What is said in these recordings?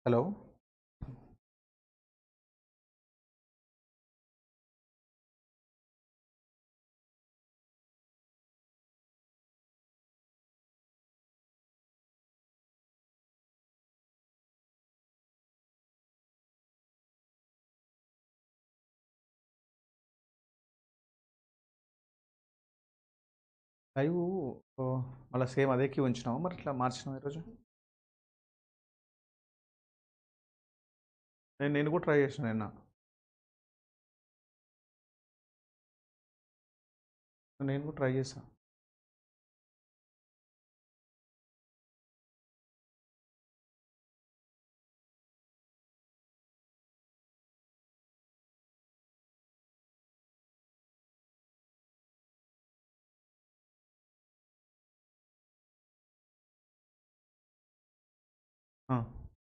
Hello. Live మళ్ళీ same అదే queue ఉంచినావా మరి ఇట్లా మార్చినావు ఈరోజు? నేను కూడా ట్రై చేసిన నిన్న. నేను కూడా ట్రై చేశాను.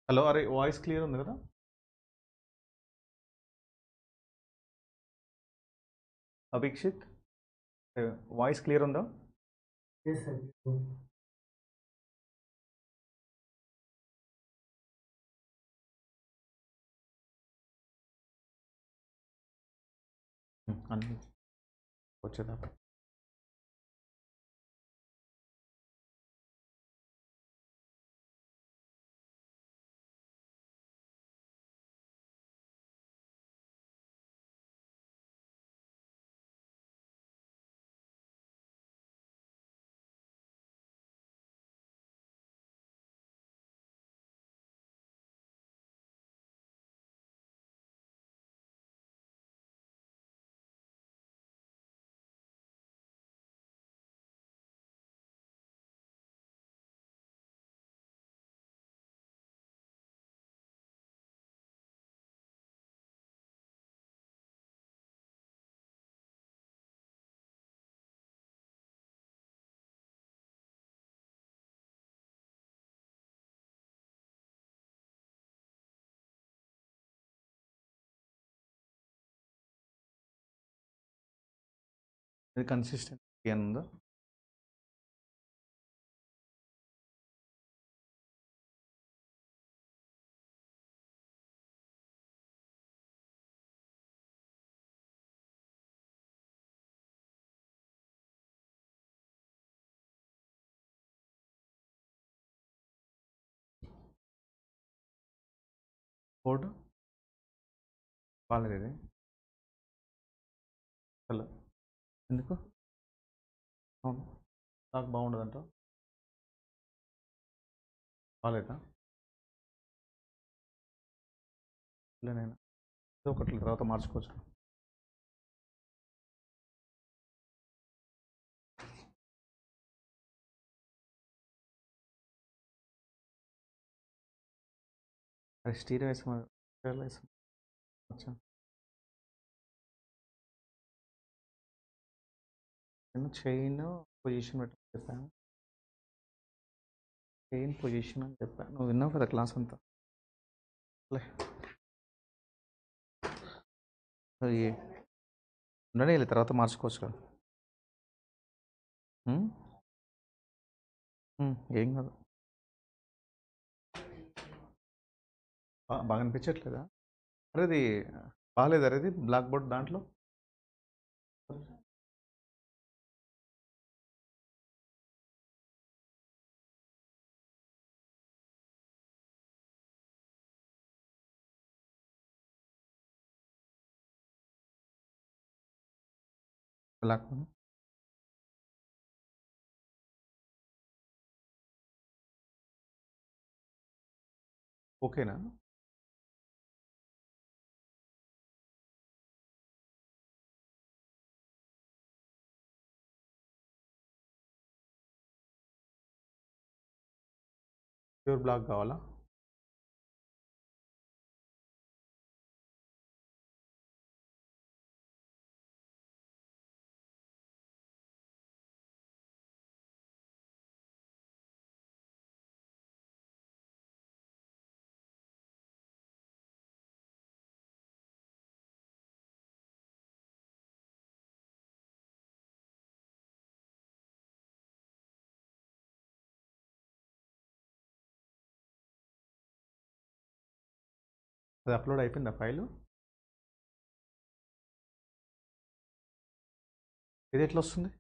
హలో, అరే వాయిస్ క్లియర్ ఉంది కదా? అభిక్షిత్, వాయిస్ క్లియర్ ఉందా? Yes, sir. అన్ని వచ్చేదాకా. ఇది కన్సిస్టెంట్ అని ఉందా? కోడ్ బాగాలేదు ఇది. హలో, ఎందుకు? అవును, నాకు బాగుండదంట. బాగాలేదా? నేను ఒకటి తర్వాత మార్చుకోవచ్చు. అరే స్టీరియోఐసోమర్ వచ్చా? నేను చైన్ పొజిషన్ పెట్టి చెప్పాను. చైన్ పొజిషన్ అని చెప్పాను, నువ్వు విన్నావు కదా క్లాస్ అంతా. అది ఉండని తర్వాత మార్చుకోవచ్చు కదా. ఏం కాదు. బాగా అనిపించట్లేదా? అరే అది బాగాలేదు. అరే ఇది బ్లాక్ బోర్డ్ దాంట్లో బ్లాక్ బోర్డ్ ఓకేనా? ప్యూర్ బ్లాక్ కావాలా? అది అప్లోడ్ అయిపోయిందా ఫైలు? ఇది ఎట్లా వస్తుంది?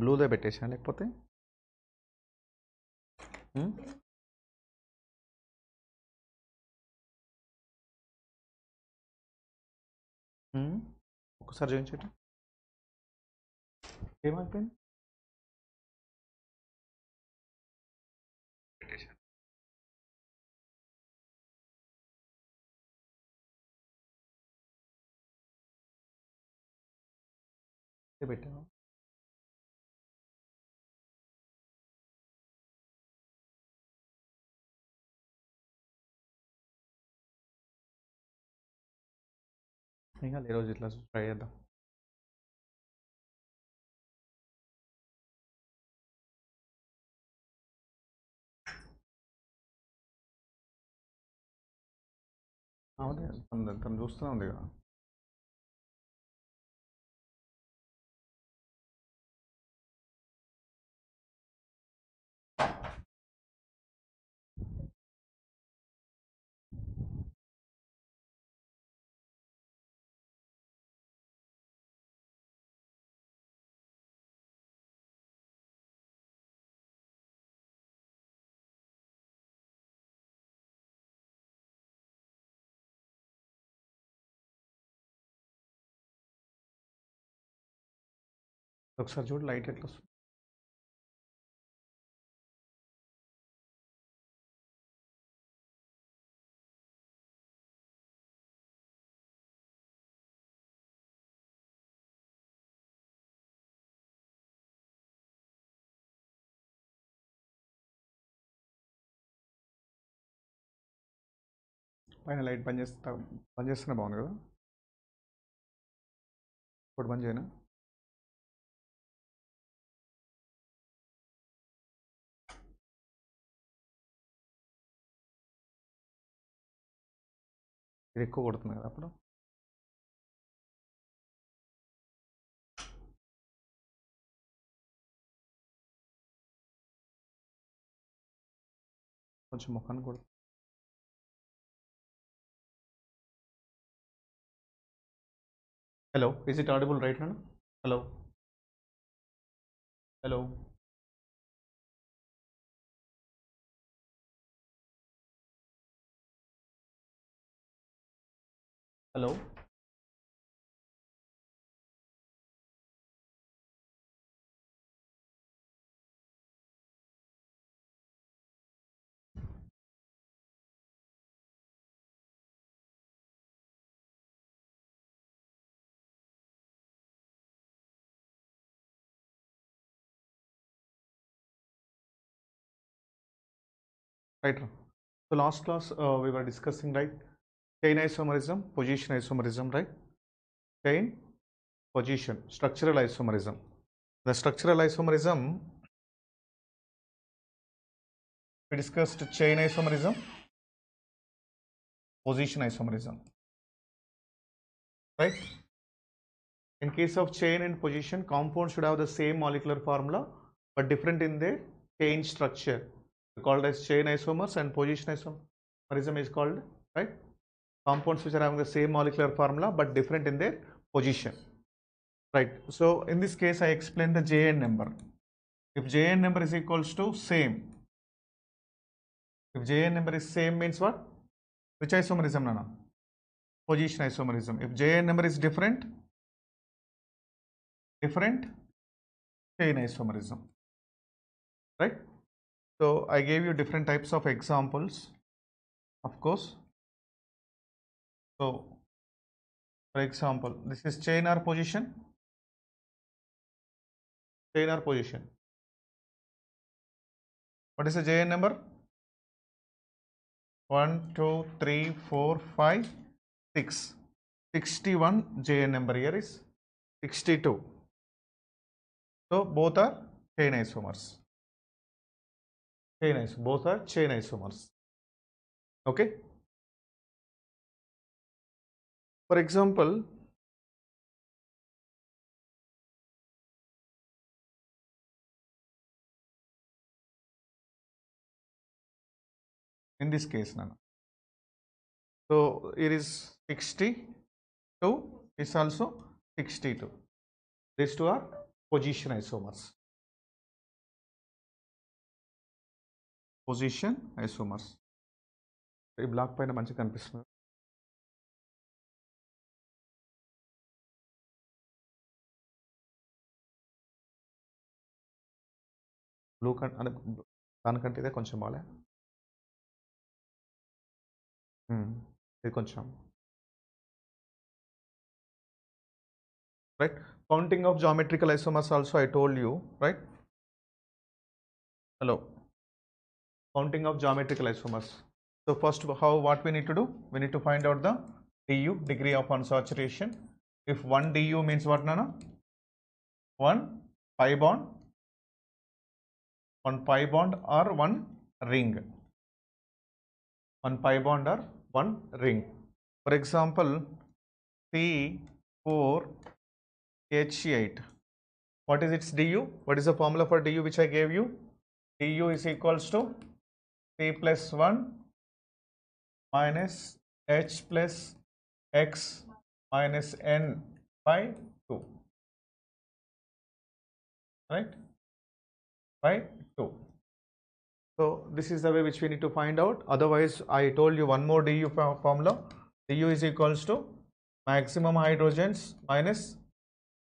బ్లూదే పెట్టేసా లేకపోతే? ఒకసారి చూపించండి. ఏమైపోయింది? పెట్టాను. ఇంకా ఈరోజు ఇట్లా ట్రై చేద్దాం. అవునే తను చూస్తూనే ఉంది కదా. ఒకసారి చూడు లైట్ ఎట్లా వస్తుంది. పైన లైట్ బంద్ చేస్తేనే బాగుంది కదా. ఇప్పుడు బంద్ చేయనా? ఇది ఎక్కువ కొడుతుంది కదా అప్పుడు. కొంచెం ముఖాన్ని కొడు. Hello, is it audible right నన్ను? Hello hello hello right. So last class we were discussing, right, chain isomerism, position isomerism, right? Chain, position, structural isomerism. The structural isomerism, we discussed chain isomerism, position isomerism, right? In case of chain and position, compounds should have the same molecular formula but different in their chain structure, called as chain isomers, and position isomerism is called, right, compounds which are having the same molecular formula but different in their position, right? So in this case I explained the Jn number. If Jn number is equals to same, if Jn number is same means what? Which isomerism, Nana? Position isomerism. If Jn number is different, chain isomerism, right? So I gave you different types of examples, of course. So for example, this is chain or position? Chain or position? What is the Jn number? 1, 2, 3, 4, 5, 6. 61 Jn number here is 62. So both are chain isomers. Both are chain isomers. Okay. For example, in this case Nana. So it is 62, is also 62. These two are position isomers. Position isomers. ఈ black పైన మంచిగా కనిపిస్తుంది. Blue అంటే దానికంటే ఇదే కొంచెం బాగా ఇది కొంచెం right. Counting of geometrical isomers also I told you, right? Hello. Counting of geometrical isomers. So first, what we need to do? We need to find out the du, degree of unsaturation. If 1 du means what, Nana? 1 pi bond, 1 pi bond or 1 ring. 1 pi bond or 1 ring. For example, C4H8. What is its du? What is the formula for du which I gave you? Du is equals to C plus 1 minus H plus X minus N by 2. Right? By 2. So this is the way which we need to find out. Otherwise, I told you one more du formula. Du is equals to maximum hydrogens minus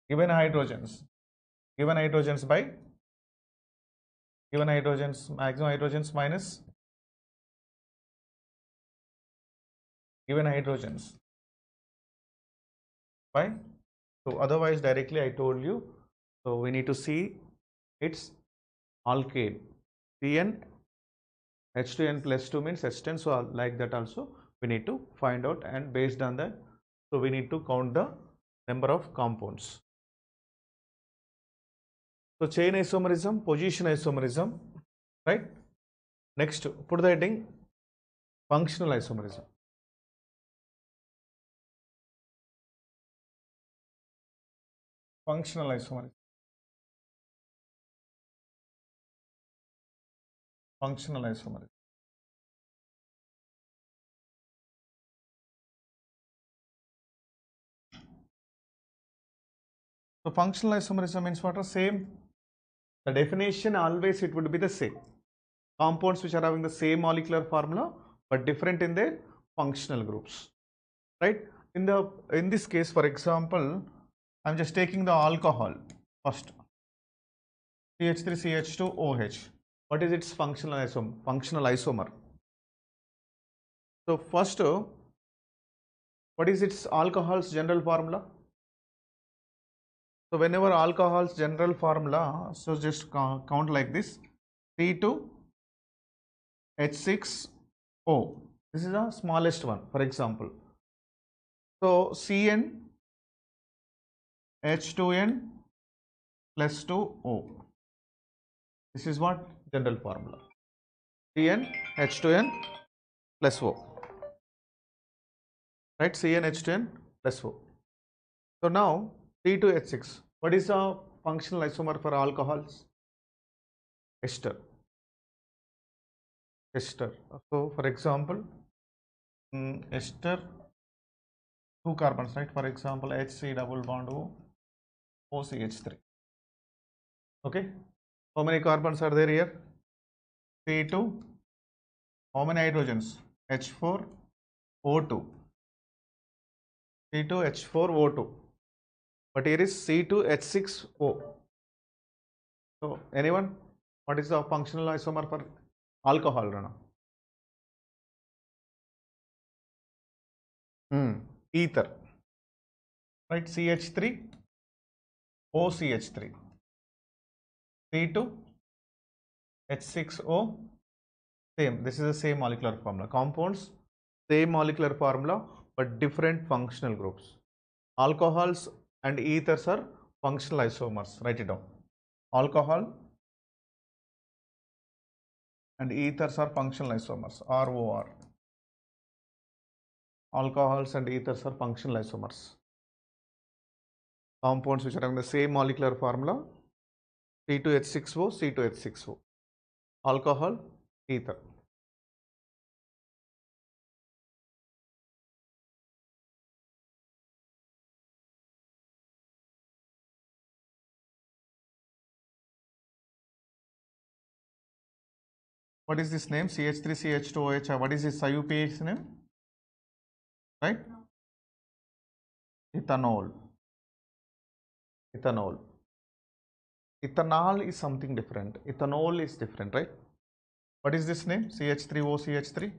given hydrogens by given hydrogens, maximum hydrogens minus given hydrogens by. So otherwise directly I told you. So we need to see its alkane. Cn H2n plus 2 means H10. So like that also we need to find out, and based on that, so we need to count the number of compounds. So chain isomerism, position isomerism, right? Next, put the heading functional isomerism. Functional isomerism. Functional isomerism. So functional isomerism means what? Same. The definition always it would be the same. Compounds which are having the same molecular formula but different in their functional groups, right? In this case, for example, I'm just taking the alcohol first. CH3CH2OH. What is its functional isomer? So first, what is its alcohol's general formula? So whenever alcohol's general formula, so just count like this: C2H6O. This is the smallest one, for example. So Cn H2n plus 2O. This is what general formula. Cn H2n plus O. Right? Cn H2n plus O. So now C2H6. What is the functional isomer for alcohols? Ester. Ester. So for example, ester, 2 carbons, right? For example, HC double bond O, OCH3. Okay. How many carbons are there here? C2. How many hydrogens? H4O2. C2H4O2. But here is C2H6O. So anyone? What is the functional isomer for alcohol, Rana? Ether. Right? CH3, OCH3. C2H6O. Same. This is the same molecular formula. Compounds, same molecular formula, but different functional groups. Alcohols and ethers are functional isomers. Write it down. Alcohol and ethers are functional isomers. ROR. Alcohols and ethers are functional isomers. Compounds which are having the same molecular formula: C2H6O, C2H6O. Alcohol, ether. What is this name? CH3, CH2OH. What is this IUPAC's name? Right? Ethanol. Ethanol. Ethanol is something different. Ethanol is different, right? What is this name? CH3O, CH3.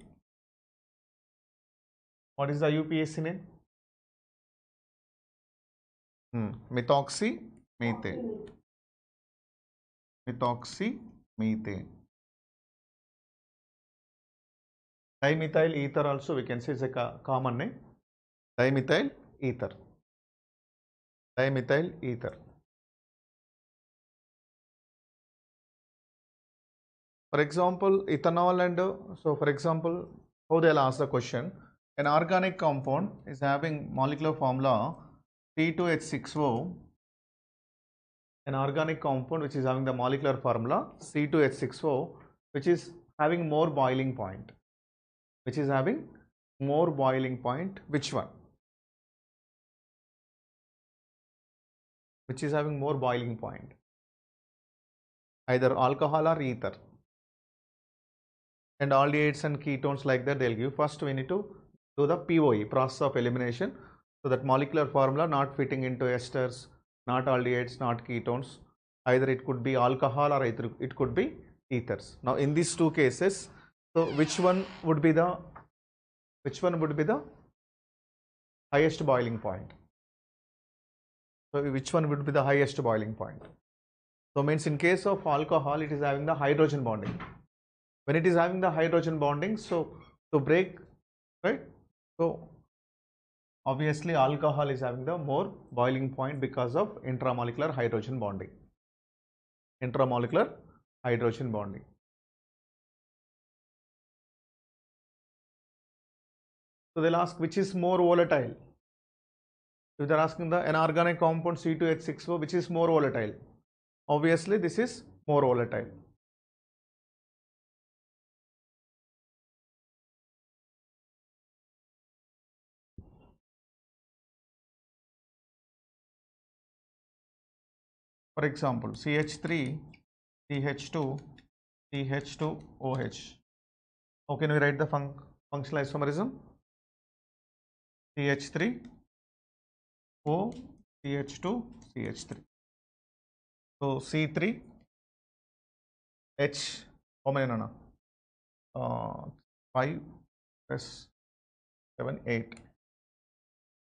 What is the IUPAC name? Methoxymethane. Methoxymethane. Dimethyl ether also we can say is a common name. Dimethyl ether. Dimethyl ether. For example, ethanol and so for example, how they'll ask the question: an organic compound is having molecular formula C2H6O. An organic compound which is having the molecular formula C2H6O, which is having more boiling point. Which is having more boiling point. Which one? Which is having more boiling point? Either alcohol or ether. And aldehydes and ketones like that they'll give. First we need to do the POE, process of elimination. So that molecular formula not fitting into esters, not aldehydes, not ketones. Either it could be alcohol or either it could be ethers. Now in these two cases, so which one would be the highest boiling point? So which one would be the highest boiling point? So means in case of alcohol, it is having the hydrogen bonding. When it is having the hydrogen bonding, so to break, right? So obviously alcohol is having the more boiling point because of intramolecular hydrogen bonding. Intramolecular hydrogen bonding. So they'll ask which is more volatile. If they're asking an organic compound C2H6O, which is more volatile? Obviously this is more volatile. For example, CH3, CH2, CH2OH. How can we write the functional isomerism? CH3, O, CH2, CH3. So C3, H, how many? 5 plus 7, 8.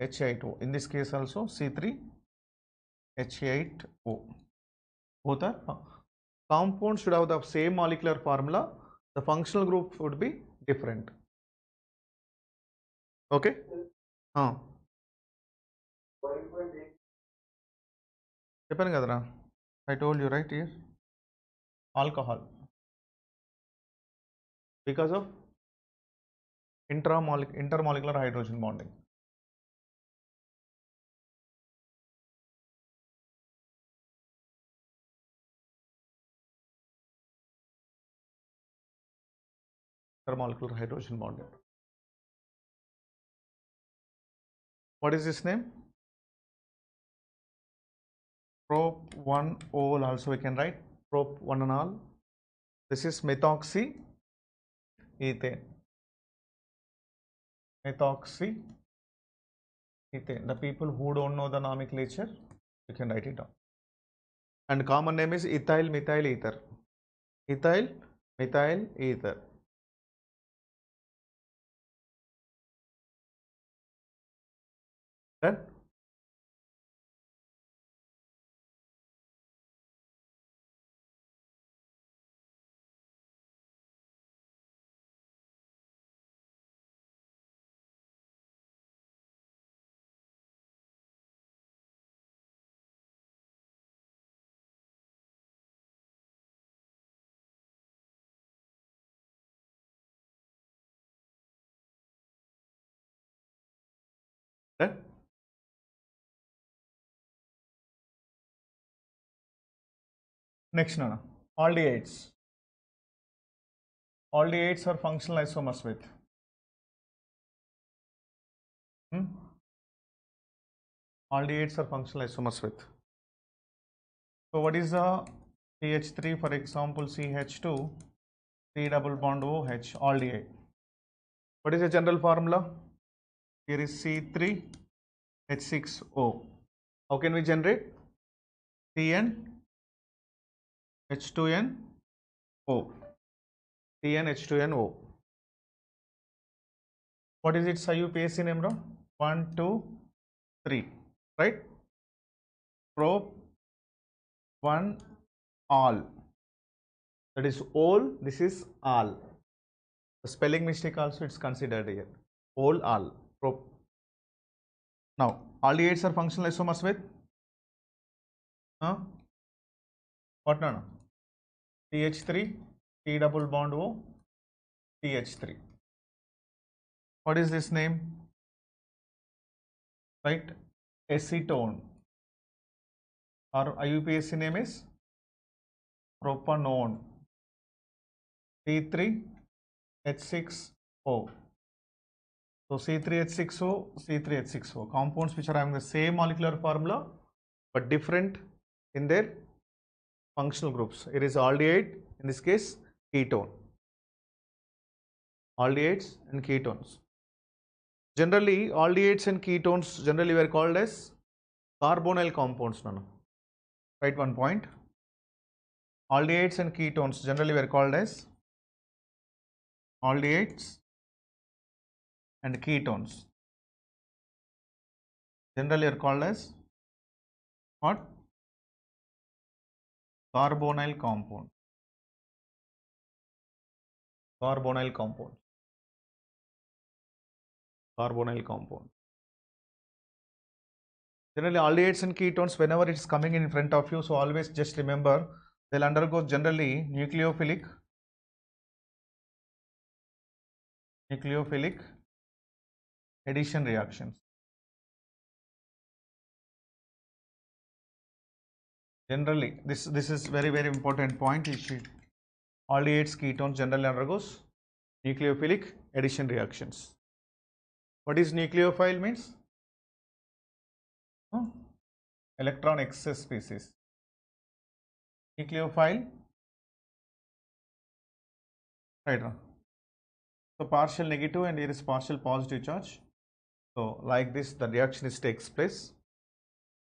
H8O. In this case also C3, H8O. Both are compounds should have the same molecular formula. The functional group would be different. Okay? చెప్పాను కదరా, I told you right here. Alcohol. Because of intermolecular hydrogen bonding. Intermolecular hydrogen bonding. What is this name? Prop 1 ol also we can write. Prop 1 and all. This is methoxyethane. Methoxyethane. The people who don't know the nomenclature, you can write it down. And common name is ethyl methyl ether. Ethyl methyl ether. Done? Done? Next, Nana. Aldehydes. Aldehydes are functional isomers with. Aldehydes are functional isomers with. So what is the CH3, for example, CH2, C double bond OH, aldehyde. What is the general formula? Here is C3H6O. How can we generate? CnH2nO. CnH2nO. What is its IUPAC number? 1, 2, 3. Right? Prop 1 all. That is all. This is all. The spelling mistake also it's considered here. All. Prop. Now, aldehydes are functional isomers with what no? CH3, C double bond O, CH3. What is this name? Right? Acetone. Our IUPAC name is propanone. C3H6O. So C3H6O, C3H6O. Compounds which are having the same molecular formula but different in their functional groups. It is aldehyde, in this case ketone. Aldehydes and ketones. Generally, aldehydes and ketones generally were called as carbonyl compounds. Write one point. Aldehydes and ketones generally were called as aldehydes and ketones. Generally are called as what? Carbonyl compound. Carbonyl compound. Carbonyl compound. Generally, aldehydes and ketones, whenever it is coming in front of you, so always just remember they'll undergo generally nucleophilic addition reactions. Generally, this is very important point. Aldehydes, ketones generally undergoes nucleophilic addition reactions. What is nucleophile means? Electron excess species. Nucleophile, right? So partial negative and here is partial positive charge. So like this, the reaction takes place.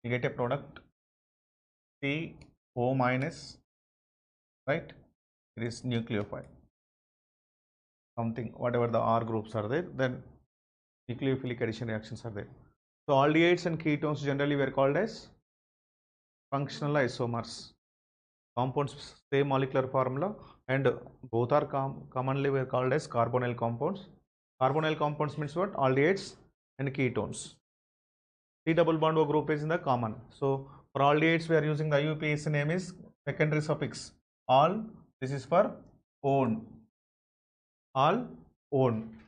You get a product CO minus, right? It is nucleophile. Something, whatever the R groups are there, then nucleophilic addition reactions are there. So aldehydes and ketones generally were called as functional isomers. Compounds same molecular formula and both are commonly were called as carbonyl compounds. Carbonyl compounds means what? Aldehydes and ketones. C double bond O group is in the common. So for aldehydes we are using the IUPAC name is secondary suffix all. This is for own. All own.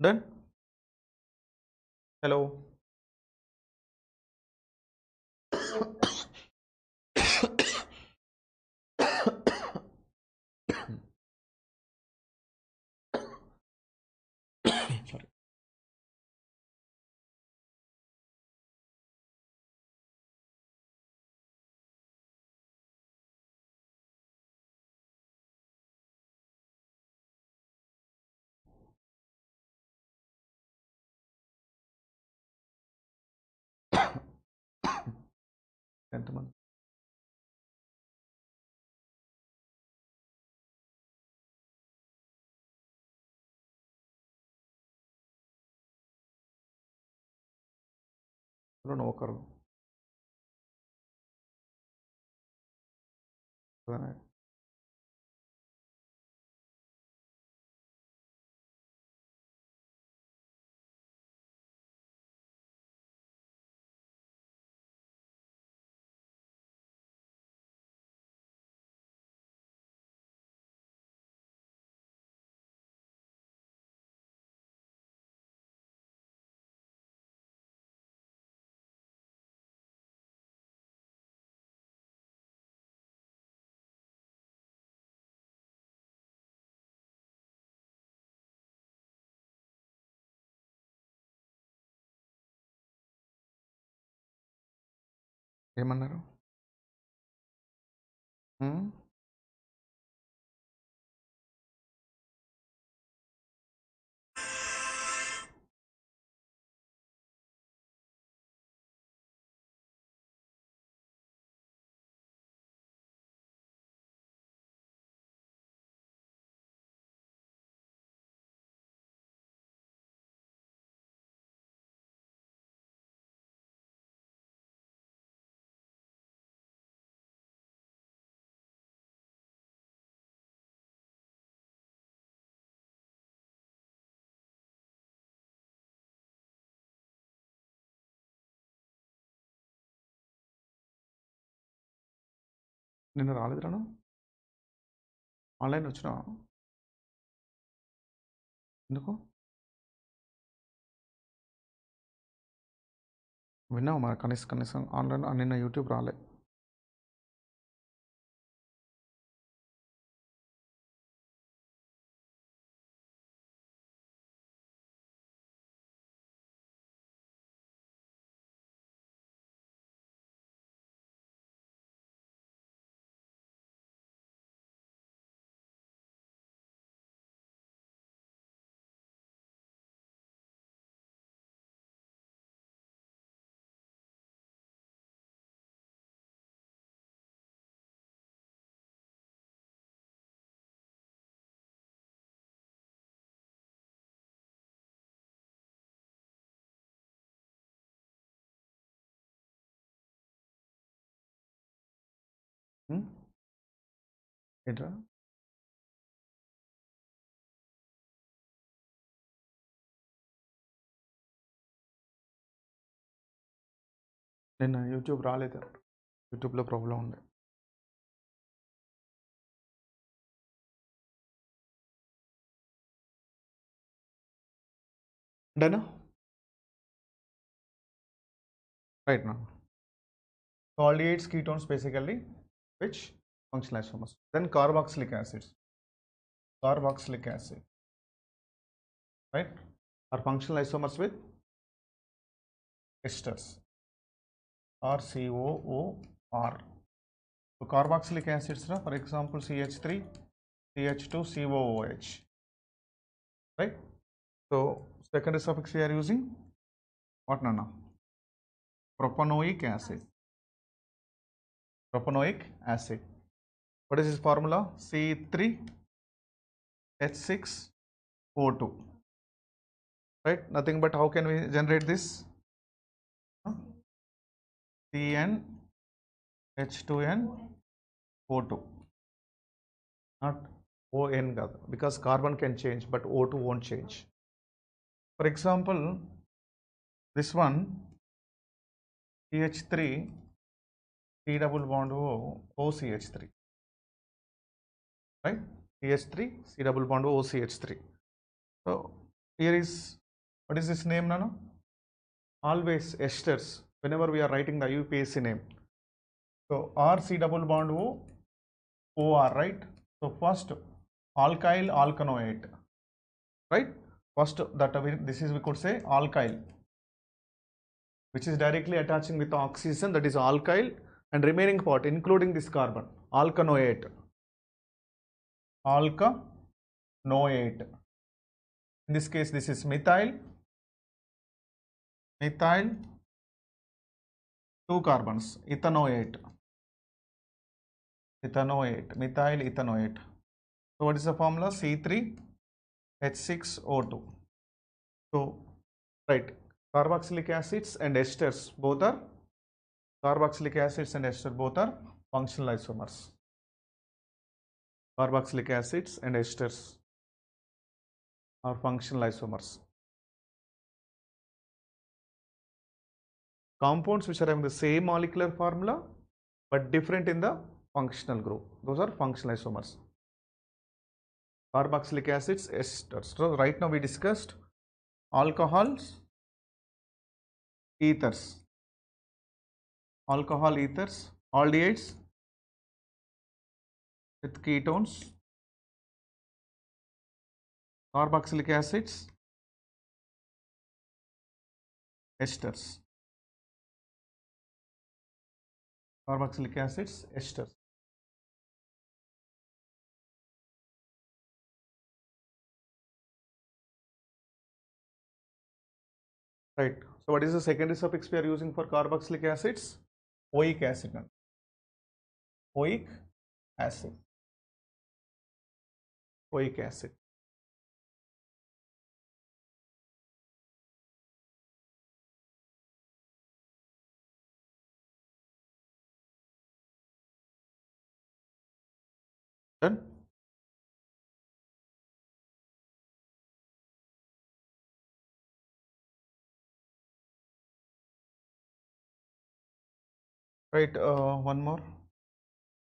Done? Hello. Sorry. Gentlemen. नो करो ఏమన్నారు Hmm? నిన్న రాలేదురా నువ్వు? Online వచ్చినావా? ఎందుకు? విన్నావు మరి కనీసం ఆన్లైన్ నిన్న యూట్యూబ్ రాలే. హ్మ్? ఏంట్రా? నిన్న యూట్యూబ్ రాలేదు. యూట్యూబ్లో ప్రాబ్లం ఉంది. డన్. రైట్ నా. Aldehydes ketones basically which functional isomers. Then carboxylic acids. Carboxylic acid, right, are functional isomers with esters or COOR. So carboxylic acids, for example, CH3, CH2, COOH, right? So secondary suffix we are using what nana? Propanoic acid. Propanoic acid. What is this formula? C3H6O2. Right? Nothing but how can we generate this? CnH2nO2. Not ON because carbon can change but O2 won't change. For example, this one CH3 C double bond O OCH3, right? CH3 C double bond O OCH3. So here is, what is this name, Nana? Always esters whenever we are writing the UPSC name. So RC double bond O OR, right? So first alkyl alkanoate, right? First that this is we could say alkyl, which is directly attaching with the oxygen, that is alkyl, and remaining part including this carbon alkanoate. Alkanoate. In this case, this is methyl, two carbons, ethanoate, methyl ethanoate. So what is the formula? C3H6O2. So right, carboxylic acids and esters both are functional isomers. Carboxylic acids and esters are functional isomers. Compounds which are having the same molecular formula but different in the functional group, those are functional isomers. Carboxylic acids, esters. So right now we discussed alcohols, ethers, aldehydes with ketones, carboxylic acids, esters, carboxylic acids, esters. Right. So what is the secondary suffix we are using for carboxylic acids? Oic acid. Oic acid. Oic acid. Done? Right. One more.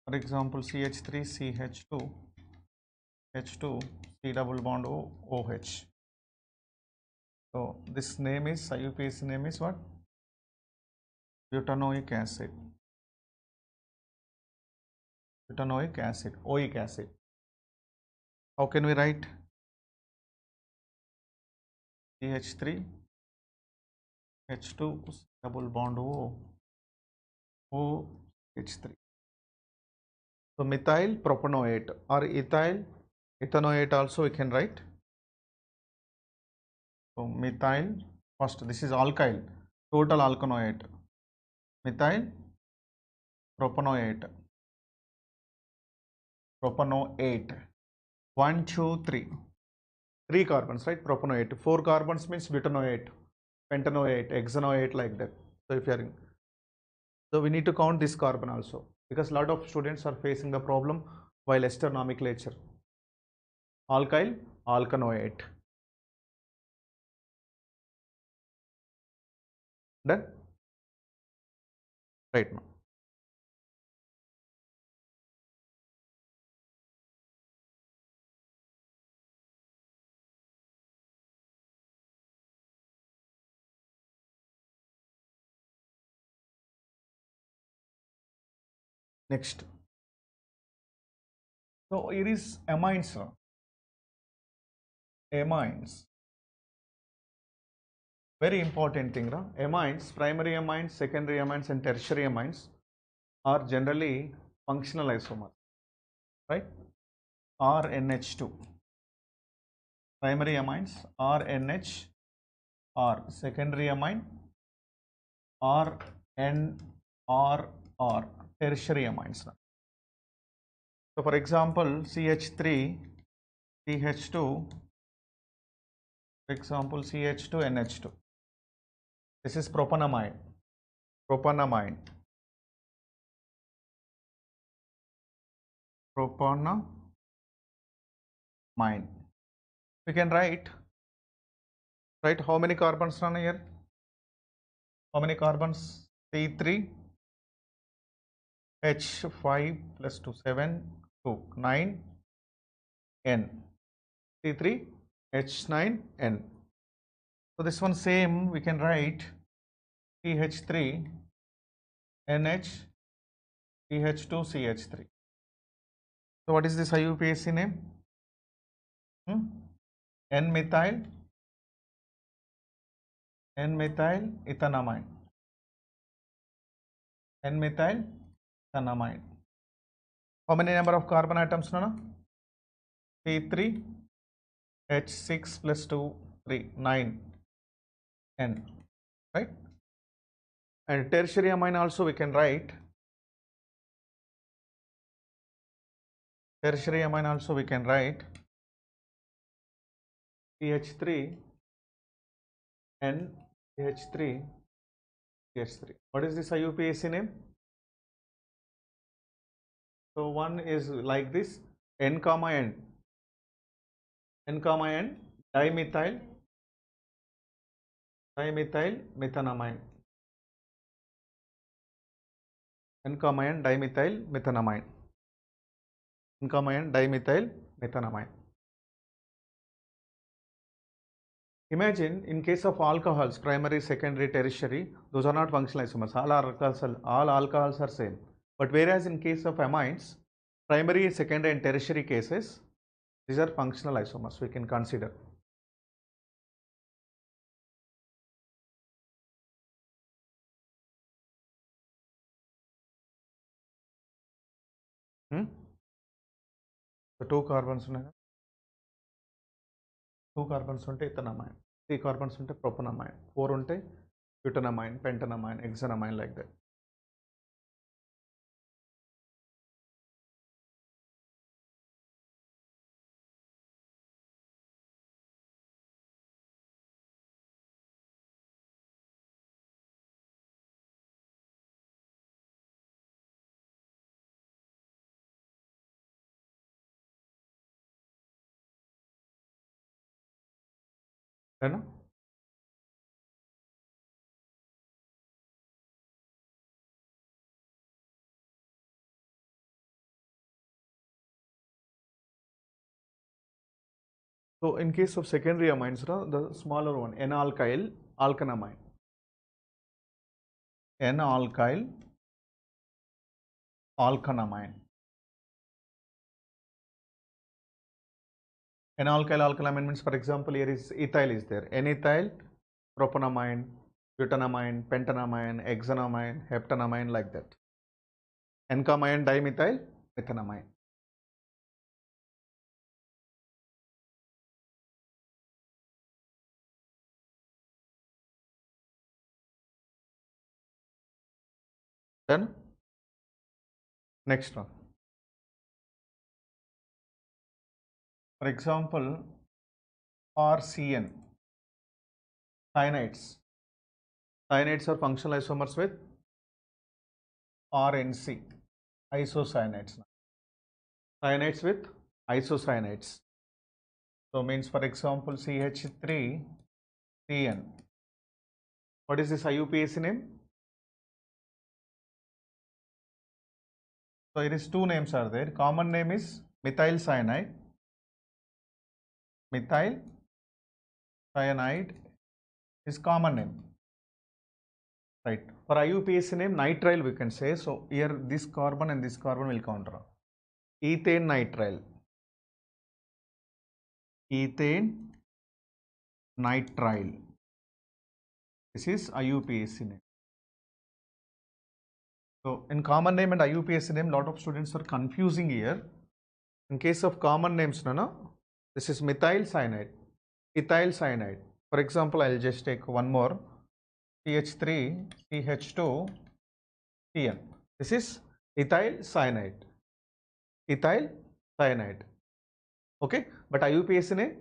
For example, CH3, CH2, H2, C double bond O, OH. So this name is, IUPAC name is what? Butanoic acid. Butanoic acid, oic acid. How can we write? CH3, H2, double bond O, OH3. So methyl propanoate or ethyl ethanoate also we can write. So methyl, first this is alkyl, total alkanoate. Methyl propanoate. Propanoate. 1, 2, 3. 3 carbons, right? Propanoate. 4 carbons means butanoate, pentanoate, hexanoate, like that. So if you are in, so we need to count this carbon also, because a lot of students are facing the problem while ester nomenclature. Alkyl, alkanoate. Done? Right now. Next. So here is amines. Amines. Very important thing. Amines, primary amines, secondary amines, and tertiary amines are generally functional isomers, right? RNH2. Primary amines, RNH, R. Secondary amine, RNRR. Tertiary amines. So for example, CH3, CH2, for example, CH2, NH2. This is propanamide. Propanamide. Propanamide. We can write how many carbons are here? How many carbons? C3, H5 plus 2, 7, 2, 9, N. C3, H9, N. So this one same, we can write CH3, NH, CH2, CH3. So what is this IUPAC name? N-methyl ethanamide. N-methyl ethanamide. How many number of carbon atoms? C3, H6 plus 2, 3, 9, N. Right? And tertiary amine also we can write. Tertiary amine also we can write CH3, N, CH3, CH3. What is this IUPAC name? So one is like this, N comma N. N comma N, dimethyl methanamine. N comma N, dimethyl methanamine. N comma N, dimethyl methanamine. Imagine in case of alcohols, primary, secondary, tertiary, those are not functional isomers. All alcohols are same. But whereas in case of amines, primary, secondary, and tertiary cases, these are functional isomers we can consider. So 2 carbons unte ethanamine. 3 carbons unte propanamine, 4 unte butanamine, pentanamine, hexanamine, like that. Right? So in case of secondary amines, the smaller one, N-alkyl alkanamine. N-alkyl alkanamine. N-alkyl alkanamine means, for example, here is ethyl is there. N-ethyl, propanamine, butanamine, pentanamine, hexanamine, heptanamine, like that. N-carmine dimethyl methanamine. Then next one. For example, RCN, cyanides. Cyanides are functional isomers with RNC, isocyanides. Cyanides with isocyanides. So means, for example, CH3CN. What is this IUPAC name? So it is two names are there. Common name is methyl cyanide. Methyl cyanide is common name. Right. For IUPAC name, nitrile we can say. So here this carbon and this carbon will counter. Ethane nitrile. Ethane nitrile. This is IUPAC name. So in common name and IUPAC name, lot of students are confusing here. In case of common names, this is methyl cyanide, ethyl cyanide. For example, I'll just take one more, CH3, CH2, CN. This is ethyl cyanide, ethyl cyanide. Okay, but IUPAC name?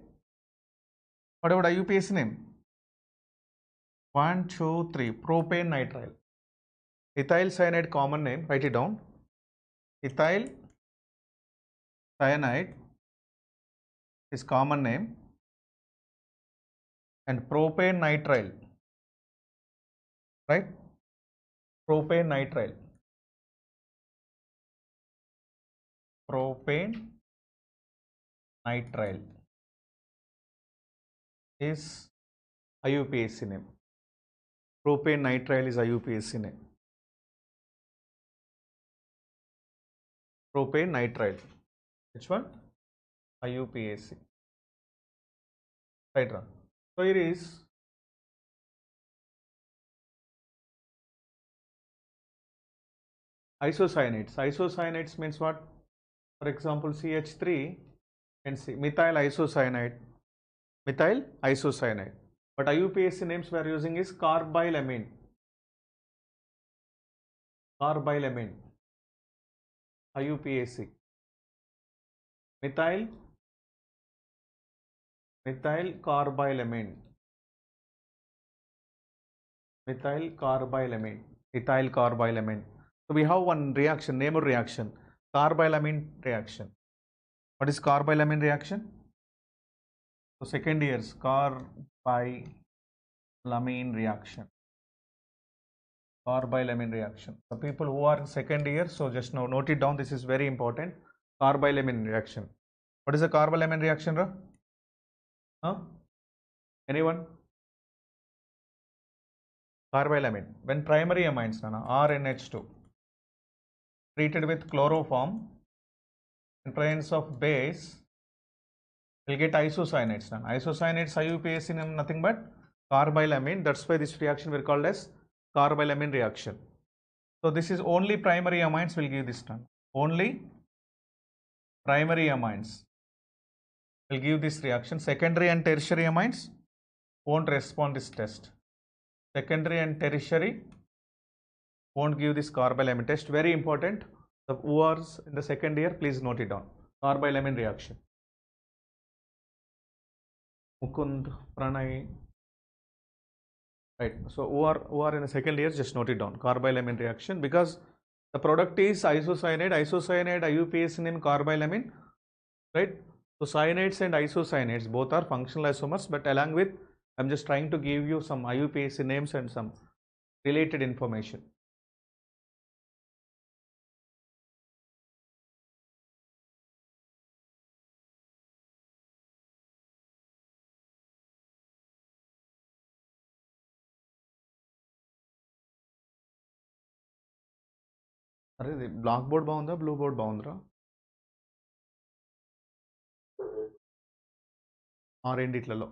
What about IUPAC name? 1, 2, 3, propane nitrile. Ethyl cyanide common name, write it down. Ethyl cyanide is common name, and propane nitrile, right? Propane nitrile. Propane nitrile is IUPAC name. Propane nitrile is IUPAC name. Propane nitrile. Which one? IUPAC. Right, run. So here is isocyanates. Isocyanates means what? For example, CH3 and C, methyl isocyanide. Methyl isocyanide. But IUPAC names we are using is carbylamine. Carbylamine. IUPAC. Methyl carbylamine. Methyl carbylamine. Ethyl carbylamine. So we have one reaction, name or reaction, carbylamine reaction. What is carbylamine reaction? So second years, carbylamine reaction. Carbylamine reaction. The people who are in second year, so just now note it down, this is very important. Carbylamine reaction. What is a carbylamine reaction, Ra? Huh? Anyone? Carbylamine. When primary amines, RNH2, treated with chloroform, in presence of base, will get isocyanates. Isocyanates IUPAC name nothing but carbylamine. That's why this reaction we called as carbylamine reaction. So this is only primary amines will give this term. Only primary amines will give this reaction. Secondary and tertiary amines won't respond this test. Secondary and tertiary won't give this carbylamine test. Very important. The ORs in the second year, please note it down. Carbylamine reaction. Mukund, Pranay. Right. So OR in the second year, just note it down. Carbylamine reaction, because the product is isocyanide. Isocyanide IUPAC in carbylamine. Right. So cyanides and isocyanides both are functional isomers, but along with, I'm just trying to give you some IUPAC names and some related information. అరే black board బాగుందా blue board బాగుందిరా ఆ రెండిట్లలో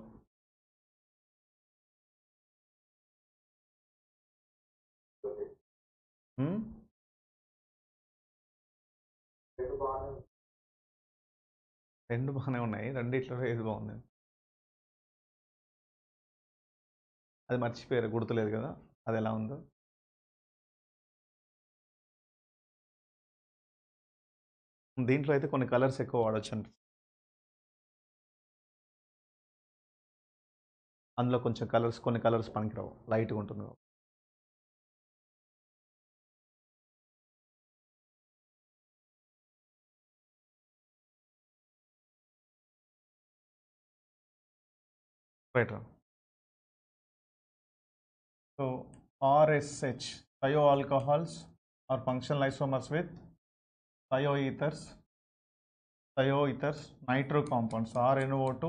రెండు బాగానే ఉన్నాయి రెండిట్లలో ఏది బాగుంది అది మర్చిపోయారు గుర్తులేదు కదా అది ఎలా ఉందో దీంట్లో అయితే కొన్ని కలర్స్ ఎక్కువ వాడచ్చు అండి అందులో కొంచెం కలర్స్ కొన్ని కలర్స్ పనికిరావు లైట్గా ఉంటుంది రైట్ రా so RSH thioalcohols are functional isomers with thioethers nitro compounds RNO2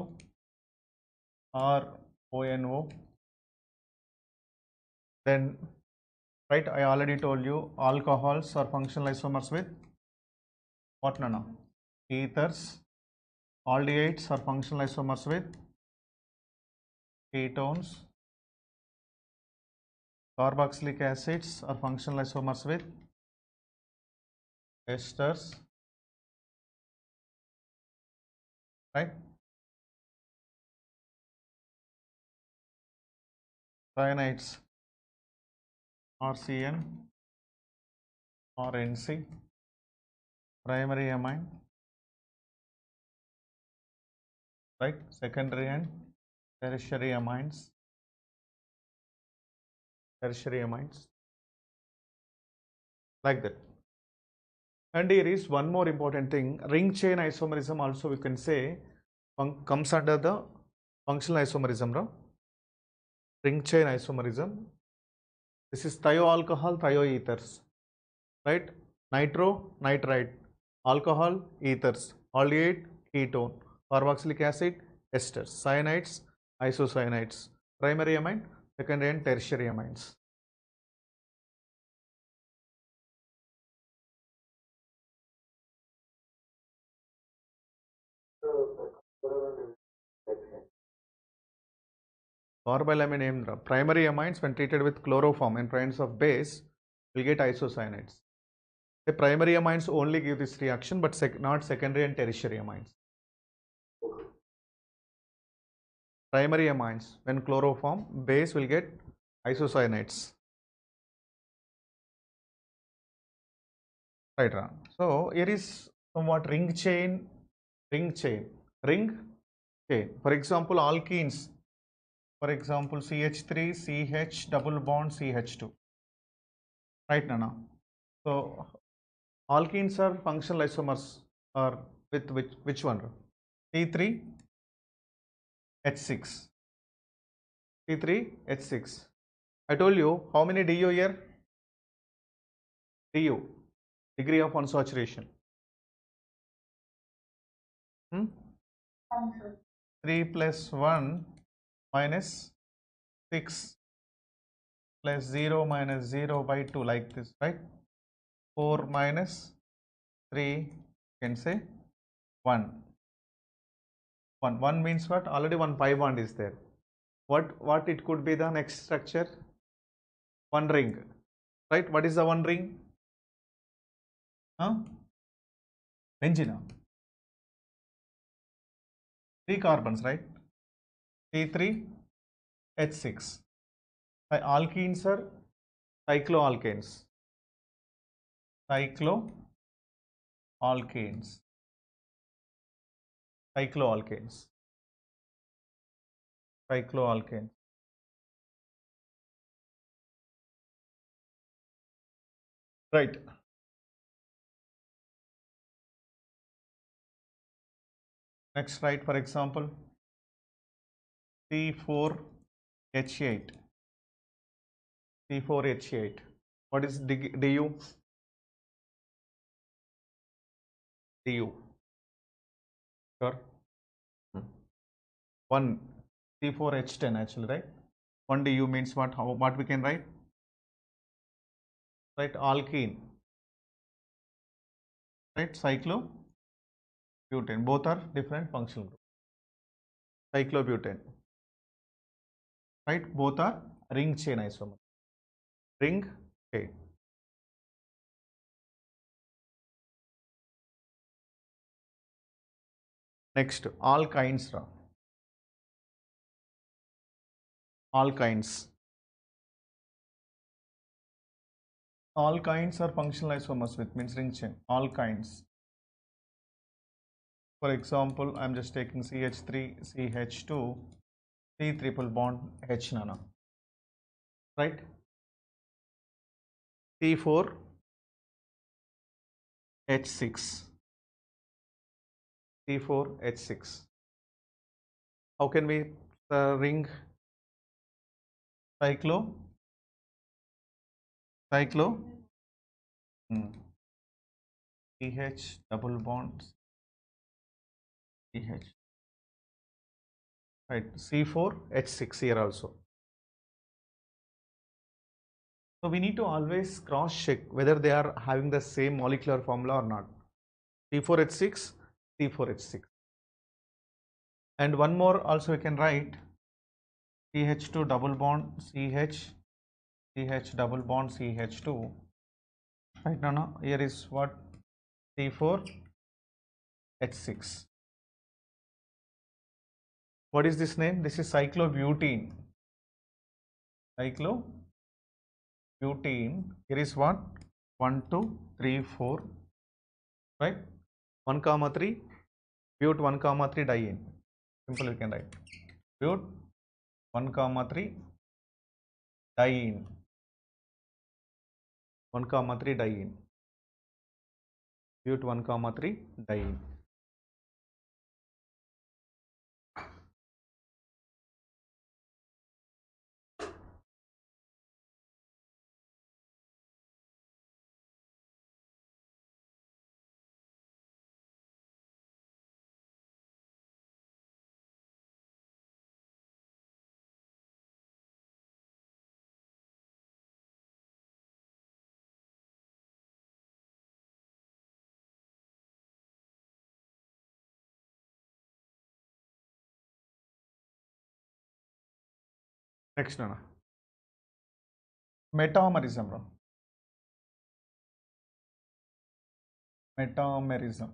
RONO. Then right, I already told you alcohols are functional isomers with what nana ethers. Aldehydes are functional isomers with ketones. Carboxylic acids are functional isomers with esters, right? Cyanides RCN or NC, primary amine, right? Secondary and tertiary amines, like that. And here is one more important thing, ring chain isomerism also we can say comes under the functional isomerism. Ring chain isomerism, this is thioalcohol thioethers, right? Nitro nitrite, alcohol ethers, aldehyde ketone, carboxylic acid esters, cyanides isocyanides, primary amine, secondary and tertiary amines. Carbylamine name, primary amines when treated with chloroform in presence of base will get isocyanides. The primary amines only give this reaction, but not secondary and tertiary amines. Primary amines when chloroform base will get isocyanides. Right. So here is somewhat ring chain. For example, alkenes. For example, CH3, CH double bond CH2. Right, Nana? So alkenes are functional isomers or with which one? C3 H6. C3 H6. I told you how many DU here? DU, degree of unsaturation. 3 plus 1 minus 6 plus 0 minus 0 by 2, like this, right? 4 minus 3, you can say 1. 1 means what? Already one pi bond is there. What it could be the next structure? One ring, right? What is the one ring? Benzene. 3 carbons, right? C3 H6. Alkenes are cycloalkanes. Cycloalkanes. Cycloalkanes. Cycloalkanes. Right. Next, write for example C4H8. C4H8. What is DU? DU. Sure. 1 C4H10 actually, right? 1 DU means what? What we can write? Right, alkene. Right, cyclobutane. Both are different functional groups. Cyclobutane. Right, both are ring chain isomers. Ring chain. Next, alkynes. Alkynes. Alkynes are functional isomers with means ring chain. Alkynes. For example, I am just taking CH3, CH2, C triple bond H nana. Right? C4, H6. C4, H6. How can we ring cyclo? CH double bond CH. Right, C4, H6 here also. So we need to always cross check whether they are having the same molecular formula or not. C4H6, C4H6. And one more also we can write CH2 double bond CH, CH double bond CH2. Right now, no, here is what? C4H6. What is this name? This is cyclobutene. Cyclobutene. Here is what? 1, 2, 3, 4. Right? 1, 3. But 1, 3 diene. Simple we can write. But 1, 3 diene. 1, 3 diene. But 1, 3 diene. Next one. Metamerism. Metamerism.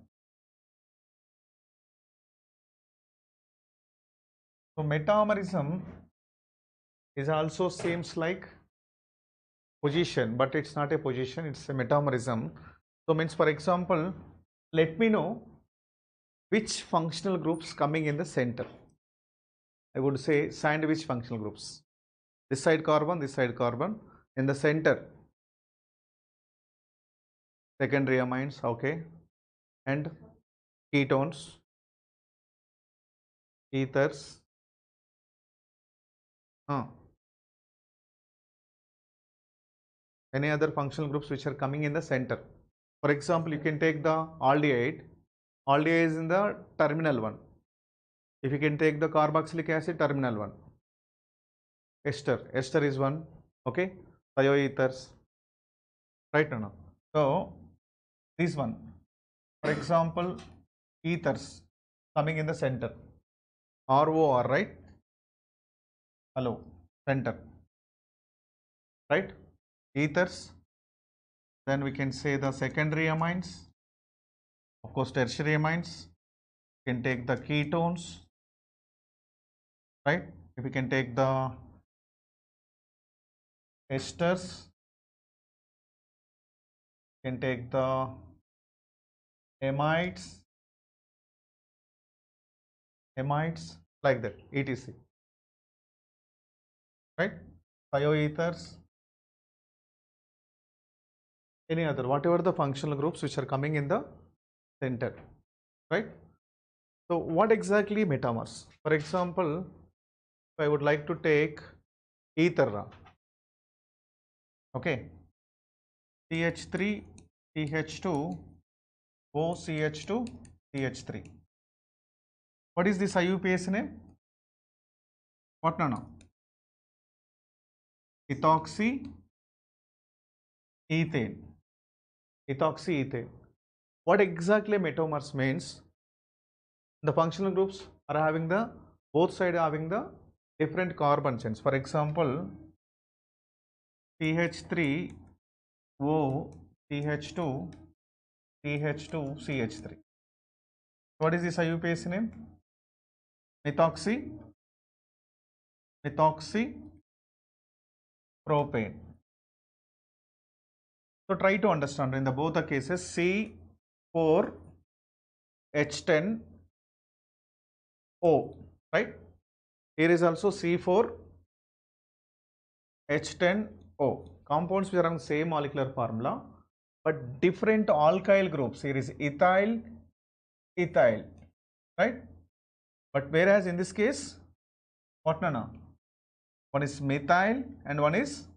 So metamerism is also seems like position, but it's not a position, it's a metamerism. So means for example, let me know which functional groups coming in the center. I would say sandwich functional groups. This side carbon, this side carbon. In the center, secondary amines, okay, and ketones, ethers. Any other functional groups which are coming in the center. For example, you can take the aldehyde. Aldehyde is in the terminal one. If you can take the carboxylic acid, terminal one. Ester is one. Okay, thioethers. Right or no? So this one, for example, ethers coming in the center. ROR, right? Hello, center. Right? Ethers. Then we can say the secondary amines. Of course, tertiary amines. You can take the ketones. Right? If we can take the esters, can take the amides, like that, etc. Right? Thioethers, any other, whatever the functional groups which are coming in the center, right? So what exactly metamers? For example, if I would like to take ether, okay, CH3, CH2, OCH2, CH3. What is this IUPAC name? What no? Ethoxy ethane. Ethoxy ethane. What exactly metamers means? The functional groups are having the both sides having the different carbon chains. For example, CH3, O, CH2, CH2, CH3. What is this IUPAC name? Methoxy propane. So try to understand in the both the cases C4H10O, right? Here is also C4H10O. Compounds which are on same molecular formula but different alkyl groups. Here is ethyl, right? But whereas in this case, what no? One is methyl and one is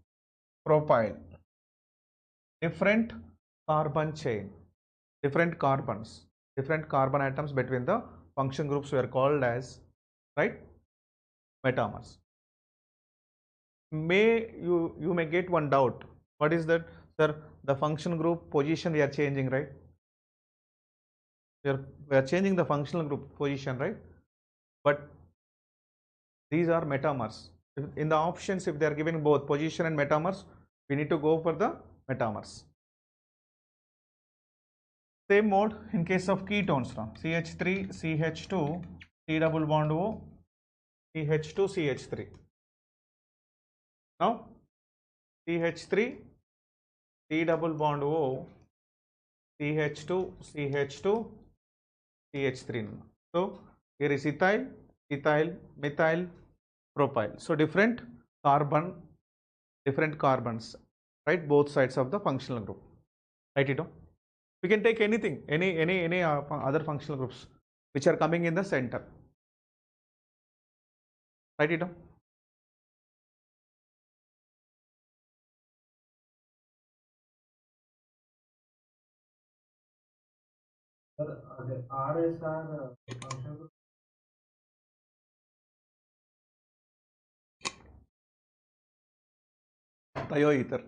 propyl. Different carbon chain, different carbons, different carbon atoms between the function groups were called as, right, metamers. You may get one doubt. What is that, sir? The function group position we are changing, right? We are changing the functional group position, right? But these are metamers. In the options, if they are giving both position and metamers, we need to go for the metamers. Same mode in case of ketones now. CH3, CH2, C double bond O, CH2, CH3. Now CH3, C double bond O, CH2, CH2, CH3. So here is ethyl, methyl, propyl. So different carbons, right? Both sides of the functional group. Write it down. We can take anything, any other functional groups which are coming in the center. Write it down. Sir, the RSR function group. Thioether.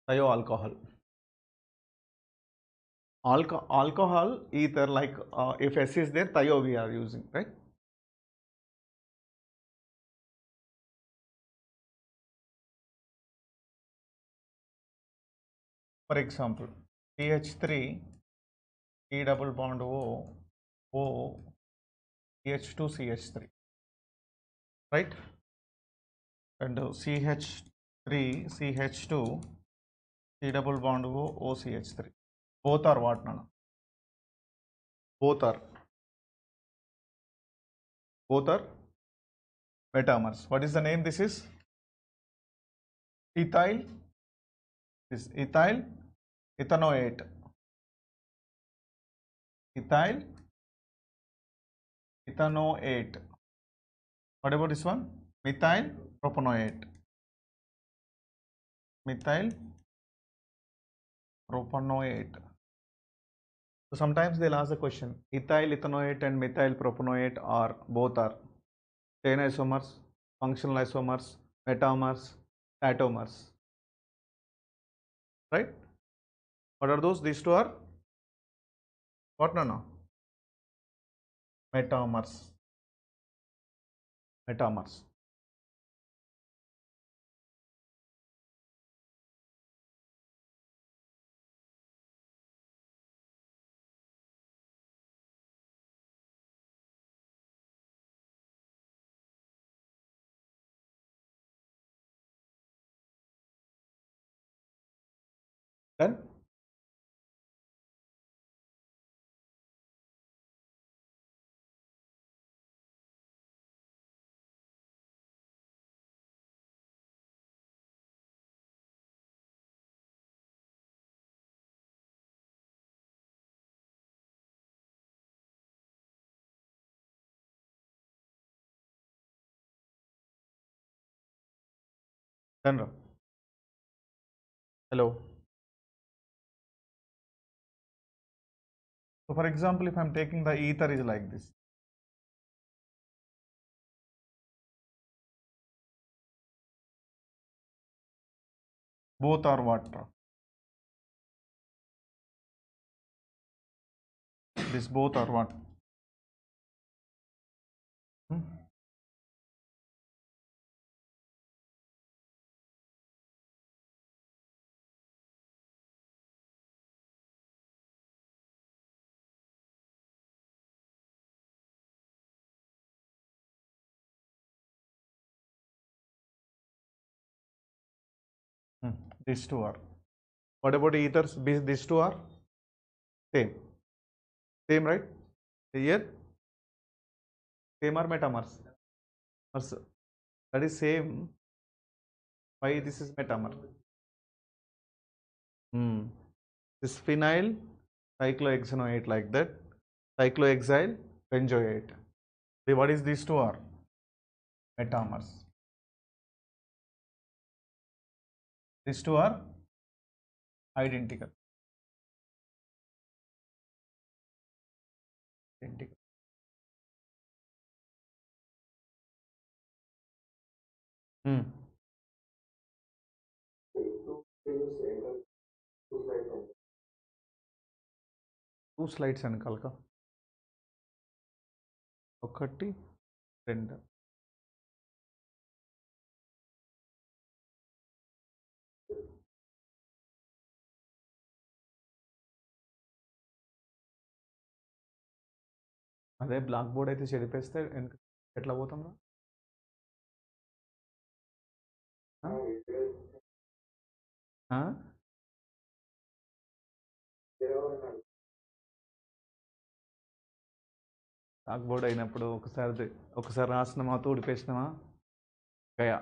Thioalcohol. Alcohol ether, like if S is there, thio we are using, right? For example, CH3, E double bond O, CH2, CH3, right? And CH3, CH2, C double bond O, OCH3. Both are what, Nana? Both are metamers. What is the name? This is ethyl. This ethyl ethanoate. Ethyl ethanoate. What about this one? Methyl propanoate. Methyl propanoate. So sometimes they'll ask the question: ethyl ethanoate and methyl propanoate are both are chain isomers, functional isomers, metamers, atomers, right? What are those? These two are what? No. Metamers. Metamers. Done? Done, Ram. Hello. So for example, if I'm taking the ether is like this. Both are what? This both are what? Hmm? Hmm. These two are. What about ethers? These two are same. Same, right? Here, same or metamers? That is same. Why this is metamer? Hmm. This phenyl cyclohexanoate like that. Cyclohexyl benzoate. What is these two are? Metamers. These two are identical. Identical. Hmm. Two slides వెనకాలక ఒకటి రెండు అదే black board అయితే చెరిపేస్తే ఎట్లా పోతాం రా? ఆ? Black board అయినప్పుడు ఒకసారి రాసినామా తూడిపేసినామా Gaya.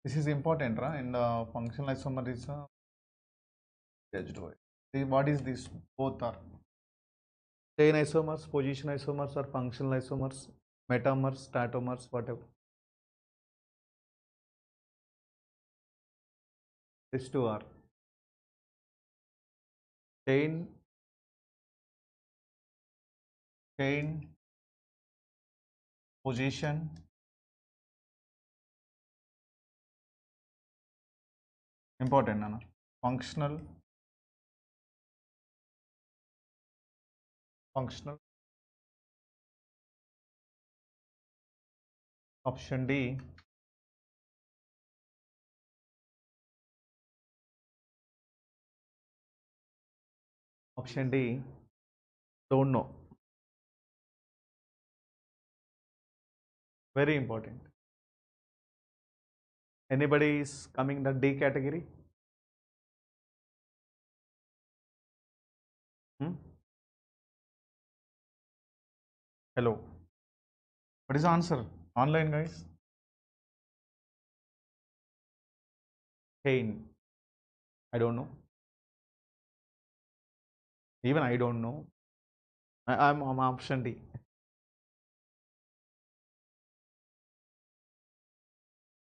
This is important, right? In the functional isomerism, judged by. What is this? Both are chain isomers, position isomers, or functional isomers, metamers, statomers, whatever. These two are chain, chain, position, important, Nana. Functional, functional. Option D. Option D. Don't know. Very important. Anybody is coming the D category? Hmm? Hello. What is the answer? Online, guys. Chain. I don't know. Even I don't know. I'm on option D.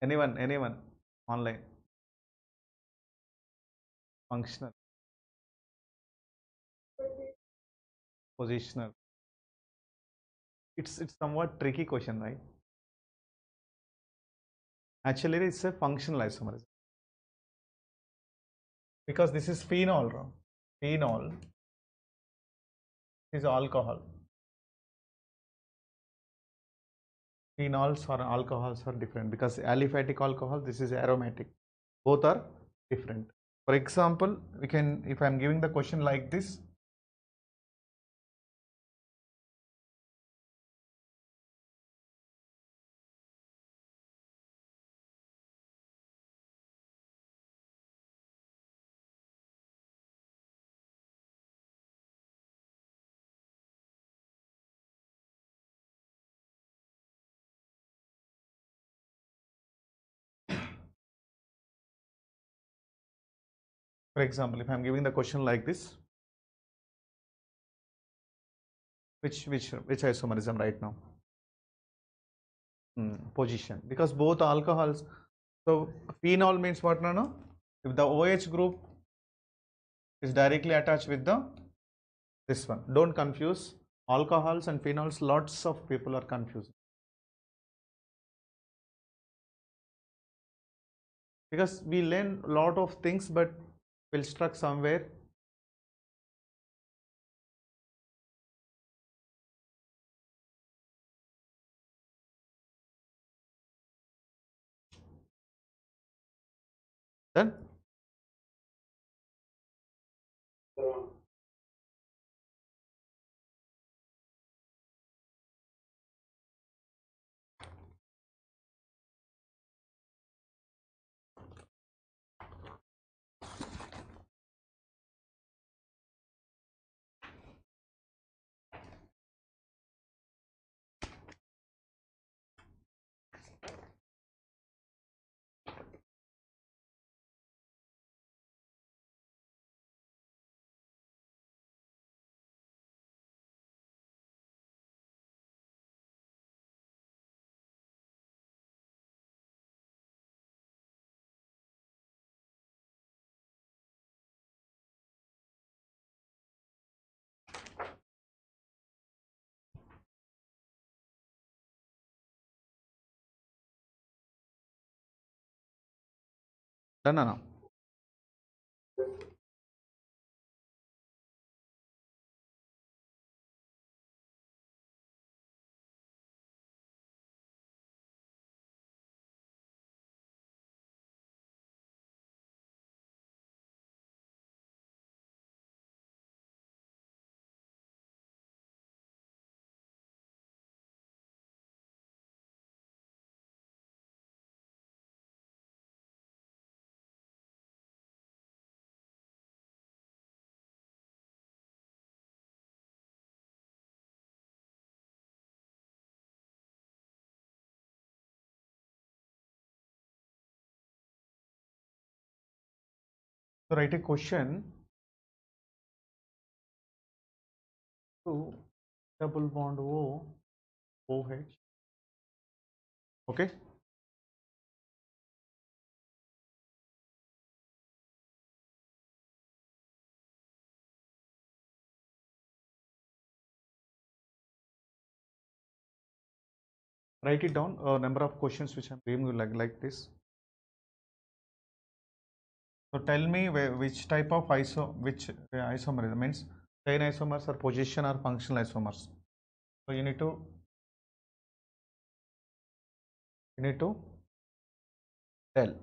Anyone online. Functional, positional. It's somewhat tricky question, right? Actually, it's a functional isomerism. because this is phenol. Phenol is alcohol. Phenols or alcohols are different because aliphatic alcohol, this is aromatic. Both are different. For example, we can, if I am giving the question like this, for example, if I am giving the question like this, which isomerism right now? Position, because both alcohols. So phenol means what, no? If the OH group is directly attached with the this one, don't confuse alcohols and phenols. Lots of people are confusing because we learn a lot of things, but we'll stuck somewhere. Then done now. So write a question to double bond OH. Okay. Write it down. A number of questions which I'm giving you like this. So tell me which type of isomerism means chain isomers or position or functional isomers. So you need to tell.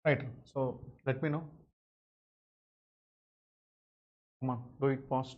Right. So let me know. Come on, do it fast.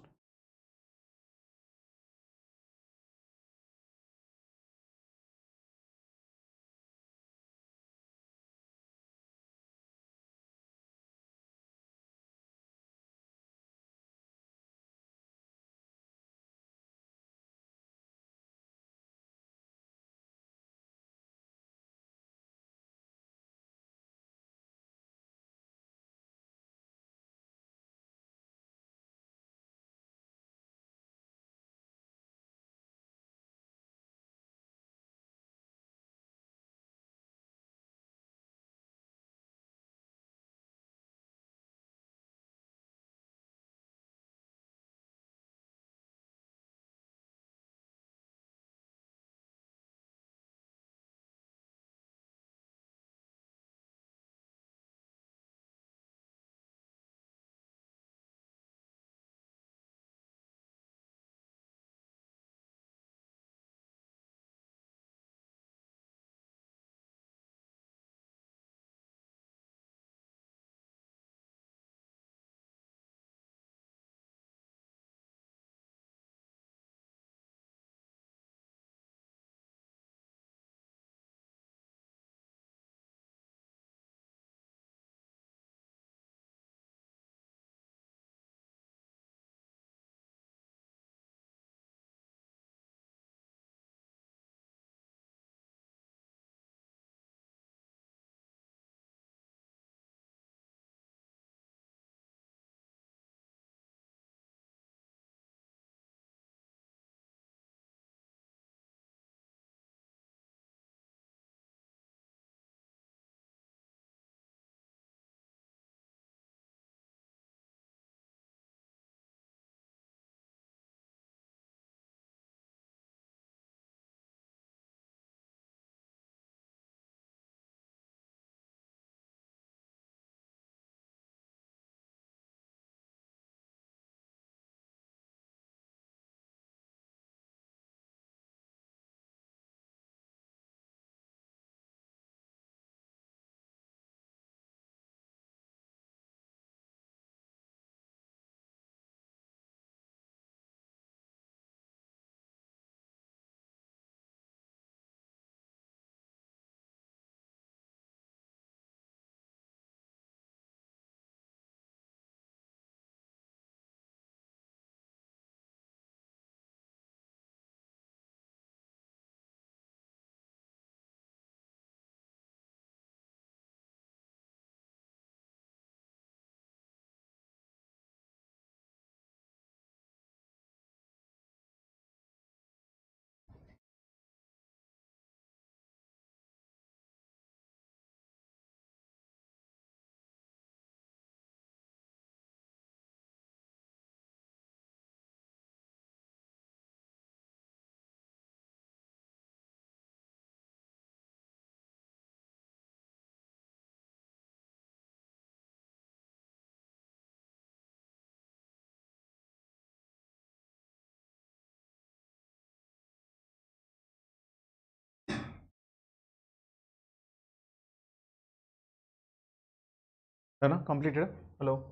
Done? Completed? Hello.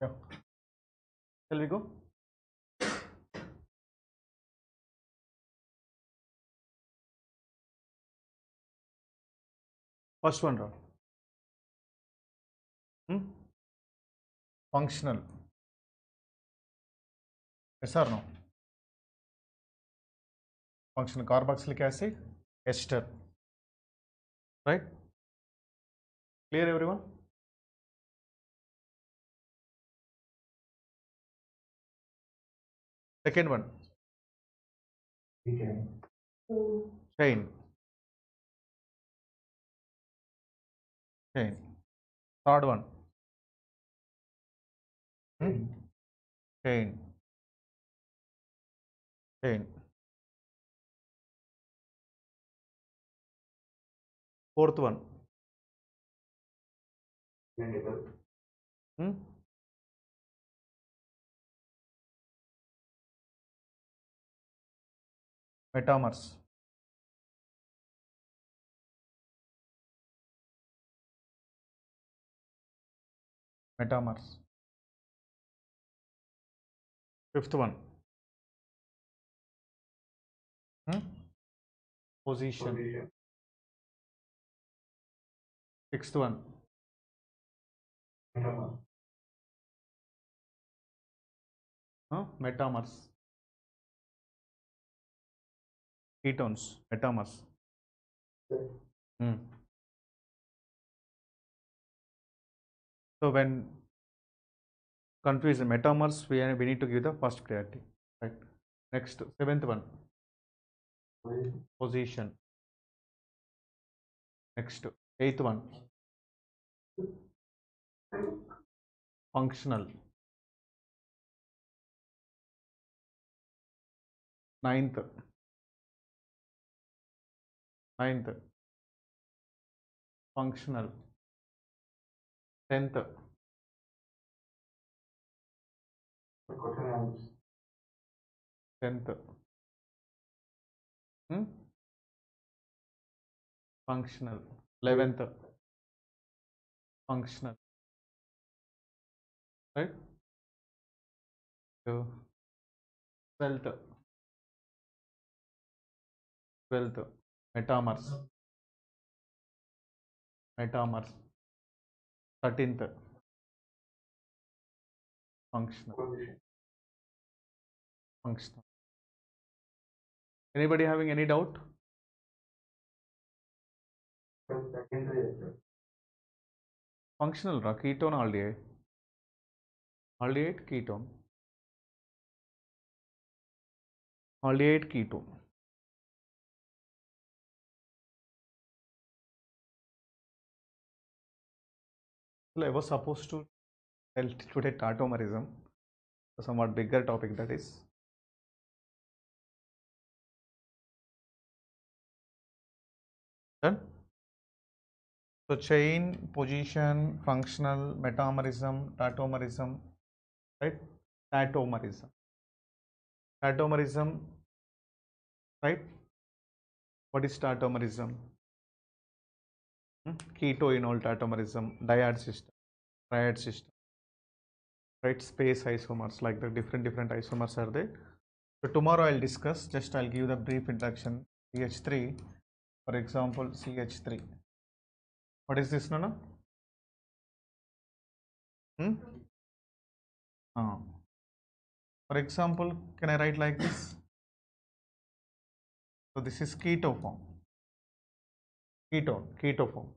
Yeah. Shall we go? First one, Rahul. Functional. Yes or no? Functional carboxylic acid, ester. Right? Clear, everyone? Second one, Okay. chain. Chain. Third one, chain. Chain. Fourth one, Identical. hmm? Metamers. Metamers. Fifth one. Position. Sixth one. Metamers. Ketones. Metamers. So when confused metamers, we need to give the first priority. Right. Next, seventh one. Position. Next, eighth one. Functional. Ninth. Functional. 10th. 10th. Functional. 11th. Functional. Right. So 12th. Metamers. 13th. Functional. Anybody having any doubt? Functional ketone aldehyde. Aldehyde ketone. Aldehyde ketone. So I was supposed to tell today tautomerism, a somewhat bigger topic that is. Done? So chain, position, functional, metamerism, tautomerism, right? Tautomerism. Tautomerism, right? What is tautomerism? Keto-enol tautomerism, dyad system, triad system, right? Space isomers, like the different isomers are there. So tomorrow I'll discuss, just I'll give the brief introduction. CH3, for example, CH3. What is this, Nana? For example, can I write like this? So this is keto form. Keto form.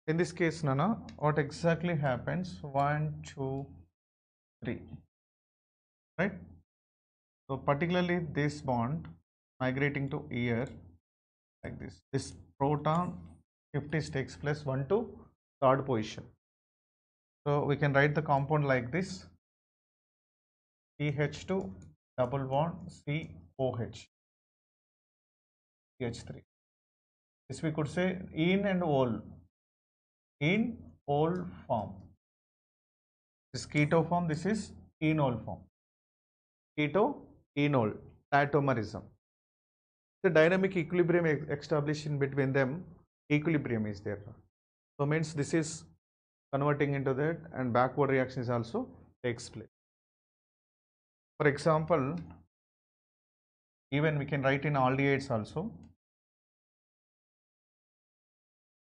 In this case, Nana, what exactly happens? 1, 2, 3. Right? So particularly this bond migrating to here like this. This proton 50 takes place 1 to 3rd position. So we can write the compound like this. CH2 double bond COH. CH3. This we could say in and ol. In ol form. This keto form, this is enol form. Keto, enol, tautomerism. The dynamic equilibrium established in between them, equilibrium is there. So means this is converting into that, and backward reaction is also takes place. For example, even we can write in aldehydes also.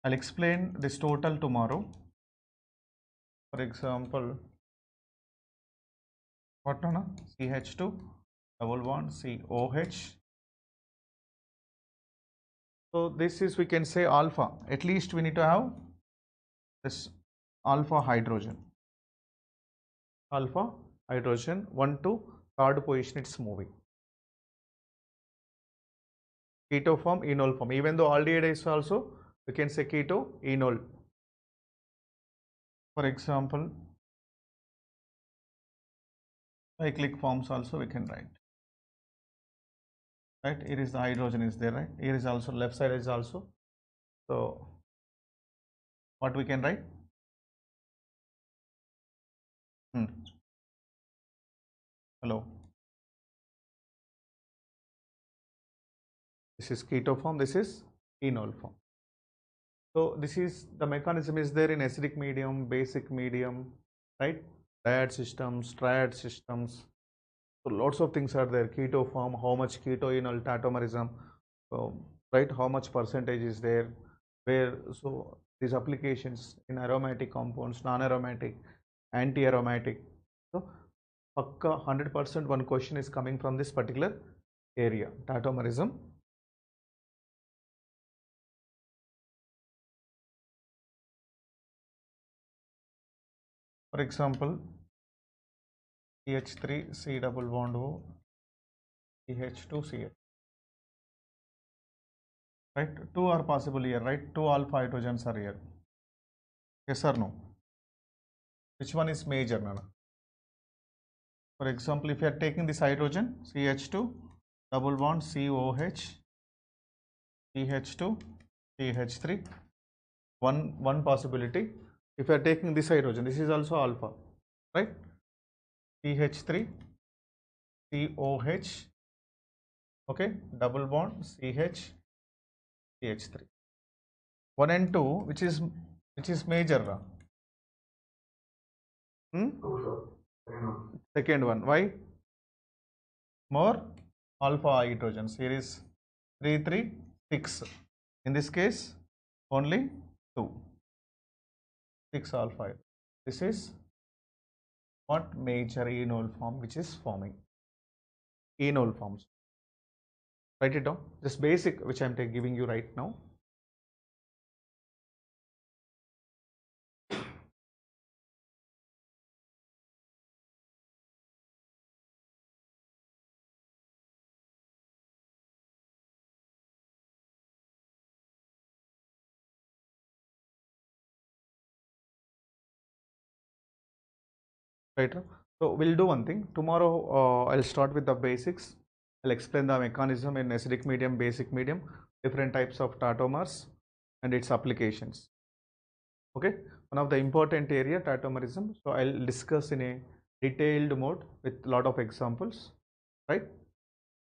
I'll explain this total tomorrow. For example, what on CH2 double bond COH. So this is, we can say, alpha. At least we need to have this alpha hydrogen. Alpha hydrogen 1 to 3rd position it's moving. Keto form, enol form. Even though aldehyde is also, we can say keto, enol. For example, cyclic forms also we can write. Right? Here is the hydrogen is there, right? Here is also, left side is also. So what we can write? Hello. This is keto form, this is enol form. So this is the mechanism is there in acidic medium, basic medium, right? Diad systems, triad systems. So lots of things are there. Keto form, how much ketoenol tautomerism, so, right? How much percentage is there? Where so these applications in aromatic compounds, non-aromatic, anti-aromatic. So, pakka 100% one question is coming from this particular area, tautomerism. For example, CH3 C double bond O CH2 CH. Right? Two are possible here, right? Two alpha hydrogens are here. Yes or no? Which one is major, Nana? For example, if you are taking this hydrogen CH2 double bond COH CH2 CH3, one possibility. If you are taking this hydrogen, this is also alpha, right? CH3 COH, okay, double bond CH CH3. 1 and 2, which is major. Hmm? Second one. Why? More alpha hydrogens. Here is 3, 3, 6. In this case, only 2. 6 alpha. This is what major enol form which is forming. Enol forms. Write it down. Just basic which I am giving you right now. Right. So we'll do one thing. Tomorrow I'll start with the basics. I'll explain the mechanism in acidic medium, basic medium, different types of tautomers and its applications. Okay. One of the important area tautomerism. So I'll discuss in a detailed mode with lot of examples. Right.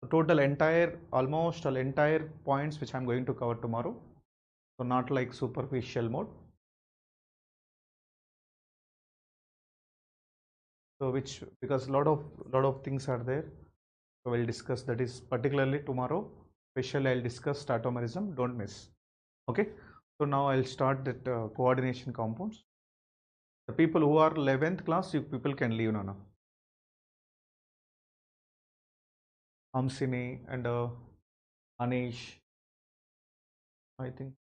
So total entire almost all entire points which I'm going to cover tomorrow. So not like superficial mode. So which because lot of things are there. So we'll discuss that is particularly tomorrow. Especially I'll discuss tautomerism. Don't miss. Okay. So now I'll start that coordination compounds. The people who are 11th class, you people can leave now. Hamsini and Anish, I think.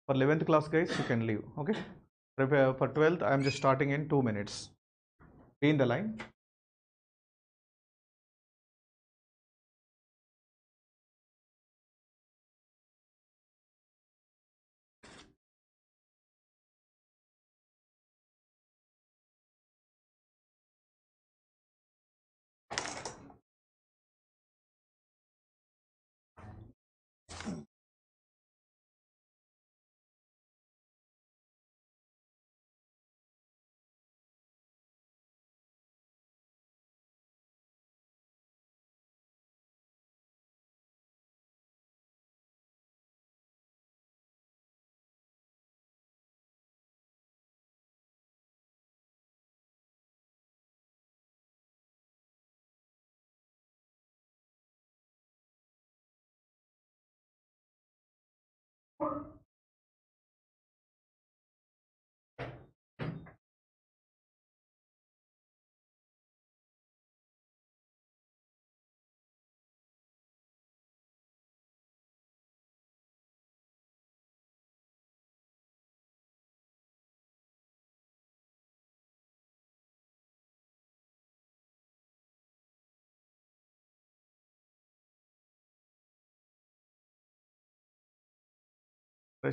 For 11th class guys, you can leave. Okay. Prepare for 12th. I am just starting in 2 minutes. Be in the line.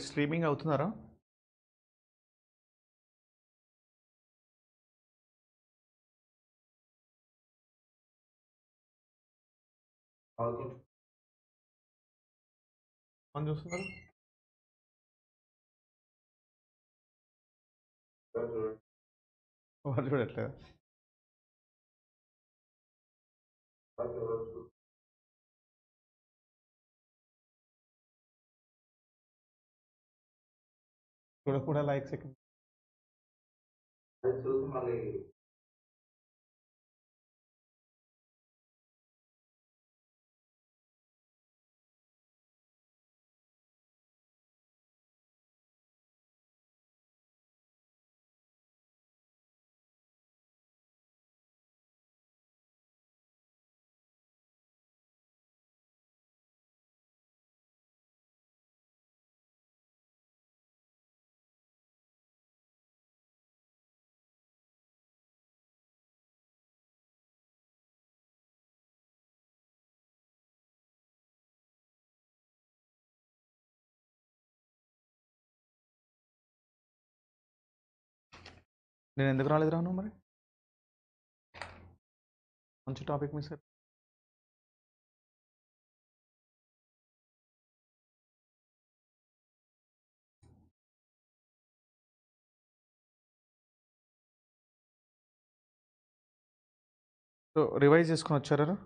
Streaming అవుతున్నారా? On చూస్తున్నారు? వారు చూడట్లేదా? చూడకుండా like second. అది చూసి మళ్ళీ నేను ఎందుకు రాలేదు రాను మరి? మంచి టాపిక్ మిస్ అయ్యారు. సో రివైజ్ చేసుకొని వచ్చారా?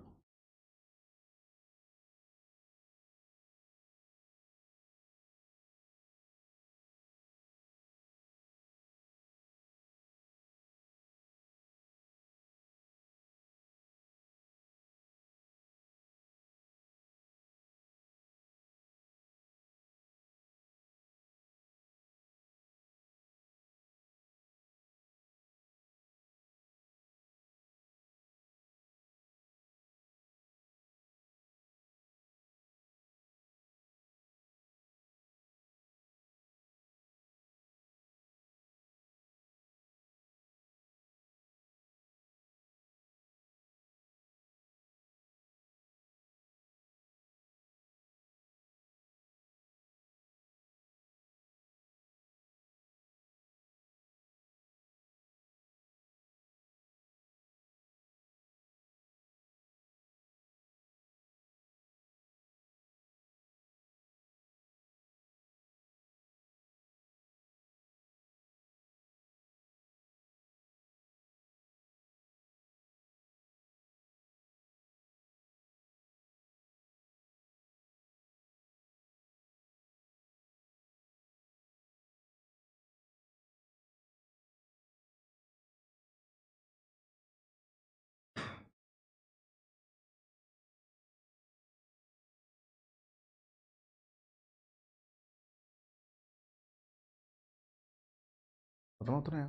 అర్థమవుతున్నాయా?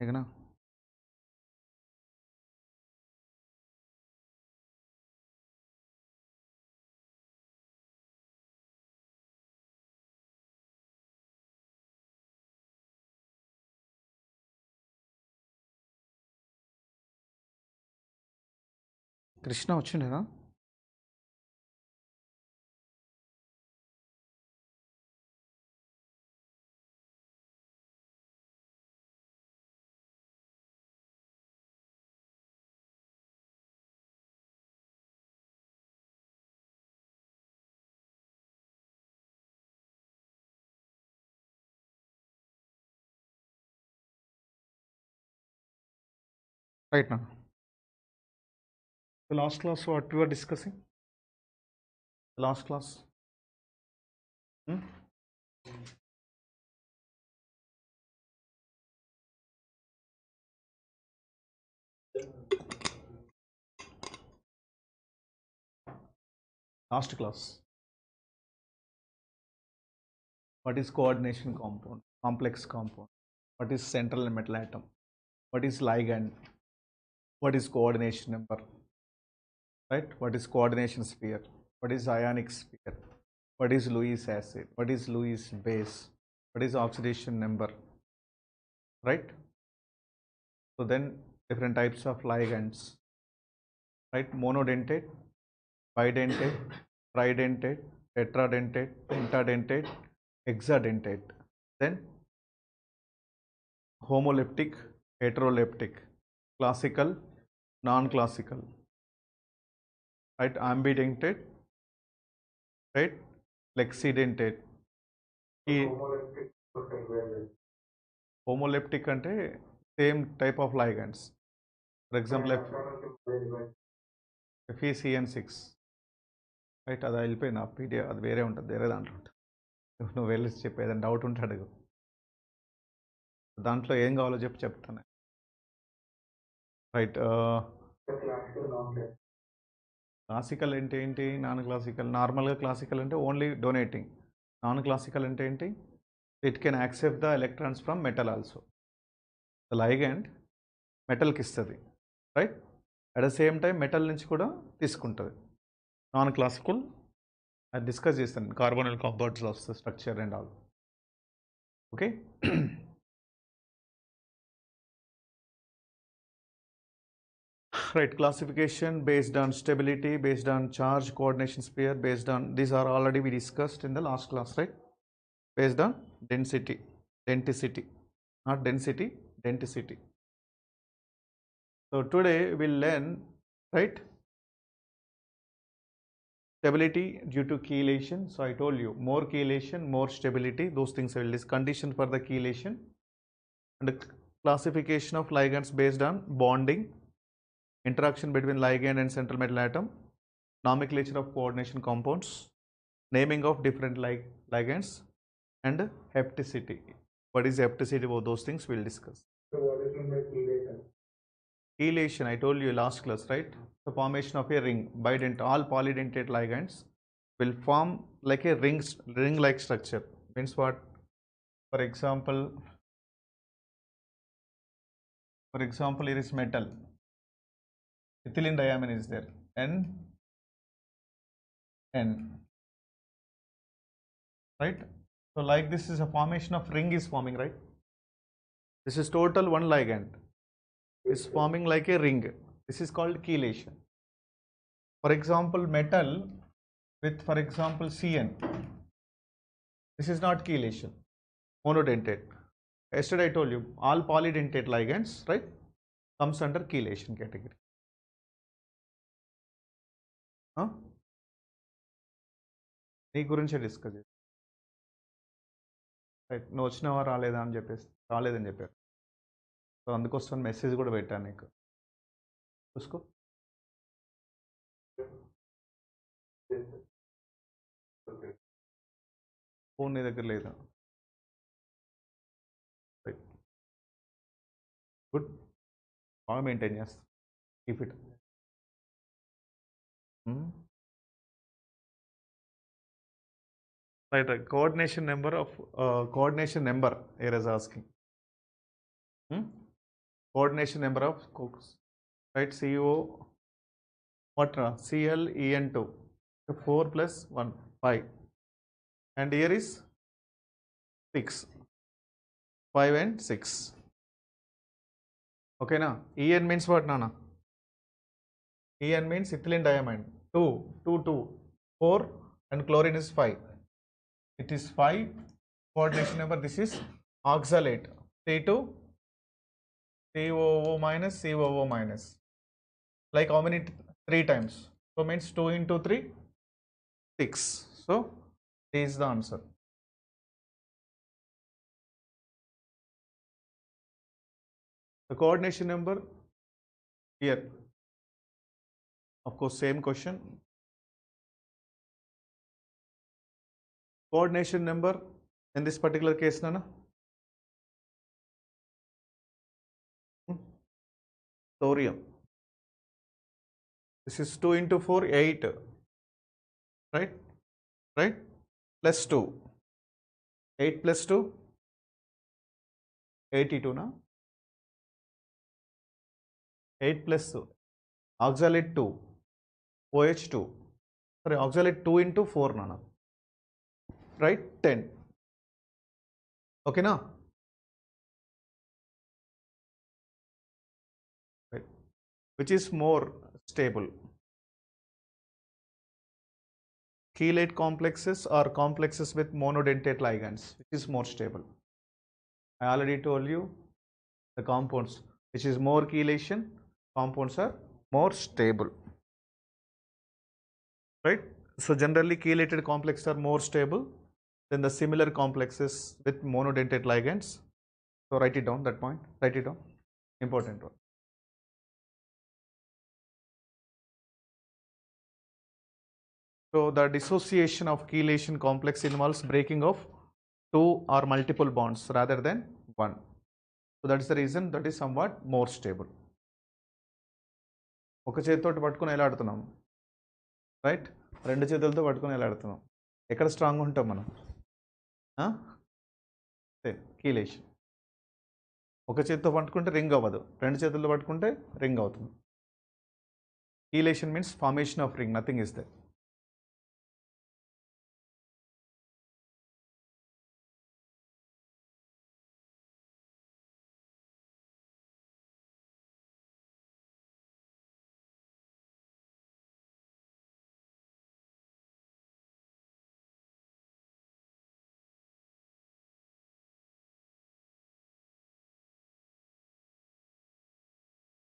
ఏగనా Krishna వచ్చిండేనా? Right now. The last class, what we were discussing? The last class. Last class. What is coordination compound? Complex compound. What is central metal atom? What is ligand? What is coordination number? Right? What is coordination sphere? What is ionic sphere? What is Lewis acid? What is Lewis base? What is oxidation number? Right? So then different types of ligands. Right? Monodentate, bidentate, tridentate, tetradentate, pentadentate, hexadentate. Then homoleptic, heteroleptic, classical, non-classical, right? Ambidentate, right? Lexidentate. ఈ homoleptic అంటే same type of ligands. For example, FeCN6, right, అది వెళ్ళిపోయింది. ఆ PDF అది వేరే ఉంటుంది, వేరే దాంట్లో ఉంటుంది. నువ్వు వెళ్ళి చెప్పు, ఏదైనా డౌట్ ఉంటే అడుగు. దాంట్లో ఏం కావాలో చెప్తాను. రైట్, క్లాసికల్ అంటే ఏంటి, నాన్ క్లాసికల్. నార్మల్గా క్లాసికల్ అంటే ఓన్లీ డొనేటింగ్. నాన్ క్లాసికల్ అంటే ఏంటి, it can accept the electrons from metal also. The ligand మెటల్కి ఇస్తుంది, right. At the same time metal నుంచి కూడా తీసుకుంటుంది. నాన్ క్లాసికల్ అది డిస్కస్ చేస్తాను, కార్బోనల్ కాంపౌండ్స్లో వస్తుంది structure and all. Okay. Right, classification based on stability, based on charge, coordination sphere, based on, these are already we discussed in the last class, right? Based on density, not density, denticity. So today we'll learn, right, stability due to chelation. So I told you, more chelation, more stability, those things I will discuss. Condition for the chelation, and the classification of ligands based on bonding, interaction between ligand and central metal atom, nomenclature of coordination compounds, naming of different ligands, and hapticity. What is hapticity? About those things we'll discuss. So what is meant by chelation? Chelation, I told you last class, right? The formation of a ring. All polydentate ligands will form like a ring-like structure. Means what? For example, here is metal. Ethylene diamine is there. N. Right? So like this is a formation of ring is forming, right? This is total one ligand is forming like a ring. This is called chelation. For example, metal with, for example, Cn. This is not chelation, monodentate. Yesterday I told you all polydentate ligands, right, comes under chelation category. నీ గురించే discuss చేసి, right. నువ్వు వచ్చినావా రాలేదా అని చెప్పేసి, రాలేదని చెప్పారు. సో అందుకోసం మెసేజ్ కూడా పెట్టాను నీకు, చూసుకో. ఫోన్ నీ దగ్గర లేదా? రైట్, గుడ్, బాగా మెయింటైన్ చేస్తా, keep it. Right, coordination number here is asking. Coordination number of cooks, right? CO, what? ClEn2, 4 plus 1, 5, and here is 6, 5 and 6. Okay, na? En means what, Nana? En means ethylene diamine, 2, 2, 2, 4, and chlorine is 5. It is 5 coordination number. This is oxalate, C2, COO minus, COO minus. Like how many? 3 times. So means 2 into 3, 6. So this is the answer. The coordination number here, of course, same question. Coordination number in this particular case, Nana? Thorium. This is 2 into 4, 8. Right? Right? Plus 2. 8 plus 2? 82, na? 8 plus oxalate 2, OH2. Sorry, oxalate 2 into 4, Nana. Right? 10. Okay, na? Right. Which is more stable? Chelate complexes or complexes with monodentate ligands, which is more stable? I already told you the compounds which is more chelation, compounds are more stable, right? So generally chelated complexes are more stable than the similar complexes with monodentate ligands. So write it down, that point, write it down, important one. So the dissociation of chelation complex involves breaking of two or multiple bonds rather than one. So that is the reason that is somewhat more stable. ఒక చేతితోటి పట్టుకొని ఎలా ఆడుతున్నాం, right? రెండు చేతులతో పట్టుకొని ఎలా ఆడుతున్నాం? ఎక్కడ స్ట్రాంగ్ ఉంటాం మనం? కీలేషన్. ఒక చేతితో పట్టుకుంటే రింగ్ అవ్వదు, రెండు చేతులతో పట్టుకుంటే రింగ్ అవుతుంది. Chelation means formation of ring, nothing is there.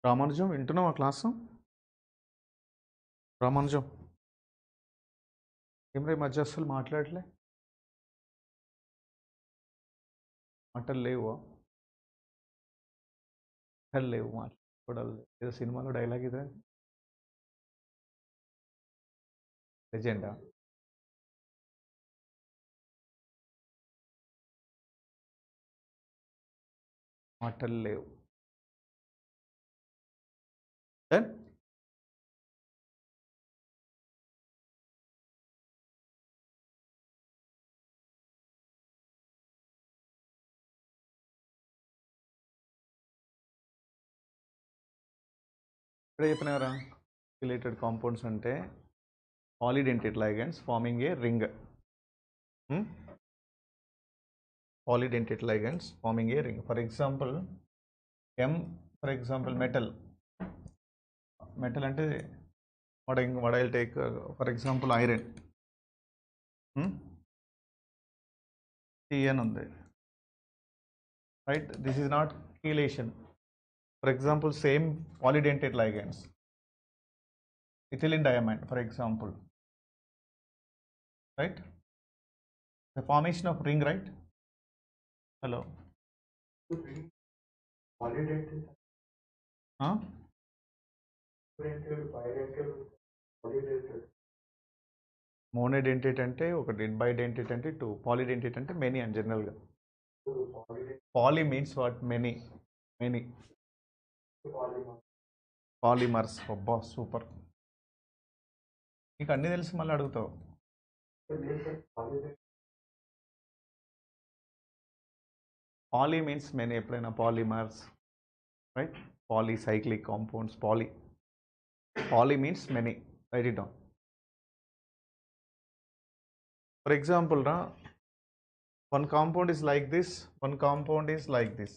Ramanujam వింటున్నావు ఆ క్లాసు? రామానుజం ఏం రే మధ్య అసలు మాట్లాడలే, మాటలు లేవు, మాటలు లేవు, మాట్లాడాలి. ఏదో సినిమాలో డైలాగ్ ఇదే, లెజెండా? మాటలు లేవు. దెన్ ఇక్కడ చెప్పినారా, రిలేటెడ్ కాంపౌండ్స్ అంటే polydentate ligands forming a ring. Polydentate ligands forming a ring. For example for example metal అంటే what I'll take for example iron. Cn ఉంది, right? This is not chelation. For example, same polydentate ligands, ethylene diamine for example, right? The formation of ring, right? Hello. Polydentate. Monodentate అంటే ఒకటి, bidentate అంటే two, పాలిడెంటేట్ అంటే many అని జనరల్గా. Poly means what? Many. Polymers. అబ్బా super, నీకు అన్నీ తెలిసి మళ్ళీ అడుగుతావు. పాలీ మీన్స్ మెనీ, ఎప్పుడైనా polymers, right? Polycyclic compounds, poly means many. Write it down. For example, one compound is like this, one compound is like this.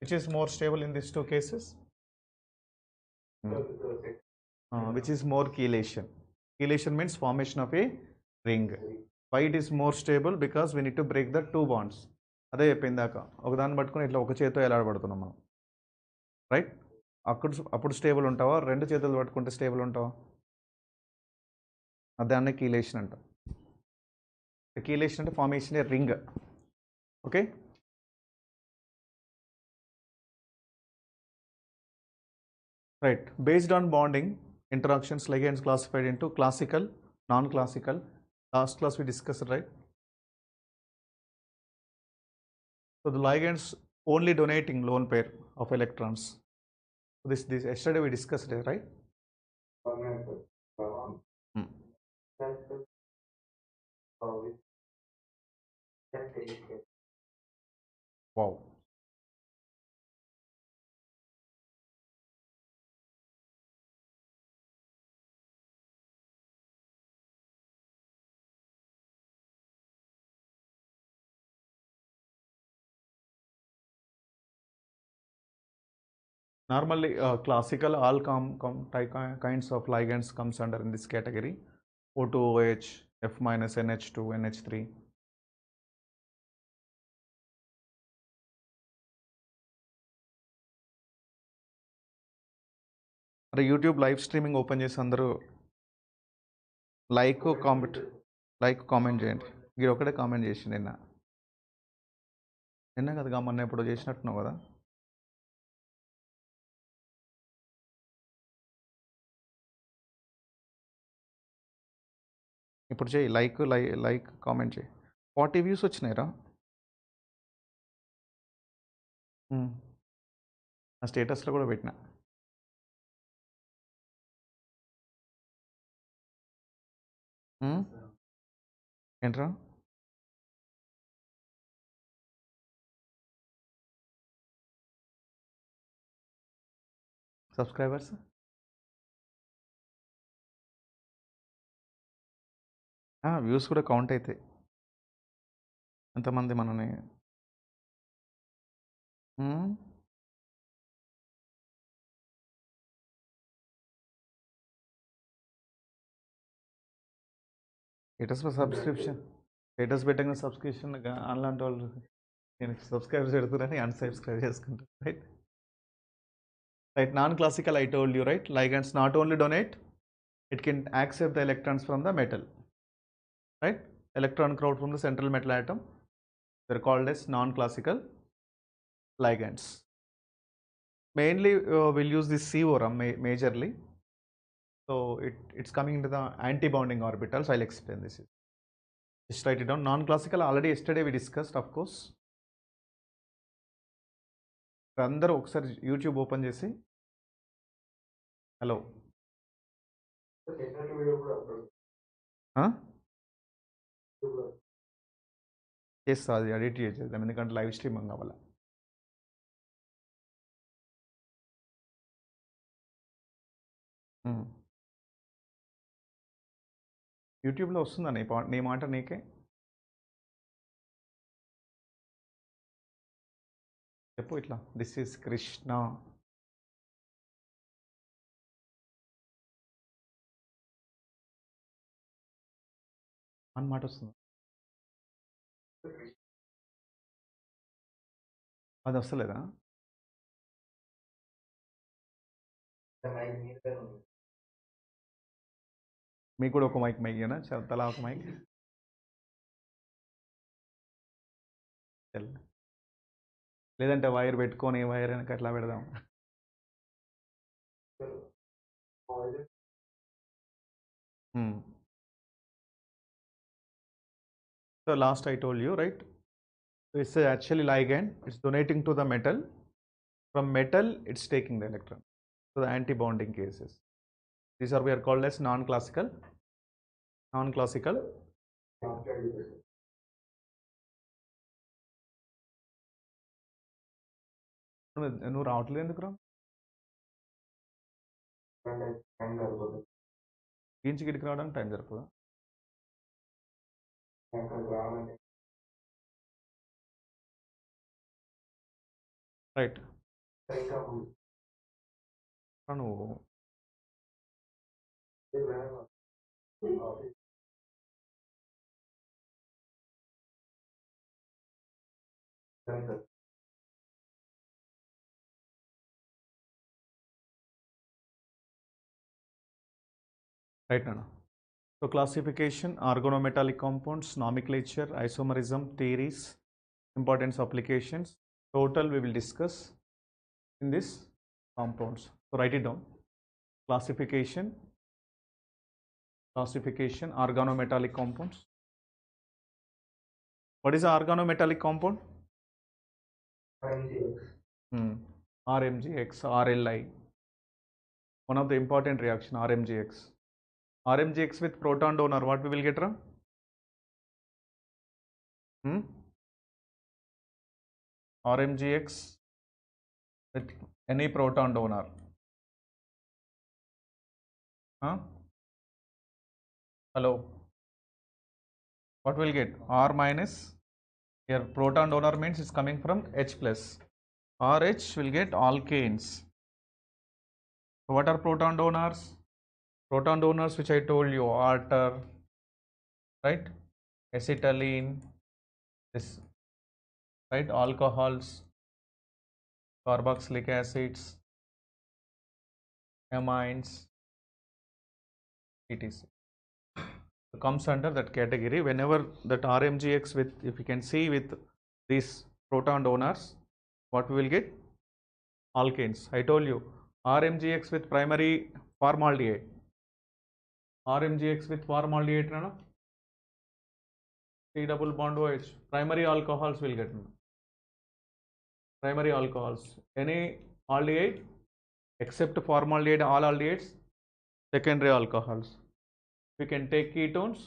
Which is more stable in these two cases? Which is more chelation? Chelation means formation of a ring. Why it is more stable? Because we need to break the two bonds. అదే చెప్పిందాక, ఒకదాన్ని పట్టుకుని ఇట్లా ఒక చేతితో ఎలా పడుతున్నాం మనం, right? అప్పుడు స్టేబుల్ ఉంటావా? రెండు చేతులు పట్టుకుంటే స్టేబుల్ ఉంటావా? దాన్ని కీలేషన్ అంటాం. కీలేషన్ అంటే formation A ring. Okay, right. Based on bonding interactions, ligands classified into classical, non-classical. Last class we discussed, right? So the ligands only donating lone pair of electrons. So this yesterday we discussed it, right? Wow. Normally, classical all kinds of ligands comes under in this category: O2OH, F minus NH2, NH3. అరే YouTube live streaming open చేసి అందరూ like comment చేయండి. మీరు ఒకటే comment చేసి నిన్న కదా మొన్న ఎప్పుడు చేసినట్టున్నావు కదా. ఇప్పుడు చేయి, లైక్ కామెంట్ చేయి. 40 వ్యూస్ వచ్చినాయిరా. నా స్టేటస్లో కూడా పెట్టిన. ఏంట్రా సబ్స్క్రైబర్స్? వ్యూస్ కూడా కౌంట్ అవుతాయి. ఎంతమంది మనని స్టేటస్ పెట్టిన సబ్స్క్రిప్షన్ అలాంటి వాళ్ళు నేను సబ్స్క్రైబర్స్ పెడుతున్నారని అన్సబ్స్క్రైబ్ చేసుకుంటాను. Right non classical I told you, right? Ligands not only donate, it can accept the electrons from the metal, right? Electron crowd from the central metal atom, they're called as non-classical ligands. Mainly we'll use this C orum majorly, so it's coming into the anti-bonding orbitals. I'll explain this. Just write it down. Non-classical already yesterday we discussed, of course. అందరూ ఒకసారి YouTube open చేసి hello చేస్తా, అది edit చేసేద్దాం ఎందుకంటే live streaming కావాలి. యూట్యూబ్లో వస్తుందా నీ మాట నీకే? చెప్పు ఇట్లా, దిస్ ఈజ్ కృష్ణ. అని మాట వస్తుంది. అది వస్తలేదా? మీకు కూడా ఒక మైక్ మైకేనా? తలా ఒక మైక్. లేదంటే వైర్ పెట్టుకొని వైర్ వెనక అట్లా పెడదాం. So last I told you, right? So it's actually ligand. It's donating to the metal. From metal, it's taking the electron. So the anti-bonding cases. These are we are called as non-classical. Non-classical. నువ్వు రావట్లేదు ఎందుకు రా? ఇంచుకి ఇడికి రావడానికి time జరుపుదా? Right నువ్వు right నాన్న. So classification, organometallic compounds, nomenclature, isomerism, theories, importance, applications. Total we will discuss in this compounds. So write it down. Classification, organometallic compounds. What is an organometallic compound? RMGX, RLI. One of the important reaction, RMGX. RMGX with proton donor, what we will get, Ram? RMGX with any proton donor. Hello. What will get? R minus. Here proton donor means it's coming from H plus. RH will get alkanes. So what are proton donors? Proton donors which I told you, water, right? Acetylene, this, right? Alcohols, carboxylic acids, amines, etc. comes under that category. Whenever that RMGX with, if you can see with these proton donors, what we will get? Alkanes. I told you, RMGX with primary formaldehyde. RMGX with formaldehyde, no? C double bond OH. Primary alcohols will get. Primary alcohols. Any aldehyde except formaldehyde, all aldehydes, secondary alcohols. We can take ketones,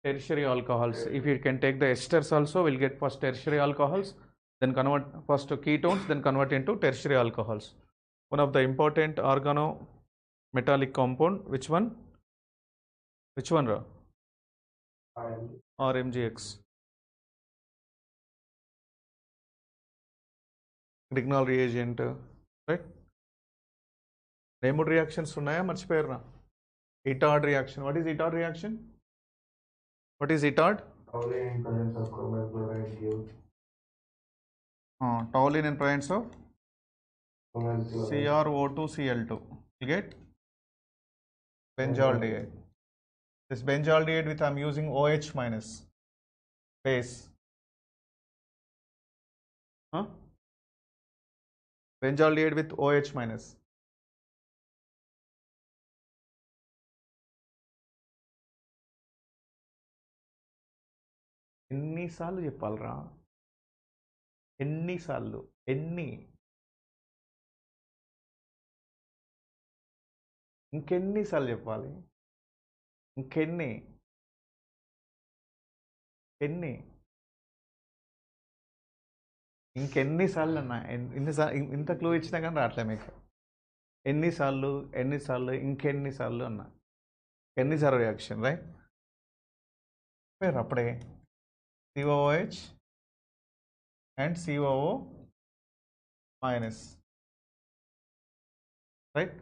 tertiary alcohols. If you can take the esters also, we'll get first tertiary alcohols, then convert first to ketones, then convert into tertiary alcohols. One of the important organometallic compound, which one? Which one, Ra? RMGX. Grignard reagent, right? Named reactions ఉన్నాయా మర్చిపోయారా? Etard reaction. What is Etard reaction? What is Etard? Toluene in presence of chromium chloride gives Toluene in presence of chromium chloride. CrO2Cl2. You get benzaldehyde. This benzaldehyde with I'm using OH minus base. Benzaldehyde with OH minus. ఎన్నిసార్లు చెప్పాలరా? ఎన్నిసార్లు? ఇంకెన్నిసార్లు చెప్పాలి? ఇంకెన్ని ఇంకెన్నిసార్లు అన్నా? ఇంత clue ఇచ్చినా కానీ రావట్లే మీకు. ఎన్నిసార్లు ఇంకెన్నిసార్లు అన్నా? ఎన్నిసార్లు రియాక్షన్, రైట్? పేరు అప్పుడే COOH and COO minus, right?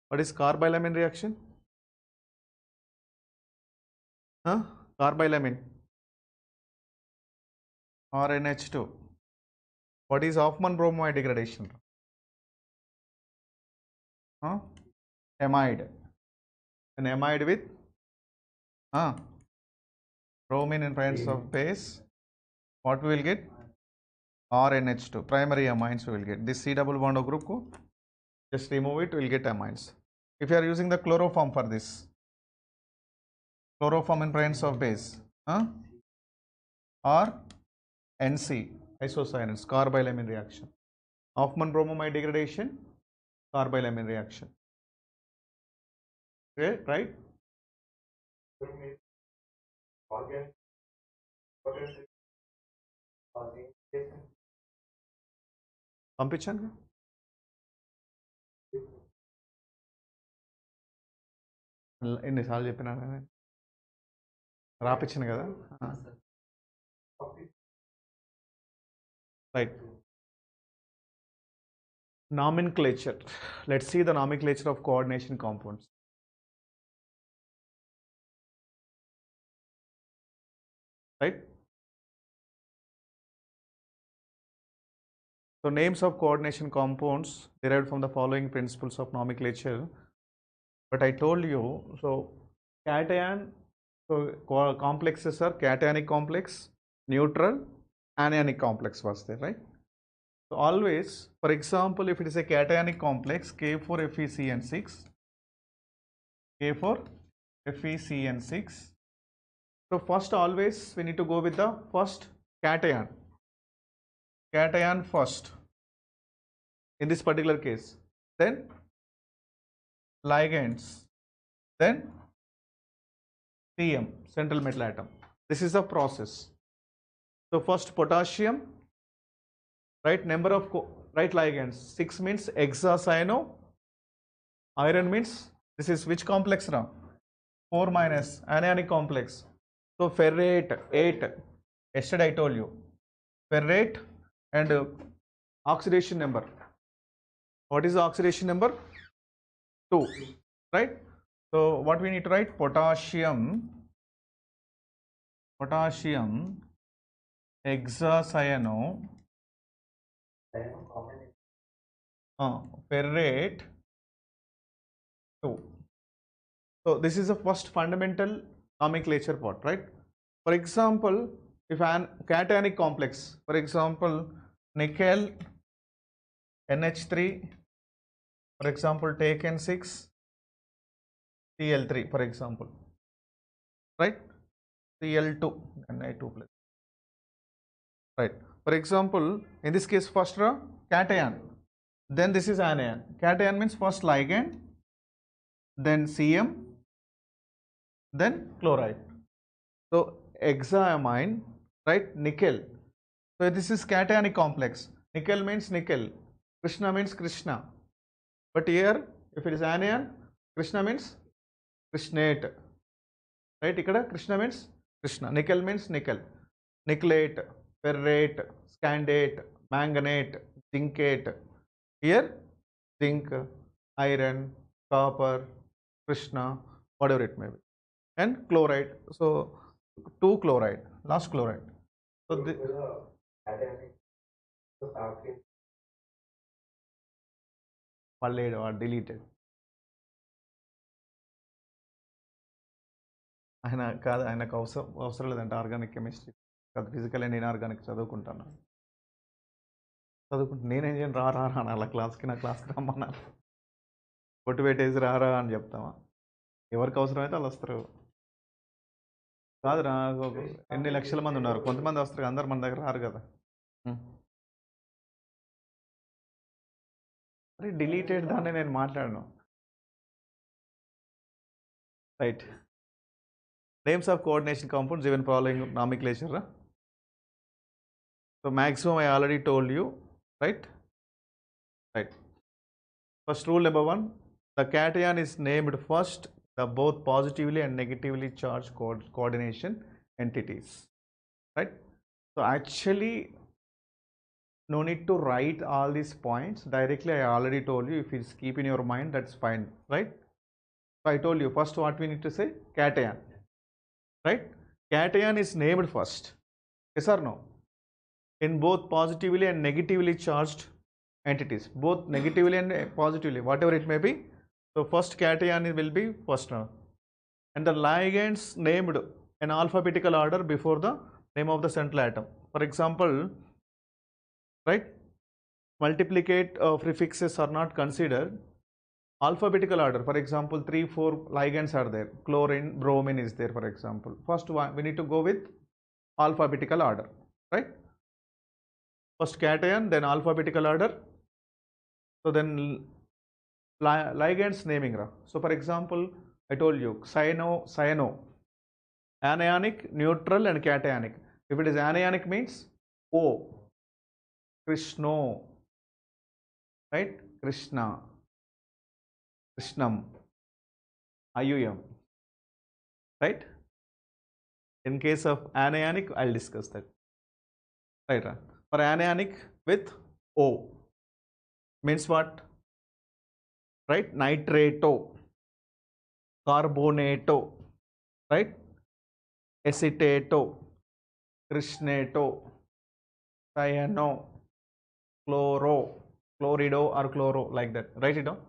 What is carbylamine reaction? Carbylamine, RNH2. What is Hoffman bromide degradation? Amide. An amide with bromine in presence of base. What we will get? RNH2. Primary amines we will get. This C double bond group ko just remove it, we will get amines. If you are using the chloroform for this, chloroform in presence of base, or NC, isocyanates, carbylamine reaction. Hoffman bromide degradation, carbylamine reaction. Okay, right? పంపించాను ఎన్నిసార్లు చెప్పినా రాపించాను కదా, right. Nomenclature. Let's see the nomenclature of coordination compounds. Right? So names of coordination compounds derived from the following principles of nomenclature. But I told you, so cation, so complexes are cationic complex, neutral, anionic complex was there, right? So always, for example, if it is a cationic complex, K4FeCN6, K4FeCN6. So first always we need to go with the first cation. Cation first in this particular case, then ligands, then CM, central metal atom. This is the process. So first potassium, right, number of right ligands, 6 means hexacyano, iron means, this is which complex now? 4 minus, anionic complex. So ferrate, 8, yesterday I told you, ferrate and oxidation number. What is the oxidation number? 2, right? So what we need to write? Potassium hexacyano, ferrate 2. So this is the first fundamental nomenclature part, right? For example, if an cationic complex, for example, nickel NH3, for example, take N6 Cl3, for example, right? Cl2 Ni2 plus, right? For example, in this case, first row cation, then this is anion. Cation means first ligand, then Cm, then chloride. So hexaamine, right? Nickel. So this is cationic complex. Nickel means nickel. Krishna means Krishna. But here, if it is anion, Krishna means Krishnate. Right? Ikkada Krishna means Krishna. Nickel means nickel. Nickelate, ferrate, scandate, manganate, zincate. Here, zinc, iron, copper, Krishna, whatever it may be. And chloride. So 2 chloride, last chloride. So the, deleted. ఆయనకు అవసరం లేదంటే organic chemistry కాదు, physical and inorganic చదువుకుంటాను. నేనేం చేయను, రా అలా క్లాస్కి, నా క్లాస్కి రమ్మన్నాను, కొట్టు పెట్టేసి రా అని చెప్తామా? ఎవరికి అవసరమైతే వాళ్ళు వస్తారు. కాదు రా, ఎన్ని లక్షల మంది ఉన్నారు, కొంతమంది వస్తారు, అందరు మన దగ్గర రారు కదా. మరి డిలీటెడ్ దాన్ని నేను మాట్లాడను. Right. Names of coordination compounds given following nomenclature. So maximum I already told you, right? Right. First rule number 1, the cation is named first the both positively and negatively charged coordination entities, right? So actually no need to write all these points directly. I already told you, if it's keep in your mind, that's fine, right? So I told you first what we need to say, cation, right? Cation is named first, yes or no? In both positively and negatively charged entities, both negatively and positively, whatever it may be. So first cation will be first now, and the ligands named in alphabetical order before the name of the central atom. For example, right, multiplicate prefixes are not considered. Alphabetical order, for example, 3-4 ligands are there, chlorine, bromine is there, for example. First one we need to go with alphabetical order, right? First cation, then alphabetical order. So then ligands naming. So for example, I told you cyano, anionic, neutral and cationic. If it is anionic means O, Krishno, right? Krishna, Krishnam, IUM, right? In case of anionic, I'll discuss that, right? For anionic with O means what, right? Nitrato, carbonato, right? Acetato, Krishnato, cyano, chloro, chlorido or chloro, like that. Write it down.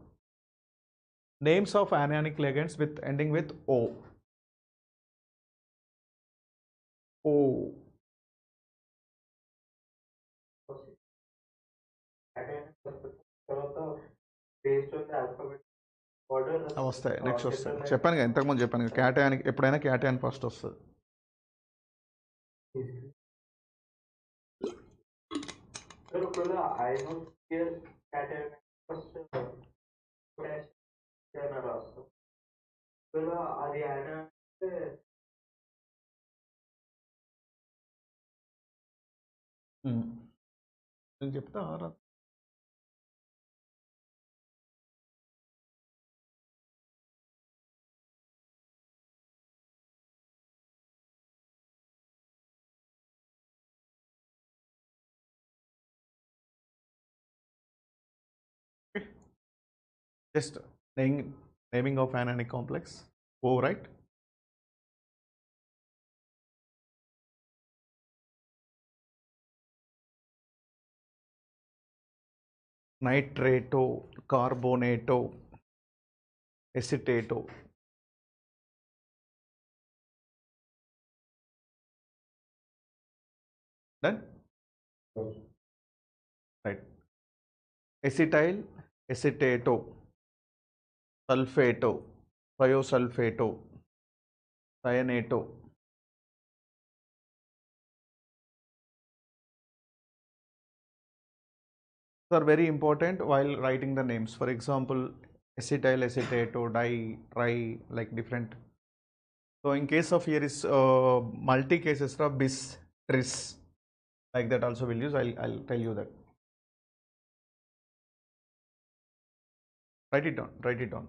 Names of anionic ligands with ending with O. O. వస్తాయి, next వస్తాయి. చెప్పాను కదా ఇంతకుముందు, చెప్పాను కదా, cationic ఎప్పుడైనా cation first వస్తుంది. నేను చెప్తా రా. Just naming of anionic complex. O, right? Nitrato, carbonato, Acetato. Done? Right. Acetyl, acetato, sulfato, thiosulfato, cyanato. Are very important while writing the names. For example, acetyl, acetato, di, tri, like different. So in case of here is multi cases of bis, tris, like that also will use. I'll tell you that. Write it down. Write it down.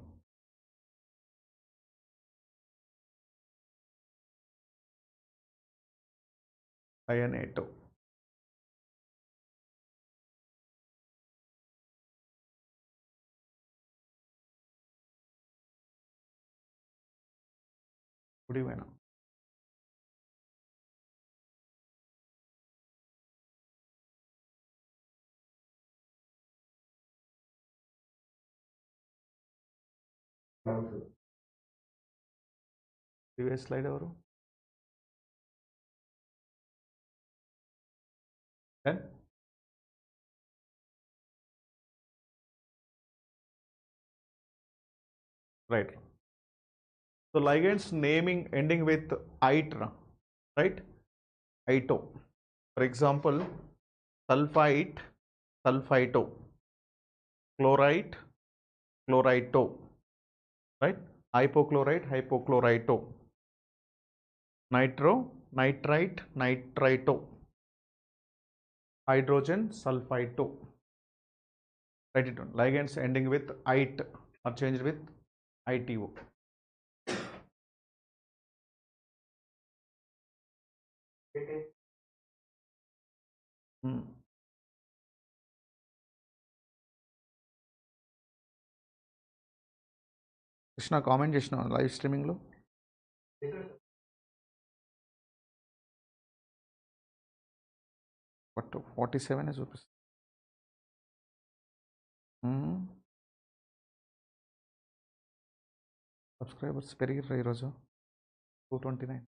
Cyanato. Kudivaina. Previous slide avaru. Then right. So ligands naming ending with ite, right? Ito. For example, sulfite, sulfito, chlorite, chlorito, right? Hypochlorite, hypochlorito, nitro, nitrite, nitrito, hydrogen, sulfito. Write it down. Ligands ending with ite are changed with ITO. Krishna comment చేసిన live స్ట్రీమింగ్లో but 47 చూపిస్తుంది. Subscribers పెరిగిర్రు ఈరోజు 229.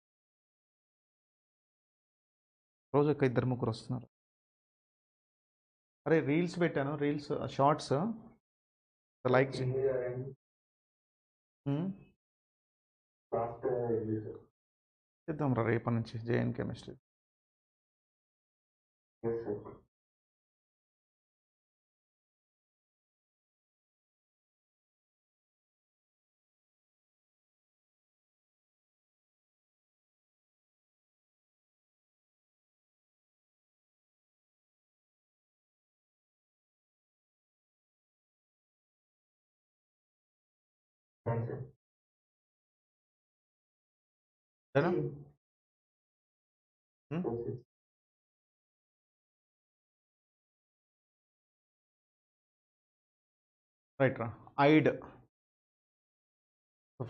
రోజు ఒక ఇద్దరు ముగ్గురు వస్తున్నారు. అరే reels పెట్టాను, రీల్స్ షార్ట్స్ లైక్ చేద్దాం రా రేపటి నుంచి జేఎన్ కెమిస్ట్రీ. రైట్ రా. Ide,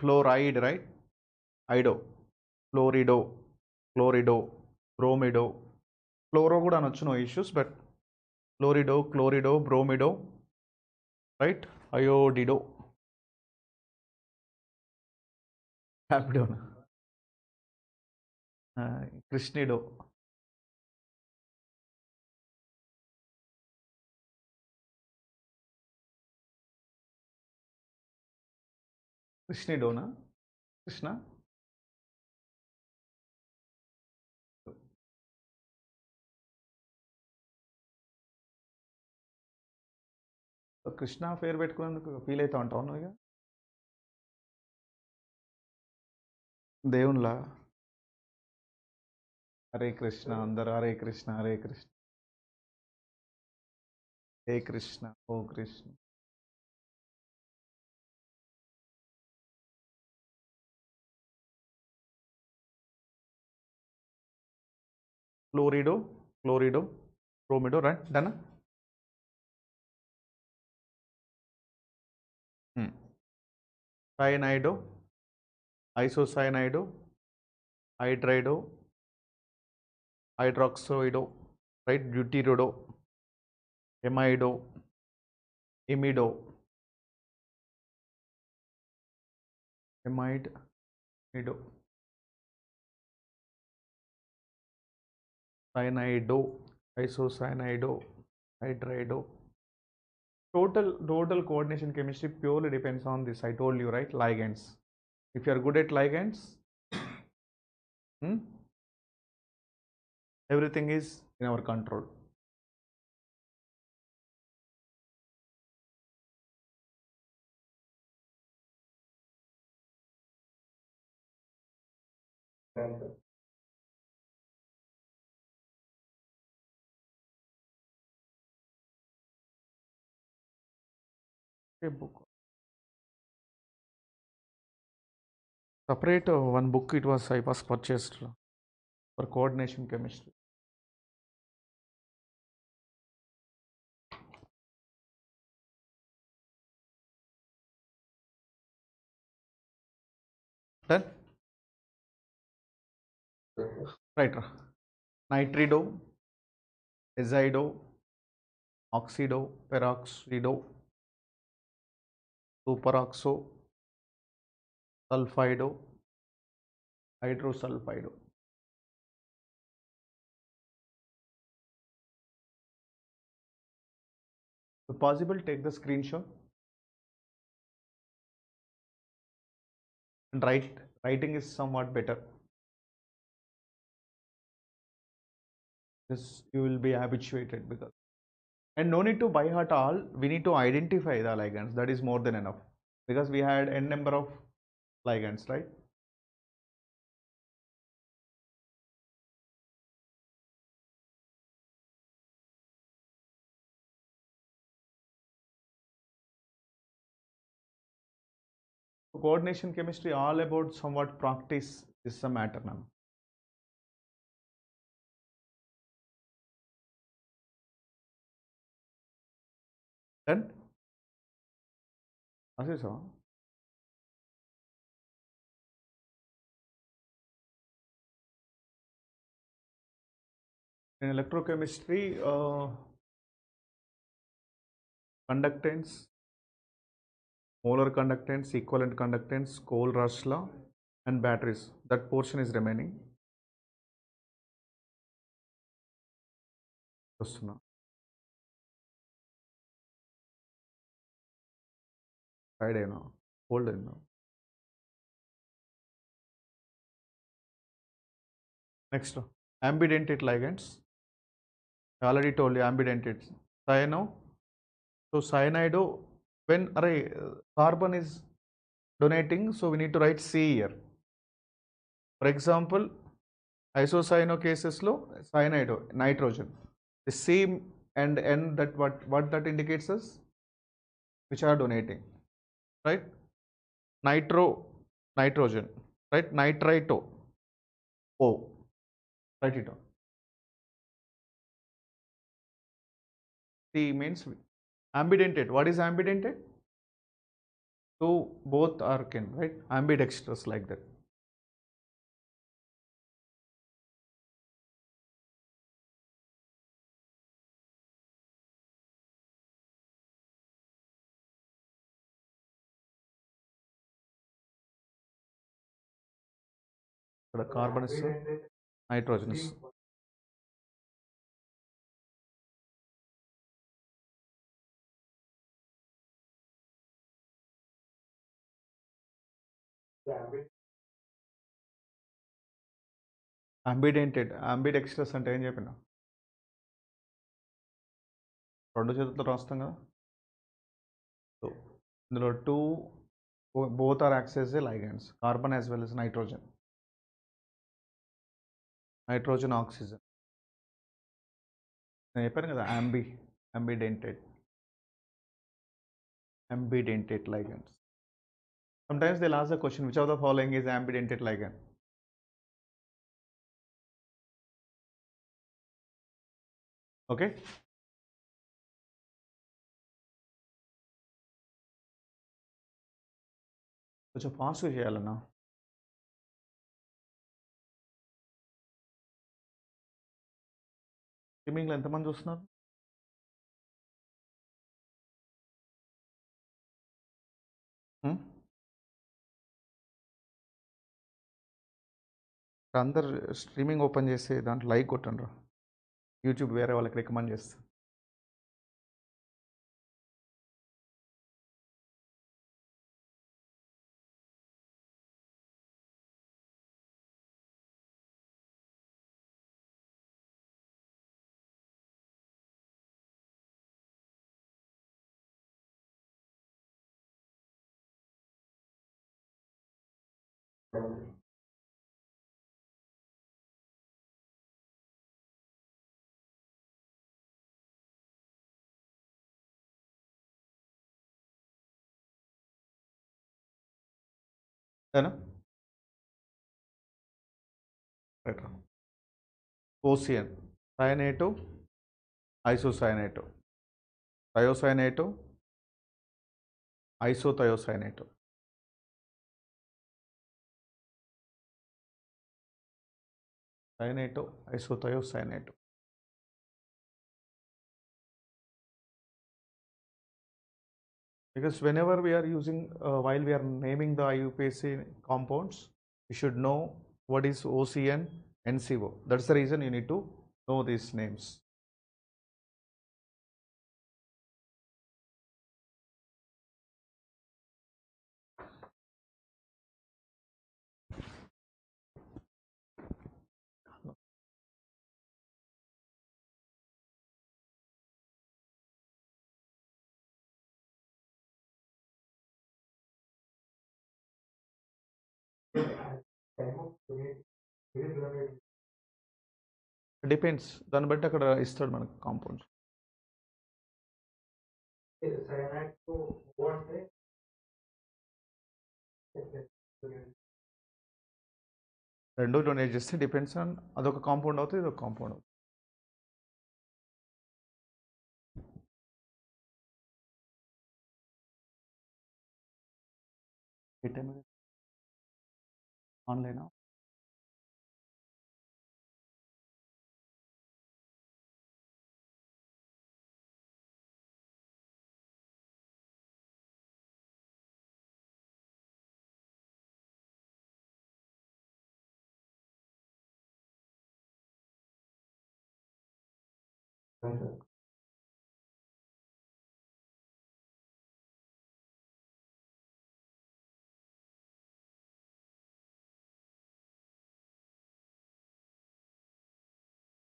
fluoride, right? Ido, fluorido, chlorido, bromido, fluoro కూడా అనొచ్చు, no issues, but fluorido, chlorido, bromido, right? Iodido, హ్యాపిడోనా, కృష్ణిడో, కృష్ణిడోనా, కృష్ణ, కృష్ణ పేరు పెట్టుకున్నందుకు ఫీల్ అవుతా ఉంటావు నువ్వు ఇక దేవునిలా. హరే కృష్ణ, అందరు Hare Krishna, Hare Krishna, hey Krishna, oh Krishna. Fluorido, chlorido, bromido, right? Done. Cyanido, isocyanido, hydrido, hydroxido, right? Butyrido, amido, imido, amide, nido, cyanido, isocyanide, hydrido. Total coordination chemistry purely depends on this. I told you, right? Ligands. If you are good at ligands, hmm, everything is in our control. Cancer. A book. Separate one book. I was purchased for coordination chemistry. Done. Right. Nitrido, azido, oxido, peroxido, superoxo, sulfido, hydrosulfido. If possible, take the screenshot and writing is somewhat better. This you will be habituated because, and no need to by heart all. We need to identify the ligands. That is more than enough because we had n number of ligands, right? So coordination chemistry all about somewhat practice is the matter now. Then, as you saw, in electrochemistry, conductance, molar conductance, equivalent conductance, Cole-Rush law, and batteries. That portion is remaining. Friday now, hold in now. Next, ambidentate ligands. I already told you ambidentate. Cyano. So cyanido, when array carbon is donating, so we need to write C here. For example, isocyano cases low cyanido, nitrogen. The C and N, that what that indicates us, which are donating, right? Nitrogen, right? Nitrito, O, write it down. C means ambidentate. What is ambidentate? So both are can, right? Ambidextrous like that. The carbon is nitrogen is. Ambidentate, ambidextrous అంటే ఏం చెప్పిన రెండు చేతులతో రాస్తాం కదా. So ఇందులో both are acts as ligands, carbon as well as nitrogen oxygen. నేను చెప్పాను కదా ambidentate ligands. Sometimes they'll ask the question, which of the following is ambidentate ligand? Okay. కొంచెం ఫాస్ట్గా చేయాలన్నా. స్ట్రీమింగ్లో ఎంతమంది చూస్తున్నారు? అందరు స్ట్రీమింగ్ ఓపెన్ చేసి దాంట్లో లైక్ కొట్టండి. యూట్యూబ్ వేరే వాళ్ళకి రికమెండ్ చేస్తుంది. ఏనా రైట్. ఓసియన్, cyanate, isocyanate, thiocyanate, isothiocyanate. Cyanate, isothiocyanate. Because whenever we are using, while we are naming the IUPAC compounds, you should know what is OCN, NCO. That's the reason you need to know these names. Depends. దాన్ని బట్టి అక్కడ ఇస్తాడు మనకు compounds. రెండు donate చేస్తే depends on అదొక compound అవుతుంది, ఇదొక కాంపౌండ్ అవుతుంది. ఏ టైం ఆన్లైనా?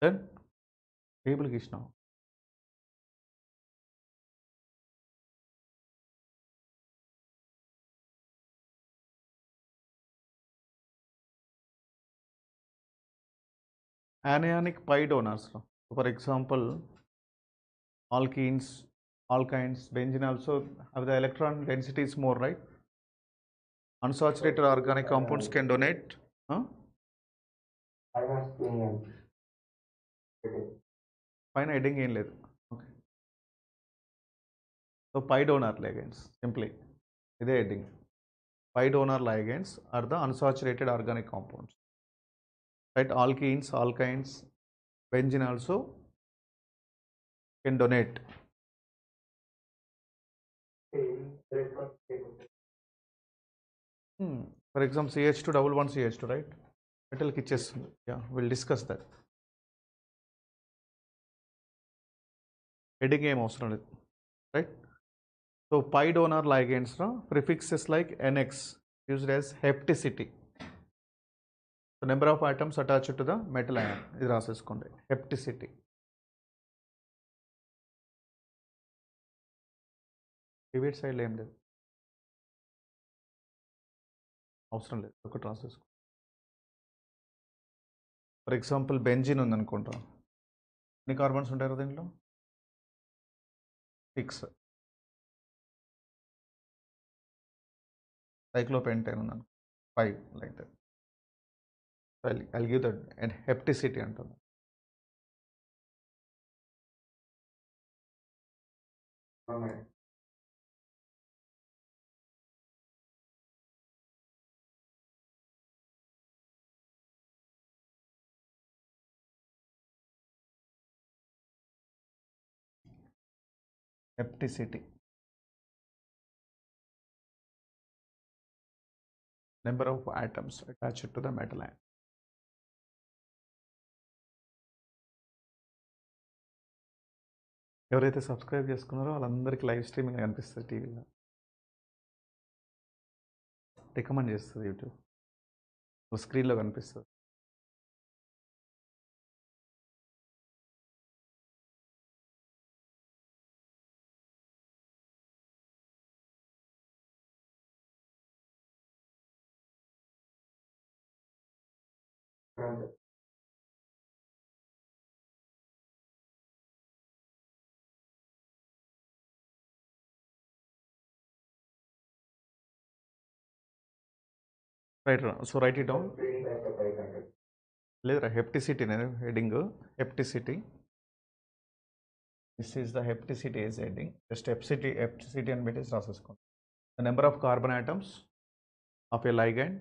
దెన్ టేబుల్కి ఇచ్చినావు. Anionic pi donors. For example, alkenes, alkynes, benzene also have the electron density is more, right? Unsaturated organic compounds can donate. పైన హెడ్డింగ్ ఏం లేదు. Okay, so pi donor ligands, simply ఇదే heading. Pi donor ligands are the unsaturated organic compounds, right? Alkenes, alkynes, benzene also can donate. For example, CH2 double one CH2, right? Metalకి ఇచ్చేస్తుంది. Yeah, we'll discuss that. Heading ఏం అవసరం లేదు, right? So pi donor ligands prefixes like NX used as hepticity. So number of atoms attached to the metal ion, ఇది రాసేసుకోండి, hepticity. Divide side ఏం లేదు, అవసరం లేదు, ఒకటి రాసేసుకో. ఫర్ ఎగ్జాంపుల్ బెంజిన్ ఉందనుకుంటా, ఎన్ని కార్బన్స్ ఉంటాయి కదా దీంట్లో? 6. Cyclopentane ఉందనుకో 5, like that. So I'll give that and hepticity అంటాను. Hepticity, number of atoms attached to the metal ion. ఎవరైతే సబ్స్క్రైబ్ చేసుకున్నారో వాళ్ళందరికీ లైవ్ స్ట్రీమింగ్ కనిపిస్తుంది టీవీలో. రికమెండ్ చేస్తుంది యూట్యూబ్. స్క్రీన్లో కనిపిస్తుంది. Right. So write it down. లేదురా, హెప్టిసిటీ నేను heading. Hapticity, this is the hapticity is heading. Just hapticity అని పెట్టేసి రాసేసుకోండి. The number of carbon atoms of a ligand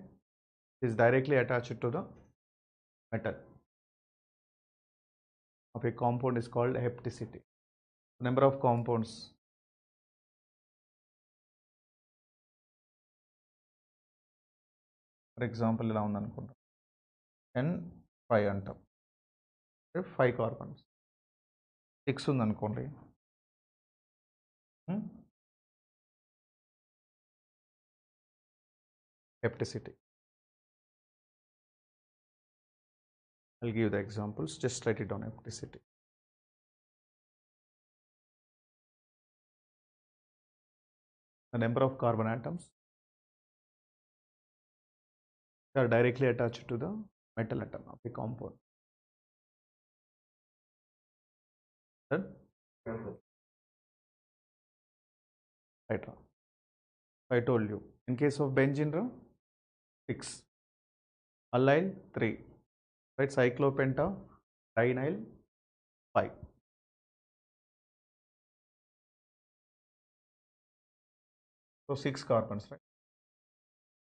is directly attached to the metal of a compound is called hepticity. Number of compounds, for example ఇలా ఉందనుకుంటా, N5 అంటాం, 5 carbons. 6 ఉందనుకోండి, hepticity. I'll give you the examples, just write it down. Hepticity. The number of carbon atoms are directly attached to the metal atom of a compound. Then, right. I told you. In case of benzene, 6. Allyl 3. Right? Cyclopenta, dinyl 5. So 6 carbons, right?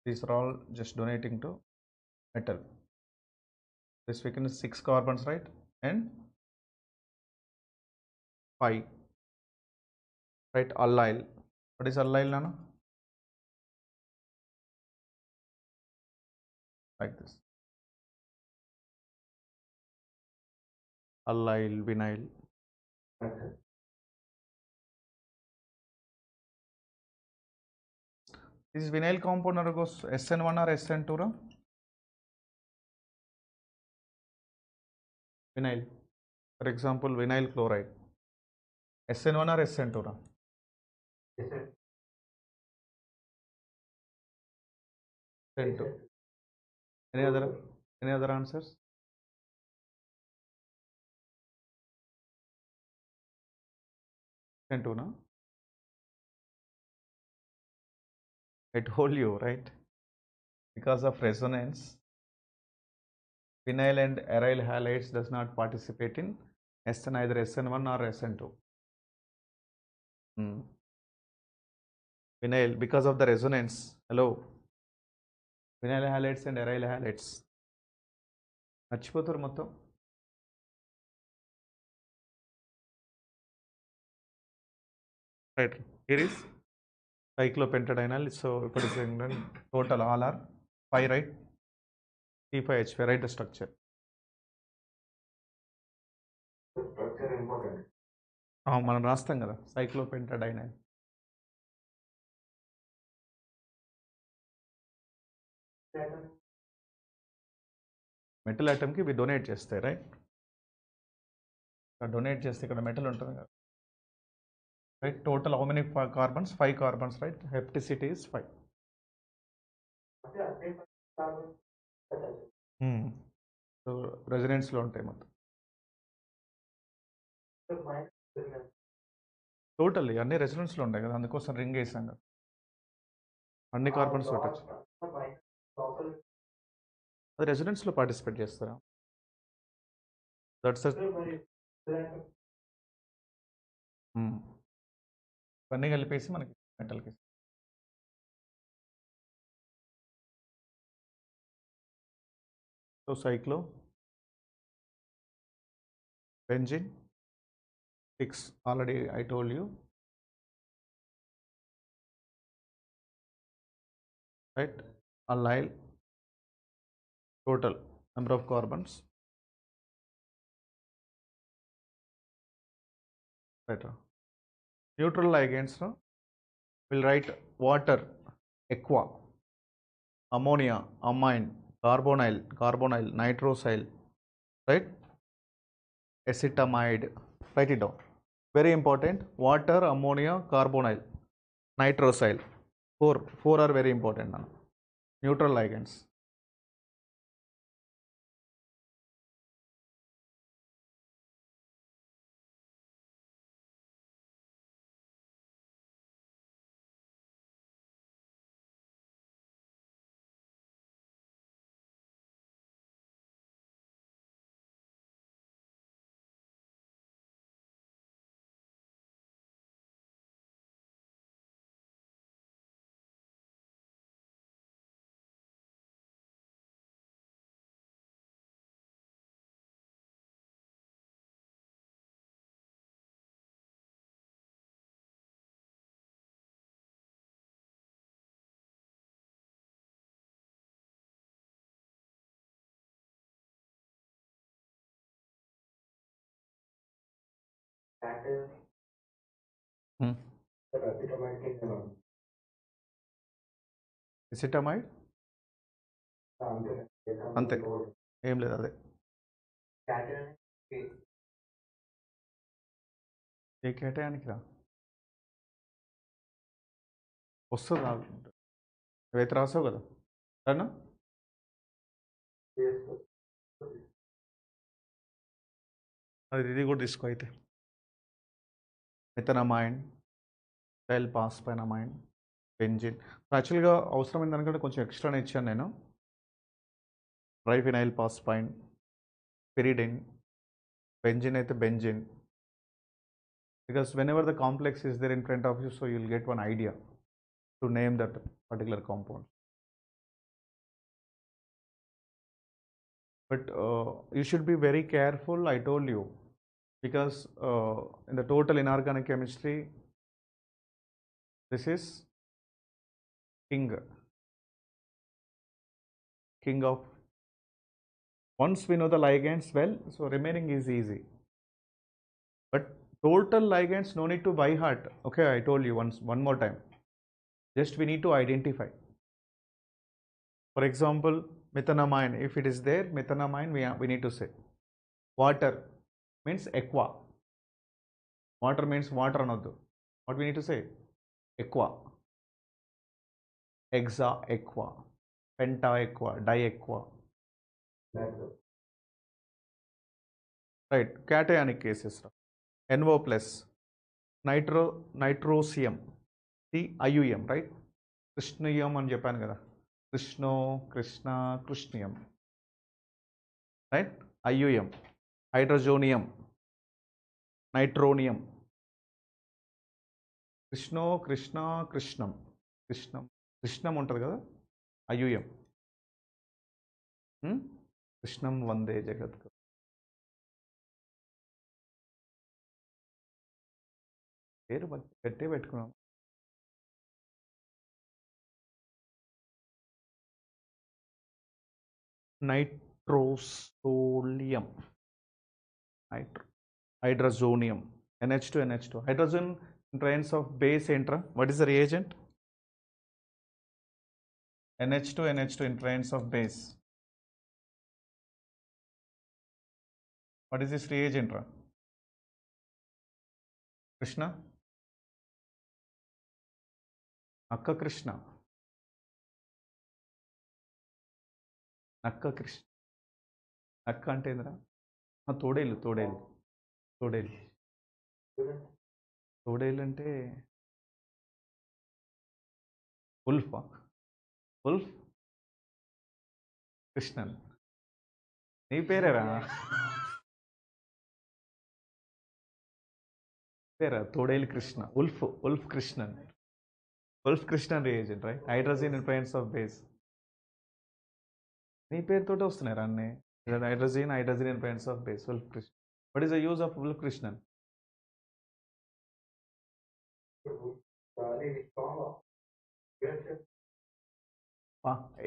These are all just donating to metal. This we can 6 carbons, right? And 5, right? Allyl. What is allyl, Nana? Like this. Allyl, vinyl. This vinyl compound goes SN1 or SN2, ra? Vinyl. For example, vinyl chloride. SN1 or SN2, ra? SN2. Any other answers? SN2, na? I told you, right? Because of resonance, vinyl and aryl halides does not participate in SN, either SN1 or SN2. Vinyl, because of the resonance. Hello. Vinyl halides and aryl halides. మర్చిపోతారు మొత్తం. Right. Here is cyclopentadienyl. So if it is total all are 5, right? C5H5, write the structure. Structure important. మనం రాస్తాం కదా cyclopentadienyl. Metal ఐటమ్కి ఇవి donate చేస్తాయి, right? Donate చేస్తే ఇక్కడ metal ఉంటుంది కదా, right? Total how many carbons? 5 carbons, right? Hapticity is 5. So రెసిడెన్స్లో ఉంటాయి మొత్తం. టోటల్ అన్ని రెసిడెన్స్లో ఉంటాయి కదా, అందుకోసం రింగ్ వేసాం కదా. అన్ని కార్బన్స్ పెట్టచ్చు. అది రెసిడెన్స్లో పార్టిసిపేట్ చేస్తారా? దట్స్ ఇవన్నీ కలిపేసి మనకి మెటల్కి. So cyclo benzene 6, already I told you, right? Allyl, total number of carbons better. Neutral ligands, no? We'll write water, aqua, ammonia, amine, carbonyl, nitrosyl, right? Acetamide. Write it down. Very important. Water, ammonia, carbonyl, nitrosyl. Four are very important now. Neutral ligands. Cation, Hmm. acetamide king Acetamide? అంతే ఏం లేదు అదే ఏ కేటయానికి రా వస్తుంది నువ్వైతే రాసావు కదా సరేనా అది ఇది కూడా తీసుకో అయితే మెథనమైన్ టైల్ పాస్ పైనమైన్ బెంజిన్ యాక్చువల్గా అవసరం ఏంటంటే కొంచెం ఎక్స్ట్రానే ఇచ్చాను నేను ట్రైఫినైల్ పాస్ పైన్ పిరిడిన్ బెంజిన్ అయితే benzene because whenever the complex is there in front of you, so you'll get one idea to name that particular compound. But you should be very careful, I told you, because in the total inorganic chemistry, this is king of, once we know the ligands well, so remaining is easy. But total ligands, no need to by heart. Okay, I told you one more time. Just we need to identify. For example, methanamine, if it is there, methanamine, we need to say. Water means aqua. Water means water another. What we need to say? Aqua. Hexa aqua. Penta aqua. Diaqua. Right. Cationic cases. NO plus. Nitrosium. The IUM, right? Krishniyam అని చెప్పాను కదా Krishnium, right? IUM, hydrogonium, nitronium, Krishnam ఉంటుంది కదా IUM, కృష్ణం వందే జగత్ పేరు పెట్టే పెట్టుకున్నాం nitrosolium, hydrazonium, NH2. Hydrogen in terms of base enter. What is the reagent? NH2 in terms of base. What is this reagent? Krishna? Akka Krishna. Akka Krishna. Akka అంటే ఏందిరా తోడేలు అంటే ఉల్ఫ్ కృష్ణన్ నీ పేరేరా తోడేలు Krishna Wolff Krishnan reagent, right? Hydrogen in presence of base. నీ పేరుతోటే వస్తున్నాయి అన్నీ hydrogen in presence of base. Wolf Krishnan. What is the use of Wolf Krishnan?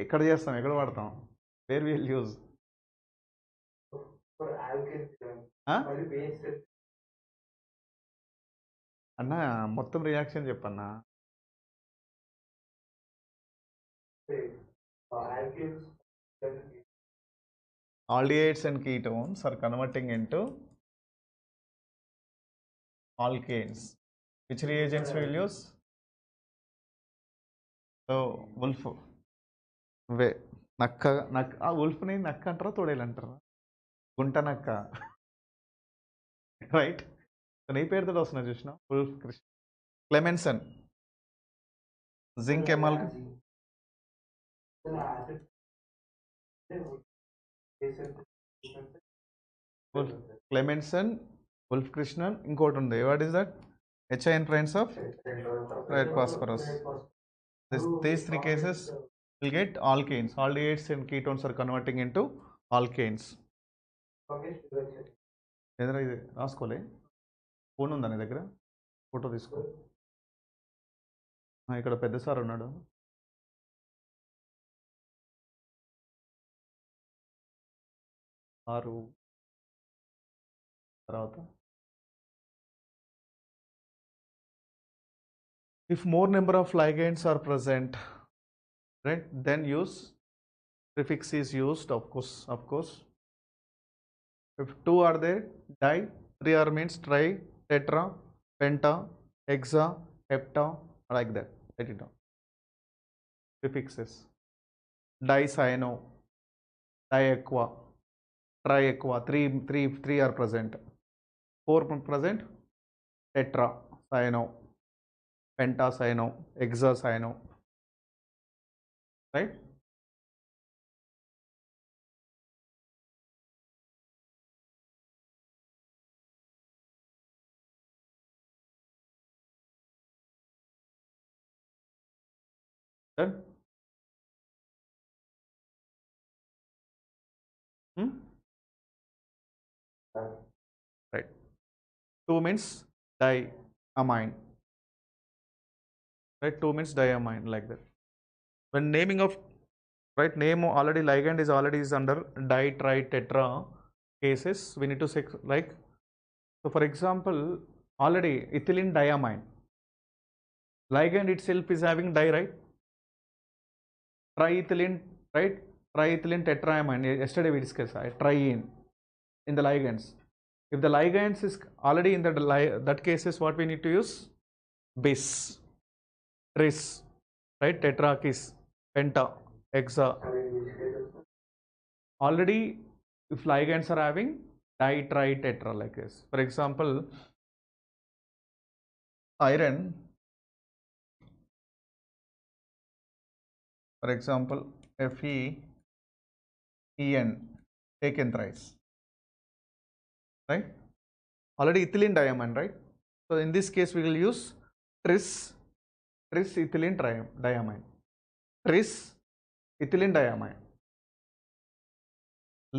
ఎక్కడ చేస్తాం ఎక్కడ వాడతాం వేర్ విల్ యూజ్ అన్న మొత్తం రియాక్షన్ చెప్పన్నా. alkyls Aldehydes and ketones are converting into alkanes. Which reagents we will use? So wolf వే నక్క నక్క ఆ wolfని నక్క అంటారా తోడేలు అంటారా? గుంట నక్క రైట్. నీ పేరుతో వస్తున్నా చూసిన wolf కృష్ణ క్లెమెన్సన్ జింక్ ఎమాల్ క్లెమెన్సన్ wolf కృష్ణన్ ఇంకోటి ఉంది. What is that? HIN friends of red phosphorus. These three cases will get alkanes. Aldehydes and ketones are converting into alkanes. ఎదురా ఇది రాసుకోలే, ఫోన్ ఉందా నీ దగ్గర? ఫోటో తీసుకో. ఇక్కడ పెద్ద సార్ ఉన్నాడు. ఆరు తర్వాత if more number of ligands are present, right, then use prefix is used, of course. If two are there, di, three are means tri, tetra, penta, hexa, hepta, like that. Write it down. Prefixes: dicyano, diaqua, triaqua. Three are present. Four present: tetra, cyano, pentacyano, hexacyano, right? Done? Right. 2 means diamine. Right? 2 means diamine, like that. When naming of, right, name already ligand is already is under di, tri, tetra cases. We need to say like, so for example, already ethylene diamine. Ligand itself is having di, right? Triethylene, right? Triethylene tetraamine. Yesterday we discussed triene in the ligands. If the ligands is already in that cases, what we need to use? Bis, tris, right? Tetrakis, penta, hexa. Already, if ligands are having di, tri, tetra like this. For example, iron. For example, FeEN, taken thrice. Right? Already ethylene diamine, right? So in this case we will use tris ethylene diamine. Tris ethylene diamine.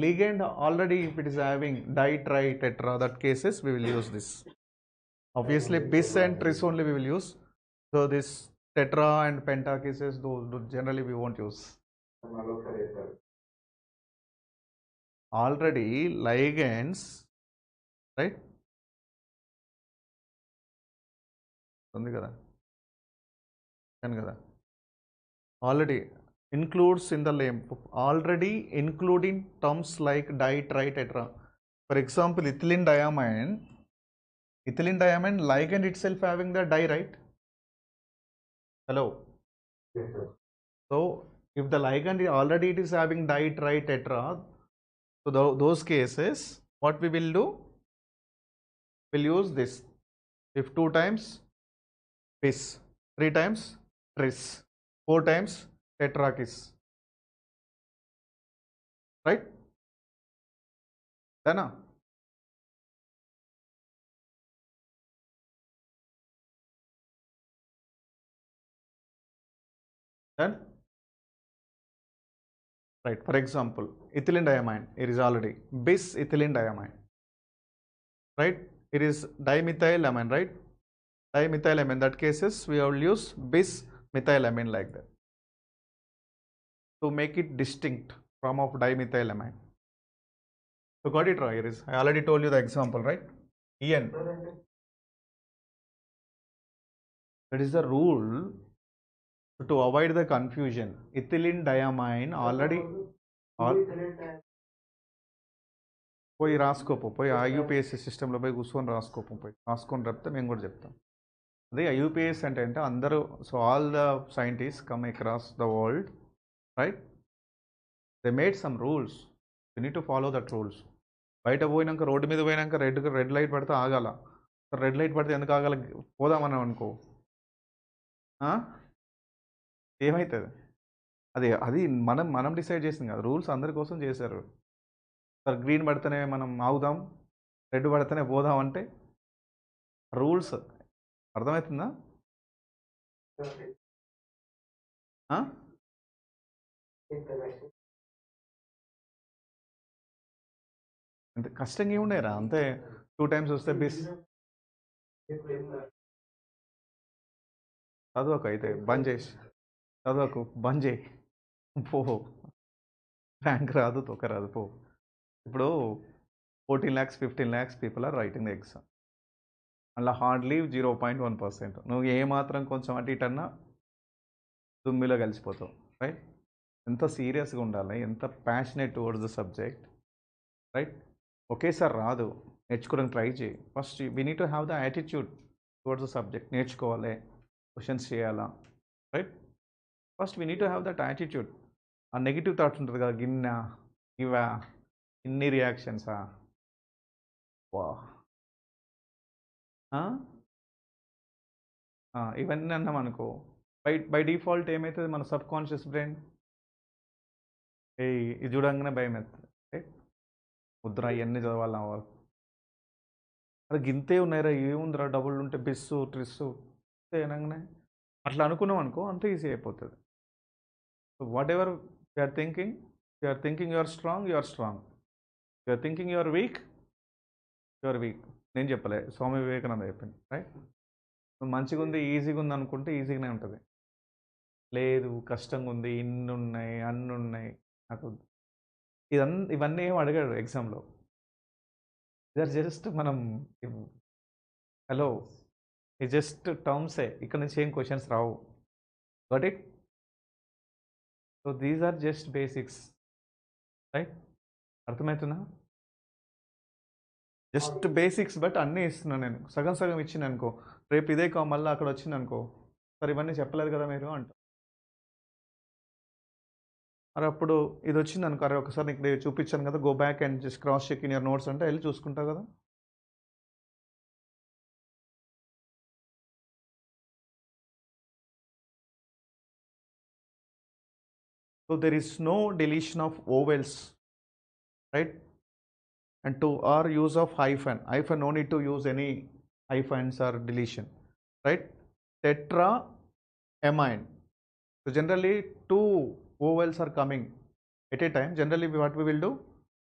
Ligand already if it is having di, tri, tetra, that cases we will use this. Obviously bis and tris only we will use. So this tetra and penta cases, those generally we won't use. Already ligands, right? ఉంది కదా, already includes in the name, already including terms like di, tri, tetra. For example, ethylene diamine ligand itself having the di, right? Hello. Yes, sir. So if the ligand already it is having di, tri, tetra, so those cases what we will do? We'll use this. If 2 times bis, 3 times tris, 4 times tetrakis, right? Then right. For example, ethylene diamine, it is already bis ethylene diamine, right? It is dimethylamine, right? Dimethylamine, that cases we will use bis methylamine like that to make it distinct from of dimethylamine. So got it right? I already told you the example, right? En. That is the rule to avoid the confusion. Ethylene diamine already పోయి రాసుకోపోయి ఐయుపిఎస్సి సిస్టంలో పోయి కూర్చొని రాసుకోపోయి రాసుకొని చెప్తే మేము కూడా చెప్తాం. అదే ఐయుపిఎస్ అంటే అందరూ, so all the scientist come across the world, right? They made some rules, you need to follow that rules. బయట పోయినాక రోడ్డు మీద పోయినాక రెడ్ లైట్ పడితే ఆగాల. రెడ్ లైట్ పడితే ఎందుకు ఆగాల? పోదామని అనుకో, ఏమవుతుంది? అది మనం డిసైడ్ చేసింది కదా, రూల్స్ అందరి కోసం చేశారు. సార్ గ్రీన్ పడితేనే మనం ఆగుదాం, రెడ్ పడితేనే పోదాం అంటే రూల్స్. అర్థమవుతుందా? అంతే కష్టంగా ఏముండేరా, అంతే 2 times వస్తే బిస్. చదవకు అయితే బంద్ చేసి, చదవకు బంద్ చేయి, పో. ర్యాంక్ రాదు, తొక్క రాదు, పో. ఇప్పుడు 14 lakhs 15 lakhs people are writing the exam. అలా హార్డ్లీ 0.1%. నువ్వు ఏమాత్రం కొంచెం అటు ఇటు అన్నా దుమ్మిలో కలిసిపోతావు, రైట్? ఎంత సీరియస్గా ఉండాలి, ఎంత passionate towards the subject, right? ఒకేసారి రాదు, నేర్చుకోవడానికి ట్రై చేయి. First we need to have the attitude towards the subject. నేర్చుకోవాలి, క్వశ్చన్స్ చేయాలా, right? First we need to have that attitude. ఆ నెగిటివ్ థాట్స్ ఉంటుంది కదా, గిన్నా ఇవా ఇన్ని రియాక్షన్సా, వా ఇవన్నీ అన్నాం అనుకో, బై డిఫాల్ట్ ఏమవుతుంది, మన సబ్ కాన్షియస్ బ్రెయిన్ ఇది చూడంగానే భయం అవుతుంది. ముద్ర ఇవన్నీ చదవాలి నా వరకు, అరే గింతే ఉన్నాయిరా, ఏముందిరా డబుల్ ఉంటే బిస్సు ట్రిస్సు అనగానే అట్లా అనుకున్నాం అనుకో, అంత ఈజీ అయిపోతుంది. So whatever you are thinking, you are strong, you are strong. You are thinking you are weak, you are weak. నేను చెప్పలే, స్వామి వివేకానంద చెప్పింది, రైట్? మంచిగా ఉంది, ఈజీగా ఉంది అనుకుంటే ఈజీగానే ఉంటుంది. లేదు కష్టంగా ఉంది, ఇన్ని ఉన్నాయి అన్ని ఉన్నాయి, నాకు ఇవన్నీ ఏం అడిగాడు ఎగ్జామ్లో. ఇదర్ జస్ట్ మనం హలో, ఇది జస్ట్ టర్మ్సే, ఇక్కడ నుంచి ఏం క్వశ్చన్స్ రావు. Got it? So these are just basics, right? అర్థమవుతుందా? జస్ట్ బేసిక్స్, బట్ అన్నీ ఇస్తున్నాను నేను. సగం సగం ఇచ్చింది అనుకో, రేపు ఇదే మళ్ళీ అక్కడ వచ్చింది అనుకో, సరే ఇవన్నీ చెప్పలేదు కదా మీరు అంట. అరే అప్పుడు ఇది వచ్చింది అనుకో, అరే ఒకసారి నీకు చూపించాను కదా, go back and just cross check in your notes అంటే వెళ్ళి చూసుకుంటావు కదా. So there is no deletion of vowels, right? And to our use of hyphen, no need to use any hyphens or deletion, right? Tetraamine. So generally 2 vowels are coming at a time. Generally what we will do,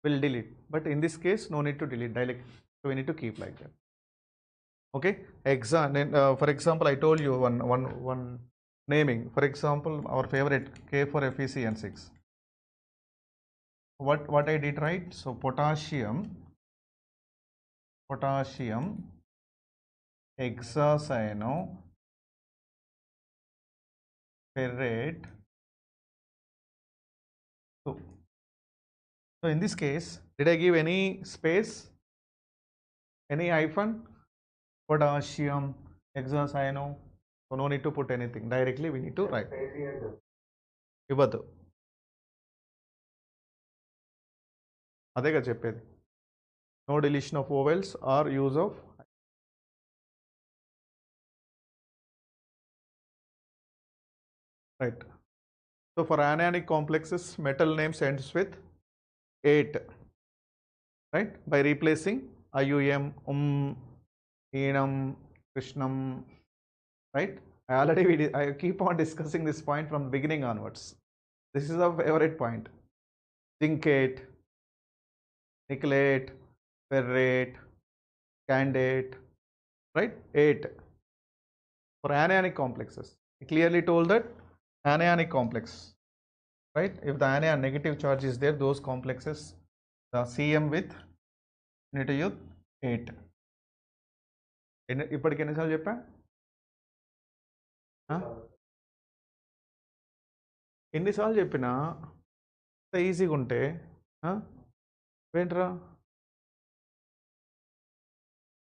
we'll delete, but in this case no need to delete directly, so we need to keep like that. Okay, for example I told you one naming. For example, our favorite K for FeCN6. What I did, right? So potassium hexacyano ferrate. So in this case, did I give any space, any hyphen? Potassium hexacyano. So no need to put anything, directly we need to write. ఇవ్వద్దు, అదేగా చెప్పేది. No deletion of vowels or use of. Right. So for anionic complexes, metal names ends with 8, right? By replacing IUM, enum, krishnam, right? I keep on discussing this point from the beginning onwards. This is our favorite point. Zincate, nickelate, ferrate, candate, right? 8 for anionic complexes. He clearly told that anionic complex, right? If the anion negative charge is there, those complexes, the CM with need to use 8. ఇప్పటికి ఎన్నిసార్లు చెప్పా? ఎన్నిసార్లు చెప్పినా ఈజీగా ఉంటే ఏంట్రా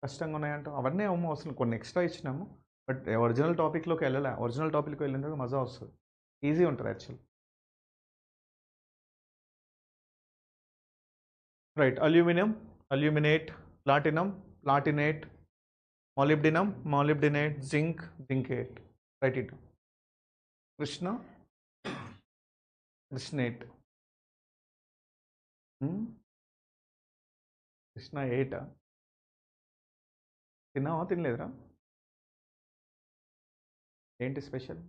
కష్టంగా ఉన్నాయంటాం. అవన్నీ ఏమో అసలు కొన్ని ఎక్స్ట్రా ఇచ్చినాము, బట్ ఒరిజినల్ టాపిక్లోకి వెళ్ళలే. ఒరిజినల్ టాపిక్కి వెళ్ళిన తర్వాత మజా వస్తుంది, ఈజీ ఉంటుంది actual. Right, aluminium, aluminate, platinum, platinate, molybdenum, molybdenate, zinc, zincate. Write it down. Krishna, Krishnate. Krishna 8. తిన్నావా తినలేదురా? ఏంటి స్పెషల్?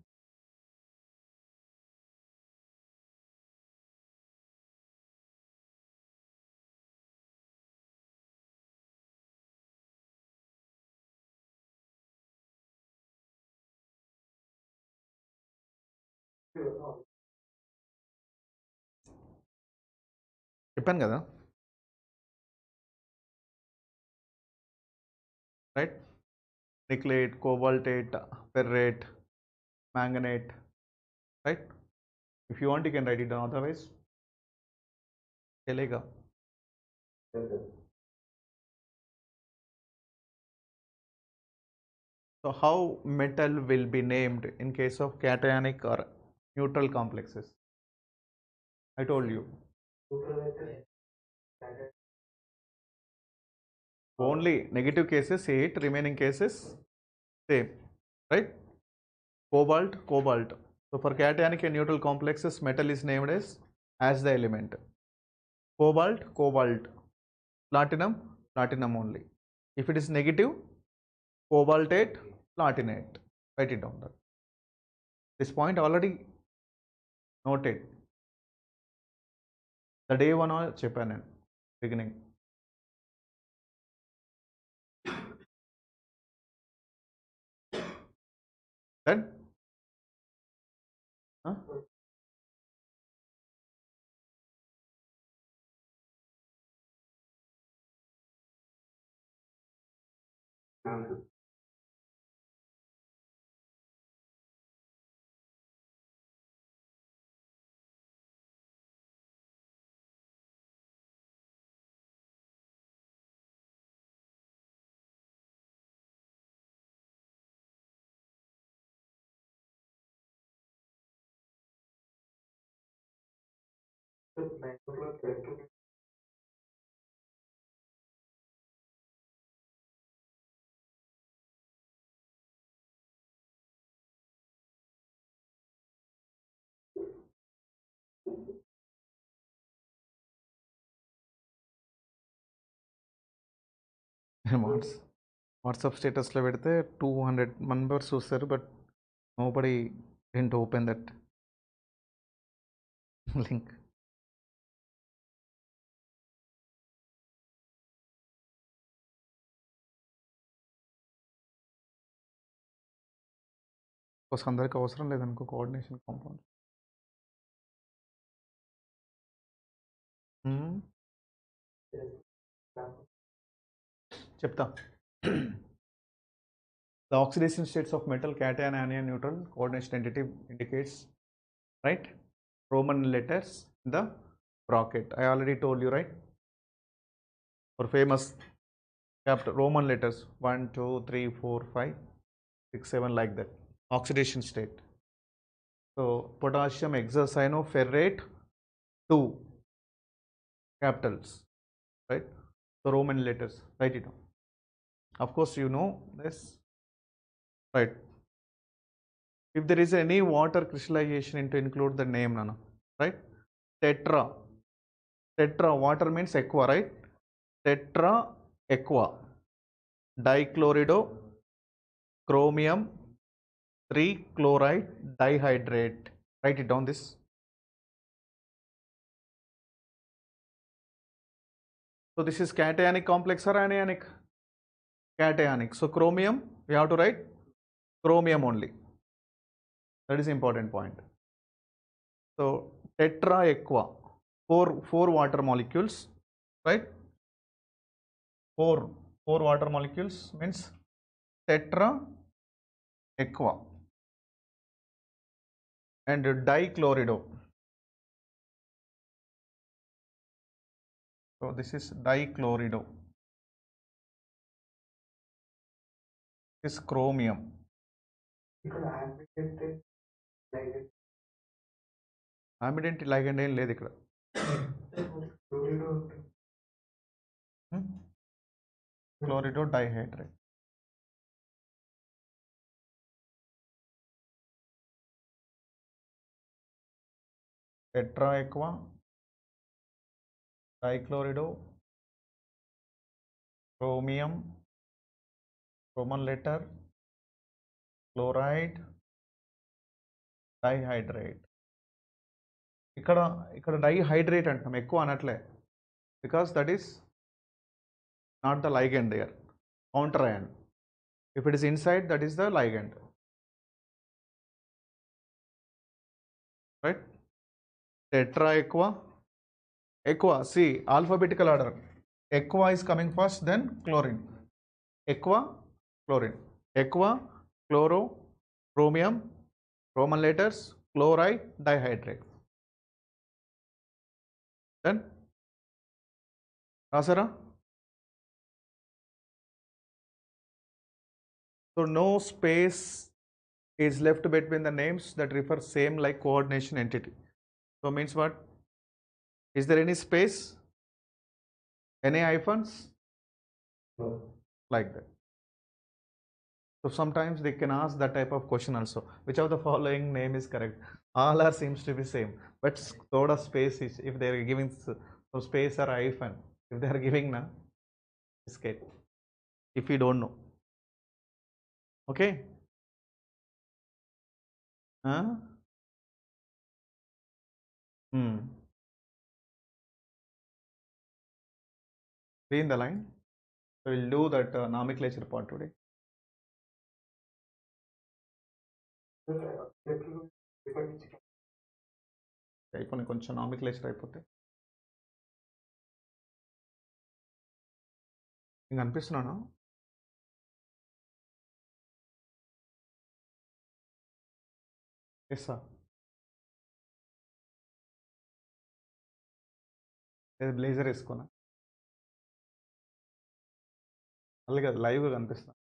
చెప్పాను కదా, right? Nickelate, cobaltate, ferrate, manganate, right? If you want, you can write it down. Otherwise, चलेगा. Yes, sir. So how metal will be named in case of cationic or neutral complexes? I told you. Only negative cases 8, remaining cases same, right? Cobalt, cobalt. So for cationic and neutral complexes, metal is named as the element. Cobalt, cobalt. Platinum, platinum only. If it is negative, cobaltate, platinate. Write it down. This point already noted. The day one or చెప్పాను నేను beginning. Then WhatsApp స్టేటస్లో పెడితే 200 members చూస్తారు, but nobody didn't open that link. కోసం అందరికి అవసరం లేదనుకో coordination compound. చెప్తా. The oxidation states of metal, cation, anion, neutral, coordination entity indicates, right? Roman letters in the bracket. I already told you, right? For famous capital Roman letters 1, 2, 3, 4, 5, 6, 7 like that. Oxidation state. So potassium hexacyanoferrate 2 capitals, right? So Roman letters. Write it down. Of course, you know this, right? If there is any water crystallization into include the name, Nana, right? Tetra. Tetra, water means aqua, right? Tetra aqua. Dichlorido, chromium 3 chloride dihydrate. Write it down this. So this is cationic complex or anionic? Cationic. So chromium, we have to write chromium only. That is important point. So tetra aqua, four water molecules, right? Four water molecules means tetra aqua. and dichlorido. So this is dichlorido. This is chromium. ఇక్కడ ambient ligand Ambient ligand ఏం లేదు ఇక్కడ. chloride ఉంటుంది. Chlorido dihydride. Tetra aqua, dichlorido, chromium, Roman letter, chloride, dihydrate. ఇక్కడ ఇక్కడ dihydrate అంటాం, ఎక్కువ అనట్లే, because that is not the ligand there, counter ion. If it is inside, that is the ligand, right? Tetra aqua, aqua, see alphabetical order. Aqua is coming first, then chlorine. Aqua, chlorine. Aqua, chloro, chromium, Roman letters, chloride, dihydrate. Then రాసారా? So no space is left between the names that refer same like coordination entity. So means what? Is there any space? Any hyphens? No. Like that. So sometimes they can ask that type of question also. Which of the following name is correct? All are seems to be same, but thoda space is, if they are giving some space or hyphen, if they are giving na, escape. If you don't know, okay? Huh? Read the line. So we'll do that nomenclature part today. అయిపోయి కొంచెం nomenclature అయిపోతే ఇంక అనిపిస్తున్నాను. Yes sir, లేదా blazer వేసుకున్నా అలాగే కదా లైవ్గా కనిపిస్తున్నా.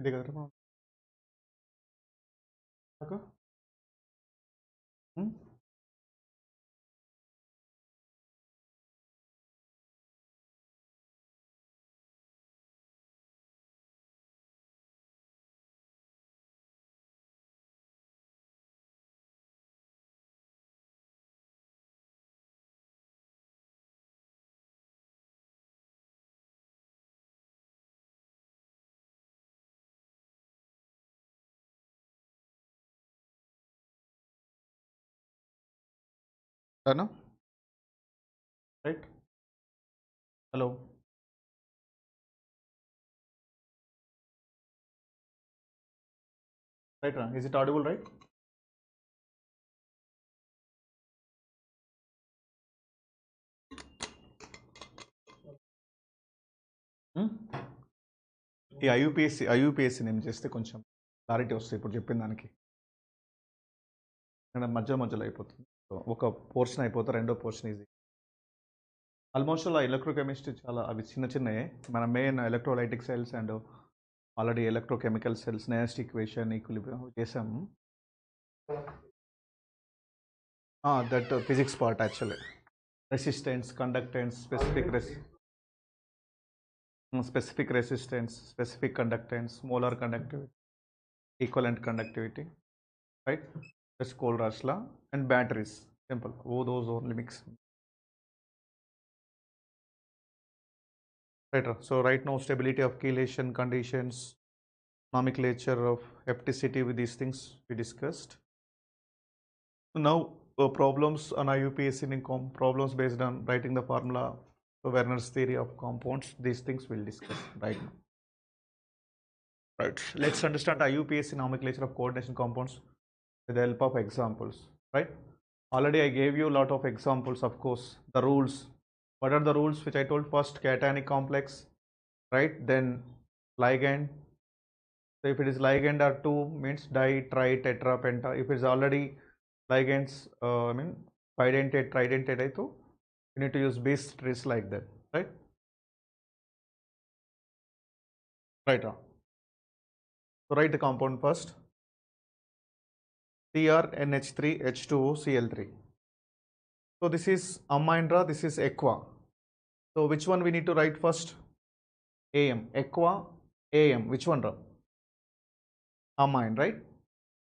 ఇది కదా Dana? Right? Hello? Right, Rana? Is it audible, right? Hmm? ఈ ఐయూపీఎస్సీ నేను చేస్తే కొంచెం క్లారిటీ వస్తుంది ఇప్పుడు చెప్పిన దానికి. మధ్యలో అయిపోతుంది. సో ఒక పోర్షన్ అయిపోతే రెండో పోర్షన్ ఈజీ. ఆల్మోస్ట్ అలా ఎలక్ట్రోకెమిస్ట్రీ చాలా అవి చిన్నవే. మన main electrolytic cells and already electrochemical cells, Nernst equation, equilibrium చేసాము. That physics part actually. Resistance, conductance, specific resistance, specific conductance, molar conductivity, equivalent conductivity, right? That's Kohlrausch law. And batteries, simple. Oh, those only mix. Right. So right now, stability of chelation conditions, nomenclature of hapticity, with these things we discussed. Now problems on IUPAC in problems based on writing the formula, so Werner's theory of compounds. These things we'll discuss right now. Right. Let's understand IUPAC nomenclature of coordination compounds with the help of examples. Right. Already I gave you a lot of examples, of course. The rules. What are the rules which I told? First, cationic complex, right? Then ligand. So if it is ligand or two, means di, tri, tetra, penta. If it is already ligands, bidentate, tridentate, you need to use base trees like that, right? Right. So write the compound first. CrNH3H2OCl3. So this is amine, this is aqua. So which one we need to write first? AM, aqua, AM. Which one? Amine, right?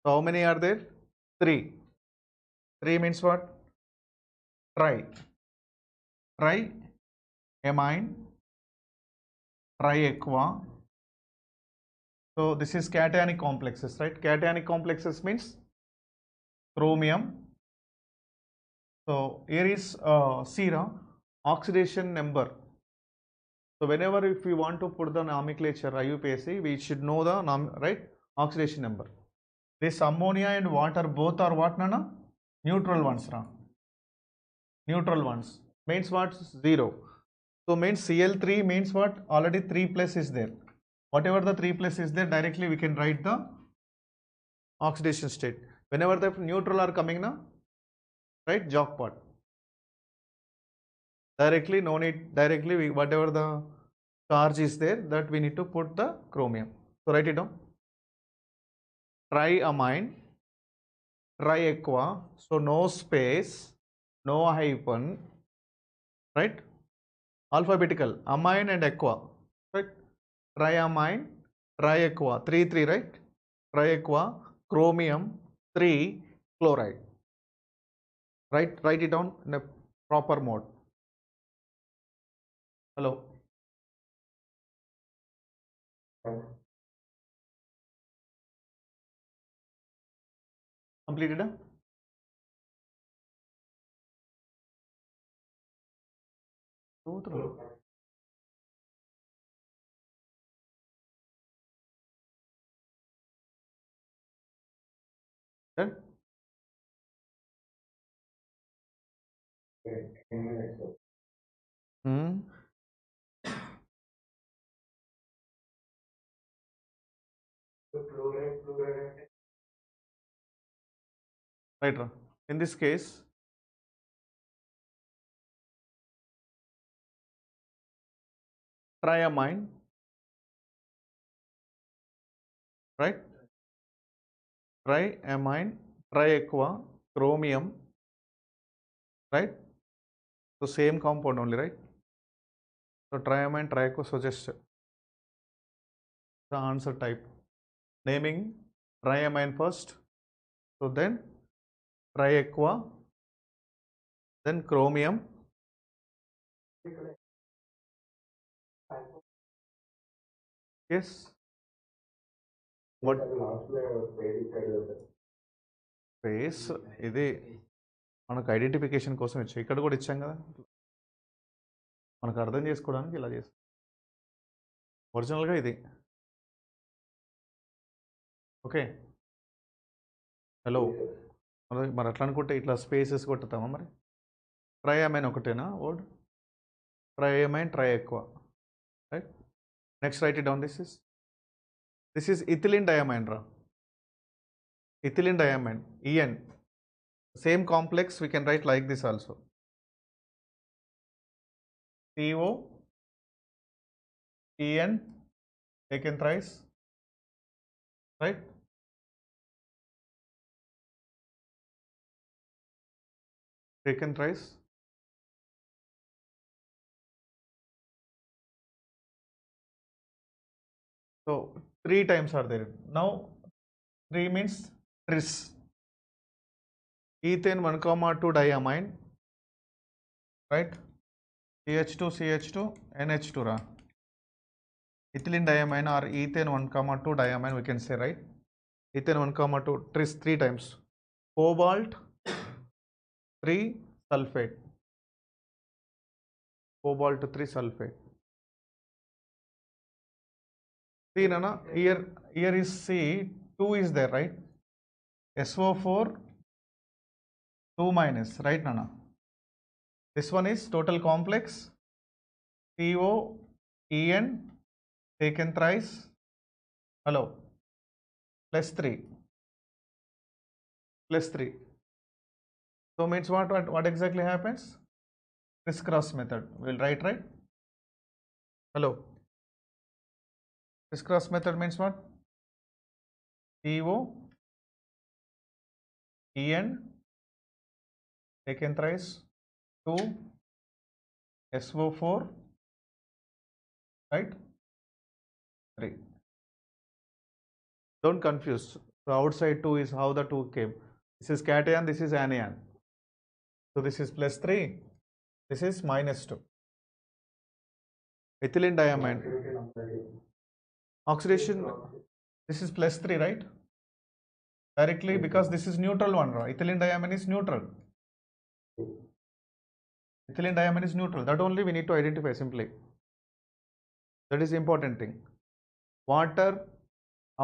So how many are there? 3. 3 means what? Tri. Tri, amine, tri-aqua. So this is cationic complexes, right? Cationic complexes means chromium. So here is sera, oxidation number. So whenever if we want to put the nomenclature IUPAC, we should know the right oxidation number. This ammonia and water both are what, Nana? Neutral ones, neutral ones. Means what? 0. So means Cl3 means what? Already 3 plus is there. Whatever the 3 plus is there, directly we can write the oxidation state. Whenever the neutral are coming now, right? Jackpot. Directly, no need. Directly, whatever the charge is there, that we need to put the chromium. So write it down. Triamine, tri-aqua. So no space, no hyphen, right? Alphabetical. Amine and aqua, right? Triamine, tri-aqua. 3, 3, right? Tri-aqua, chromium, 3, chloride. Right? Write it down in a proper mode. Hello. Completed? Done? Right. In this case, triamine, right? Triamine, tri-aqua, chromium, right? So same compound only, right? So triamine, tri-aqua, so just the answer type. Naming triamine first, so then tri-aqua, then chromium. Yes. What? Space, ఇది మనకు identification కోసం ఇచ్చాం, ఇక్కడ కూడా ఇచ్చాం కదా, మనకు అర్థం చేసుకోవడానికి ఇలా చేస్తాం. ఒరిజినల్గా ఇది ఓకే. హలో, మరి అట్లా అనుకుంటే ఇట్లా స్పేసెస్ కొట్టుతామా మరి? ట్రైఅమైన్ ఒకటేనా వర్డ్? ట్రైఅమైన్, ట్రై ఎక్కువ, right. Next write it down. This is ethylene diamine రా. Ethylene diamine, En. Same complex we can write like this also. CO, En taken thrice, right? Taken thrice. So 3 times are there. Now 3 means tris. Ethane 1,2 diamine, right? CH2, CH2, NH2 ra. Ethylene diamine or ethane 1,2 diamine we can say, right? Ethane 1,2 tris 3 times. Cobalt 3 sulfate. Cobalt 3 sulfate. See Nana, here is C, 2 is there, right? SO4 2 minus, right Nana? This one is total complex. CO, En taken thrice, hello, plus 3. So means what exactly happens? Crisscross method. We'll write, right? Hello. Crisscross method means what? CO, En taken thrice, 2 SO4, right? 3. Don't confuse. So outside 2 is how the 2 came. This is cation, this is anion. So this is plus 3, this is minus 2. Ethylene diamine. Oxidation, this is plus 3, right? Directly, because this is neutral one. Ethylene diamine is neutral. Ethylene diamine is neutral. That only we need to identify simply. That is the important thing. Water,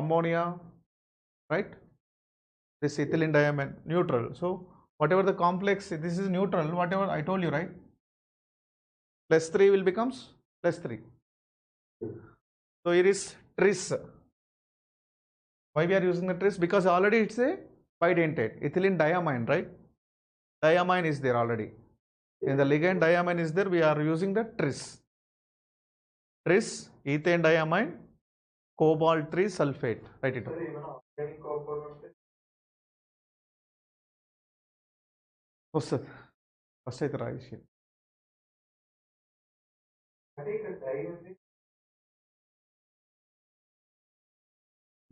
ammonia, right? This ethylene diamine, neutral. So whatever the complex, this is neutral, whatever I told you, right? Plus 3 will becomes plus 3. So here is tris. Why we are using the tris? Because already it's a bidentate. Ethylene diamine, right? Diamine is there already. In the ligand diamine is there, we are using the tris. Tris, ethane diamine, cobalt 3 sulfate. Write it down. వస్తుంది first అయితే రాసి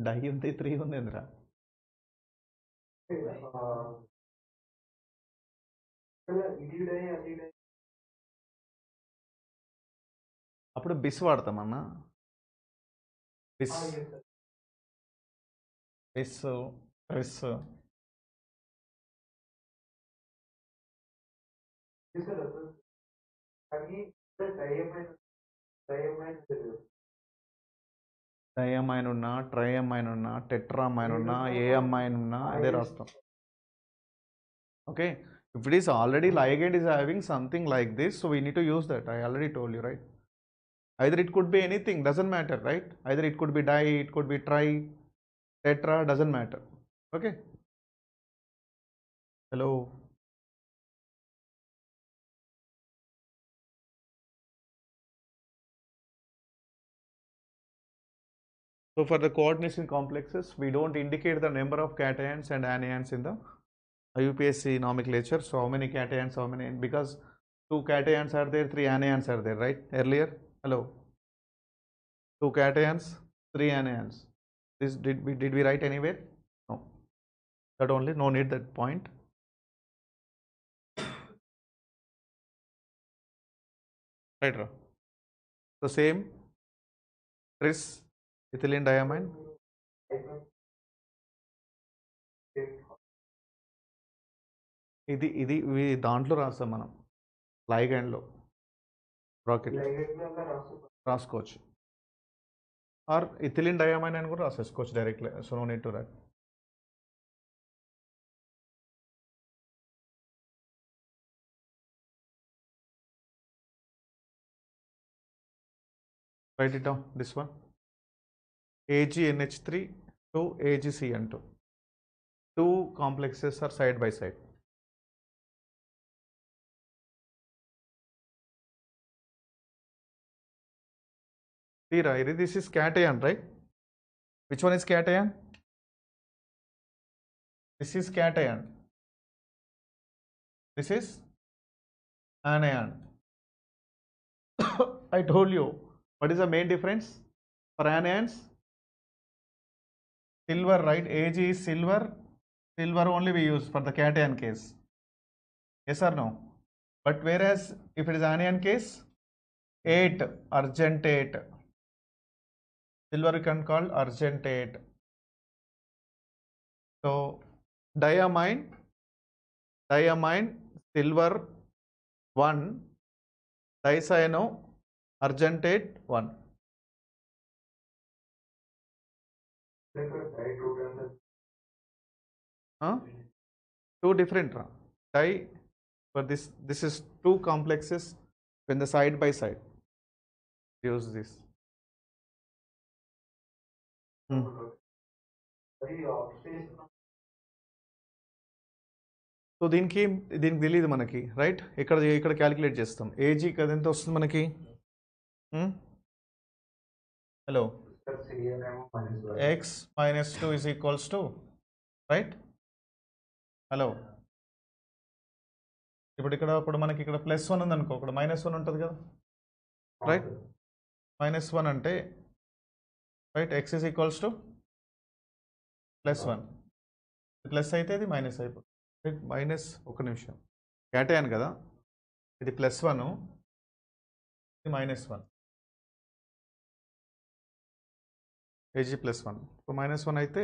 die ఉంది 3 ఉంది ఎందురా అప్పుడు బిస్ వాడతామన్నా బిస్ బిస్ ట్రిస్ డైఅమైన్ ఉన్నా ట్రైఅమైన్ ఉన్నా టెట్రామైన్ ఉన్నా ఏఅమైన్ ఉన్నా అదే రాస్తాం. Okay, if it is already ligand is having something like this, so we need to use that. I already told you, right? Either it could be anything, doesn't matter, right? Either it could be di, it could be tri, tetra, doesn't matter. Okay, hello. So for the coordination complexes, we don't indicate the number of cations and anions in the UPSC nomenclature. So how many cations, how many, because 2 cations are there, 3 anions are there, right? Earlier, hello, 2 cations, 3 anions. This did we write anywhere? No, that only, no need that point. Right, Ra? The same tris, ethylene diamine, ఇది దాంట్లో రాస్తాం మనం లైగండ్లో bracket రాసుకోవచ్చు or ethylene diamine అని కూడా రాసేసుకోవచ్చు directly so no need to write write it down this one AgNH3 to AgCN2 two complexes are side by side this is cation, right? Which one is cation? This is cation. This is anion. I told you. What is the main difference for anions? Silver, right? Ag is silver. Silver only we use for the cation case. Yes or no? But whereas if it is anion case, 8 argentate. Silver we can call argentate. So diamine silver 1 dicyano argentate 1 two different di for this is two complexes when the side by side use this so దీనికి తెలియదు మనకి right ఇక్కడ calculate చేస్తాం AG కదా ఎంత వస్తుంది మనకి hello X -2 is equals to right hello ఇప్పుడు మనకి ఇక్కడ +1 ఉంది అనుకో ఇక్కడ -1 ఉంటుంది కదా రైట్ -1 అంటే right X is equals to +1 plus అయితే ఇది మైనస్ అయిపోతుంది మైనస్ ఒక నిమిషం క్యాటయాన్ కదా ఇది +1 ఇది -1 ఏజీ +1 -1 అయితే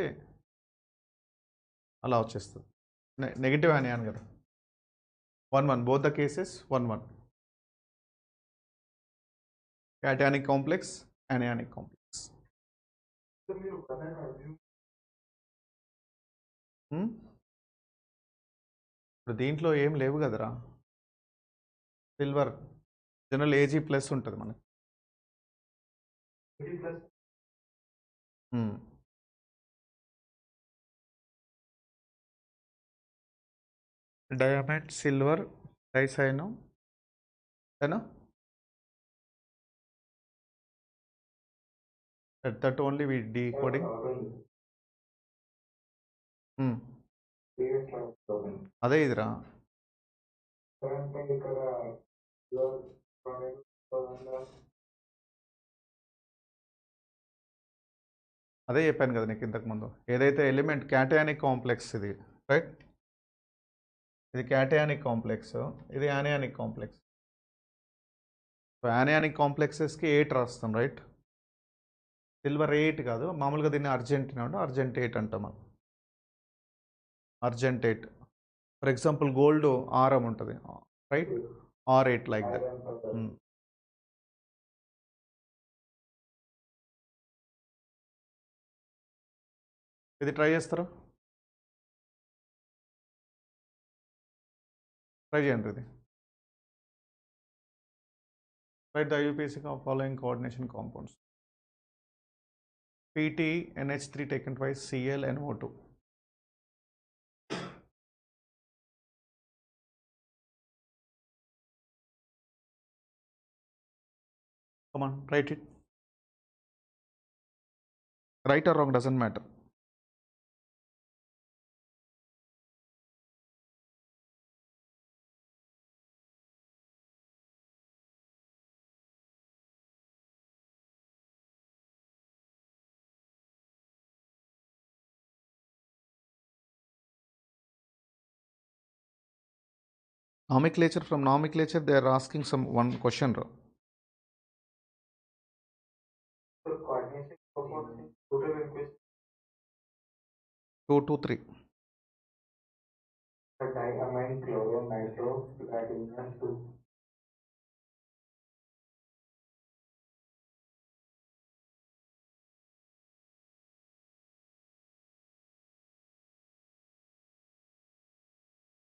అలా వచ్చేస్తుంది నెగిటివ్ అనియాన్ కదా 1 both the cases 1 cationic complex anionic complex ఇప్పుడు దీంట్లో ఏం లేవు కదరా సిల్వర్ జనరల్ ఏజీ ప్లస్ ఉంటుంది మనకి డయామండ్ సిల్వర్ డైసైనో ఏనా దట్ ఓన్లీ వి డీకోడింగ్ అదే ఇదిరా అదే చెప్పాను కదా నీకు ఇంతకుముందు ఏదైతే ఎలిమెంట్ క్యాటయానిక్ కాంప్లెక్స్ ఇది రైట్ ఇది క్యాటయానిక్ కాంప్లెక్స్ ఇది యానియానిక్ కాంప్లెక్స్ సో యానియానిక్ కాంప్లెక్సెస్కి 8 రాస్తాం రైట్ సిల్వర్ 8 కాదు మామూలుగా దీన్ని అర్జెంటీనా అంటే అర్జెంటేట్ అంటాం మనం అర్జెంటేట్ ఫర్ ఎగ్జాంపుల్ గోల్డ్ ఆరం ఉంటుంది రైట్ R8 లైక్ దట్ ఇది ట్రై చేస్తారా ట్రై చేయండి ఇది right the IUPAC following coordination compounds PT NH3 taken twice Cl NO2 come on write it right or wrong doesn't matter nomenclature from nomenclature they are asking some one question 2 to 3 The diamine chloronitroplatinum 2.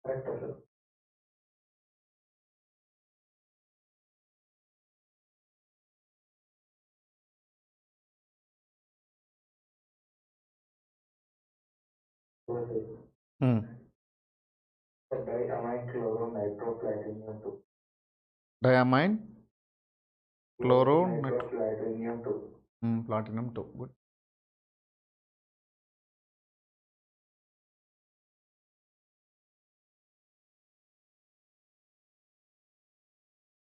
Correct, sir. Yes, sir. Hmm. The diamine chloronitroplatinum 2. Diamine, chloro, Chloronitroplatinum 2. platinum 2. Good.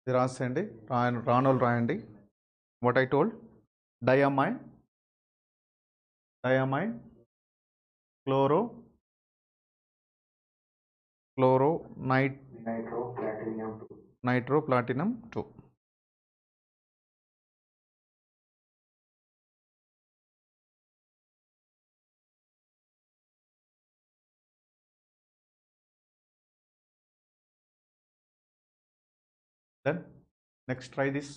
ఇది రాసేయండి, రానోళ్ళు రాయండి. What I told, diamine, chloro, Nitroplatinum 2. nitro platinum 2. Then next try this.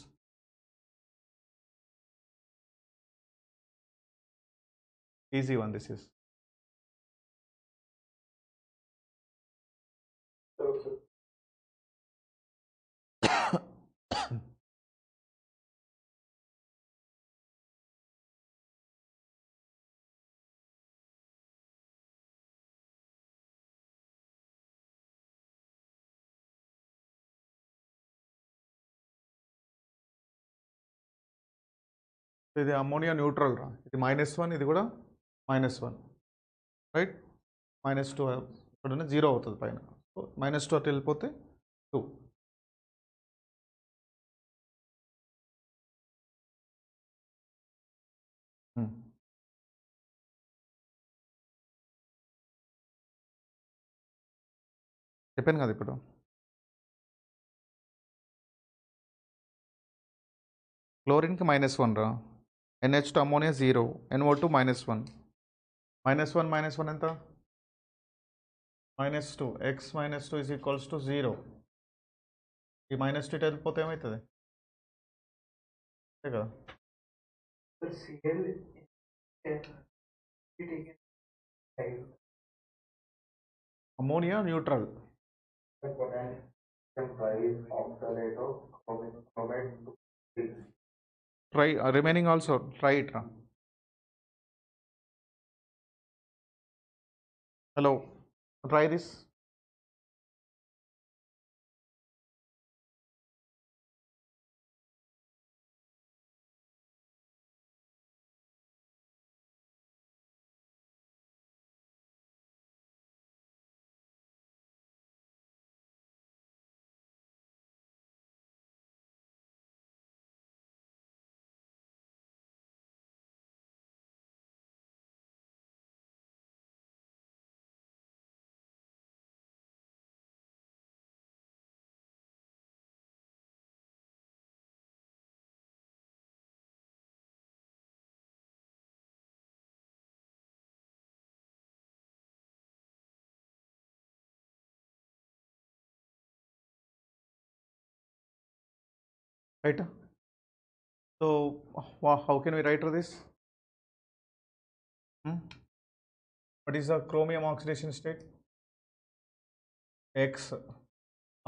Easy one this is. So, sir. ఇది ammonia neutral రా, ఇది -1, ఇది కూడా -1, right. -2 ఇక్కడ 0 అవుతుంది పైన. సో -2 అటు వెళ్ళిపోతే 2. చెప్పాను కదా ఇప్పుడు. క్లోరిన్కి -1 రా, NH2 అమోనియా 0, NO2 -1. -1 ఎంత? -2. X -2 is equals to 0. ఈ -2 ఇటు వెళ్ళిపోతే ఏమవుతుంది? అంతే కదా. The Cl can be taken as ammonia neutral. the potassium price oxalate of chromate 2. Try remaining also try it రా. Hello, try this. Right. So how can we write this? What is the chromium oxidation state? X.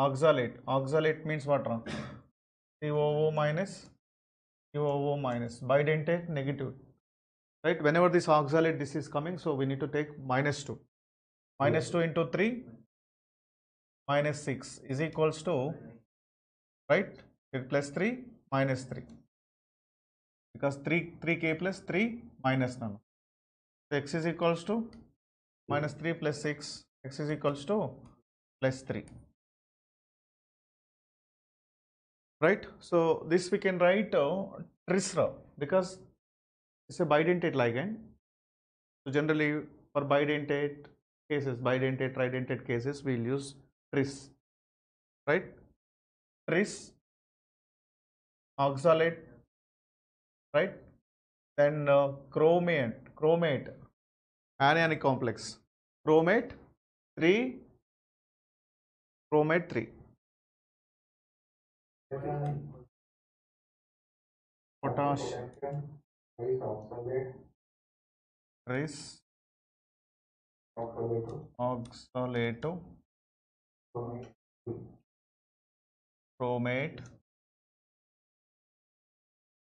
Oxalate. Oxalate means what? COO minus, COO minus. Bidentate negative. Right. Whenever this oxalate this is coming, so we need to take -2. -2 into 3 -6 is equals to, right, plus 3 -3, because 3k plus 3 minus none. So x is equals to -3 plus 6, x is equals to plus 3, right. So this we can write trisra, because it's a bidentate ligand. So generally for bidentate cases, bidentate tridentate cases, we'll use tris, right. Tris, oxalate, right. Then chromate, anionic complex, chromate 3 chromate 3, potash potassium trisoxalate tris oxalato oxalato chromate chromate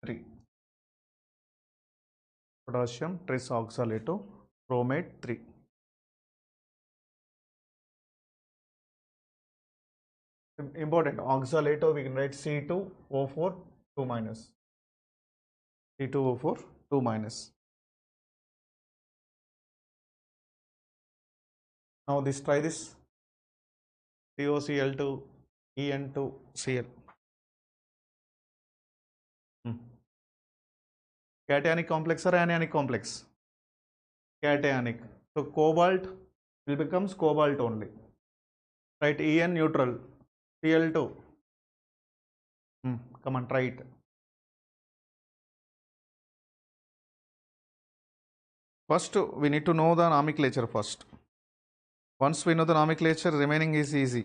3, potassium trisoxalato chromate 3. Important, oxalato we can write C2O4 2 minus, C2O4 2 minus. Now this, try this, COCl2 En2Cl. Cationic complex or anionic complex? Cationic. So cobalt will becomes cobalt only. Right, En neutral, Cl2. Come on, try it. First, we need to know the nomenclature first. Once we know the nomenclature, remaining is easy.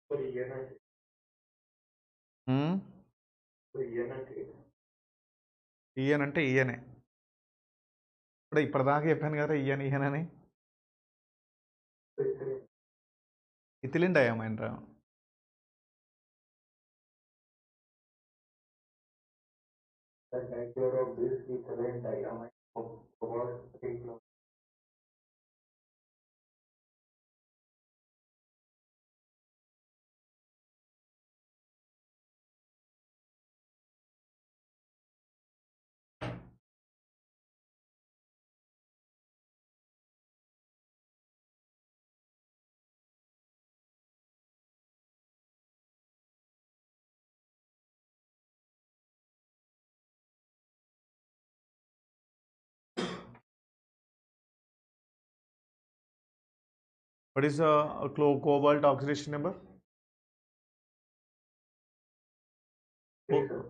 for EN and Hmm? for EN and EN అంటే ఈఎనే. ఇప్పుడు ఇప్పటిదాకా చెప్పాను కదా EN EN అని. Ethylene diamine రా. the dichlor of this ethylene diamine of cobalt 3 chloride. What is the cobalt oxidation number? Yes, sir.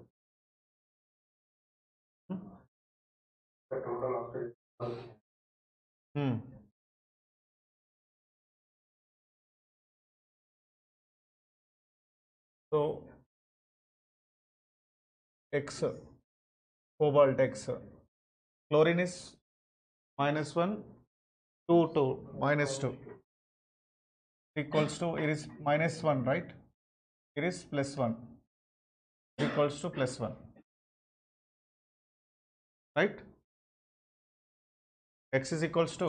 The total oxidation. Hmm. So X, cobalt X, chlorine is -1, 2, 2, -2, equals to, it is -1, right? It is +1, equals to +1, right? X is equals to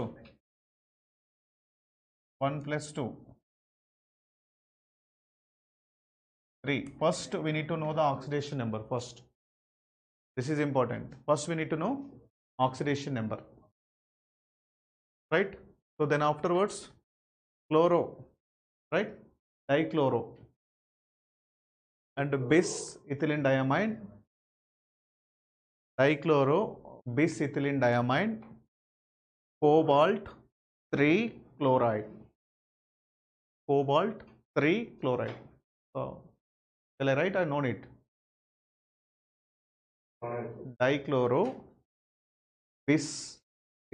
1 + 2, 3. First, we need to know the oxidation number first. This is important. First, we need to know oxidation number, right? So then afterwards, chloro, right? Dichloro and bis ethylene diamine, dichloro bis ethylene diamine, cobalt 3 chloride, cobalt 3 chloride. So shall I write or no need? Dichloro bis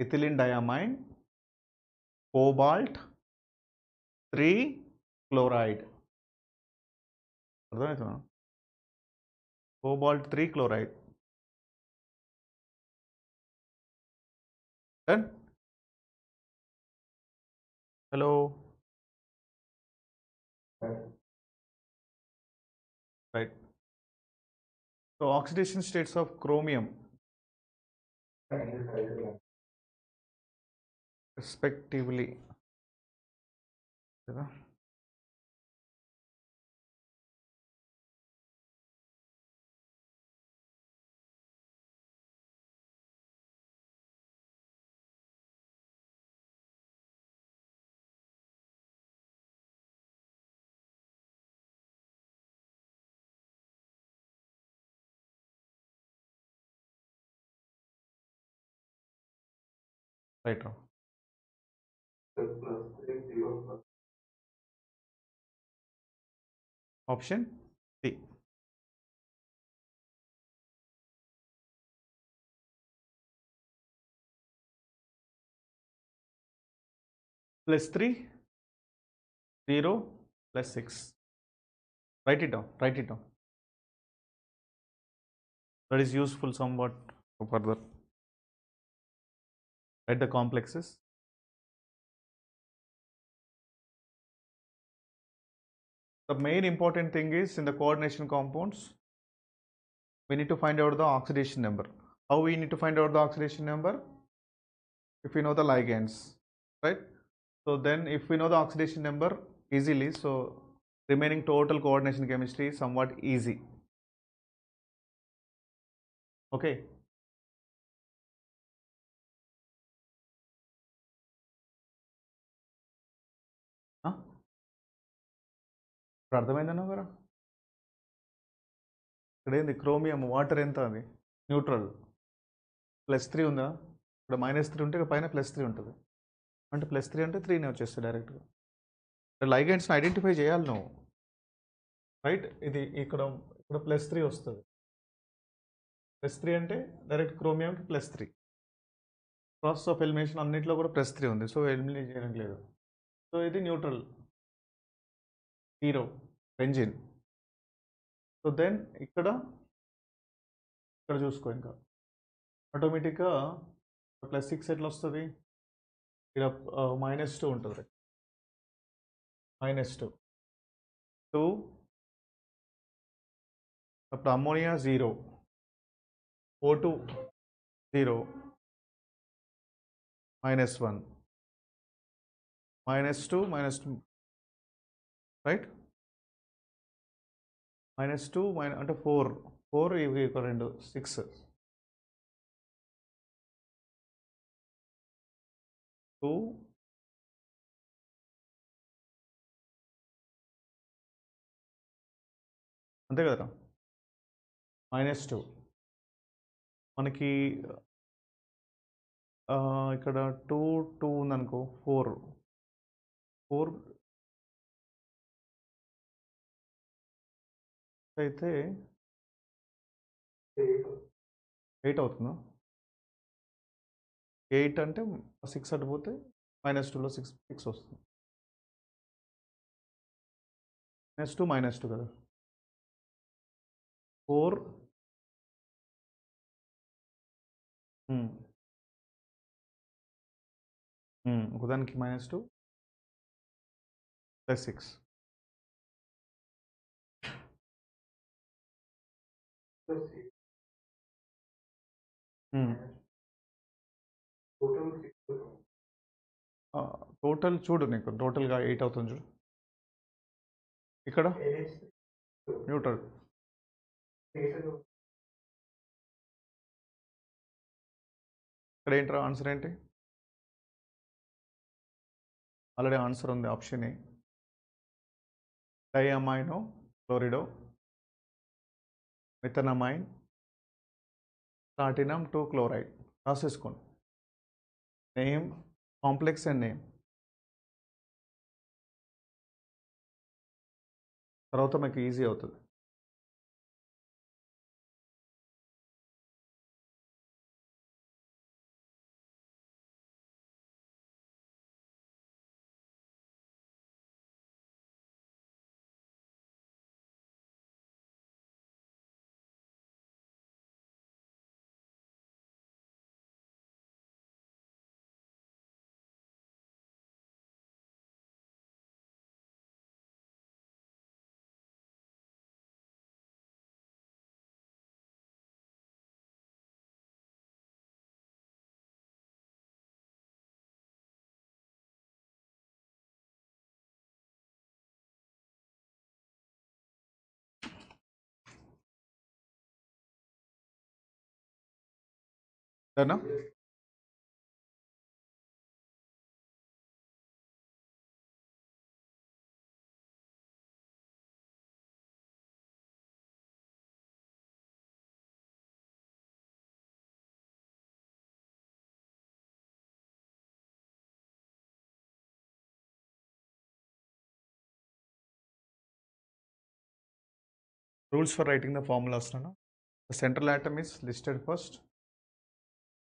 ethylene diamine, cobalt 3 chloride. అర్థమవుతుందా? Cobalt 3 chloride. Done? Hello? Right. So oxidation states of chromium respectively. Right. Option 3 plus 3 0 plus 6. Write it down. Write it down. That is useful somewhat further. Write the complexes. The main important thing is in the coordination compounds, we need to find out the oxidation number. How we need to find out the oxidation number? If we know the ligands, right? So then if we know the oxidation number easily, so remaining total coordination chemistry is somewhat easy. Okay. ఇప్పుడు అర్థమైందన్నావు కదా. ఇక్కడ ఏంది chromium water ఎంత అది neutral +3 ఉందా, ఇక్కడ -3 ఉంటే ఇక్కడ పైన +3 ఉంటుంది, అంటే +3 అంటే 3నే వచ్చేస్తుంది డైరెక్ట్గా. లైగెండ్స్ని ఐడెంటిఫై చేయాలి నువ్వు, రైట్. ఇది ఇక్కడ ఇక్కడ +3 వస్తుంది, +3 అంటే డైరెక్ట్ క్రోమియంకి +3. ప్రాసెస్ ఆఫ్ ఎలిమినేషన్ అన్నింటిలో కూడా +3 ఉంది, సో ఎలిమినేట్ చేయడం లేదు. సో ఇది న్యూట్రల్ 0 బెంజిన్. సో దెన్ ఇక్కడ చూసుకో, ఇంకా ఆటోమేటిక్గా +6 ఎట్లా వస్తుంది, ఇక్కడ -2 ఉంటుంది, -2 అప్పుడు అమ్మోనియా 0, O2 0, -1, -2 -2, రైట్. -2 అంటే 4 ఇవి 2 6 2 అంతే కదరా. -2 మనకి ఇక్కడ 2 2 ఉందనుకో, 4 అయితే 8 అవుతుందా. 8 అంటే 6 అటుపోతే -2లో 6 వస్తుంది, -2 కదా. 4 ఒకదానికి -2 + 6 టోటల్ చూడు, నీకు టోటల్గా 8 అవుతుంది చూడు. ఇక్కడ న్యూట్రల్ ఇక్కడ ఏంట్రా ఆన్సర్ ఏంటి, ఆల్రెడీ ఆన్సర్ ఉంది, option A diamino chlorido methanamine platinum 2 chloride. రాసేసుకోండి నేమ్, కాంప్లెక్స్ అండ్ నేమ్. తర్వాత మీకు ఈజీ అవుతుంది. సరేనా. Rules for writing the formulas. No? The central atom is listed first.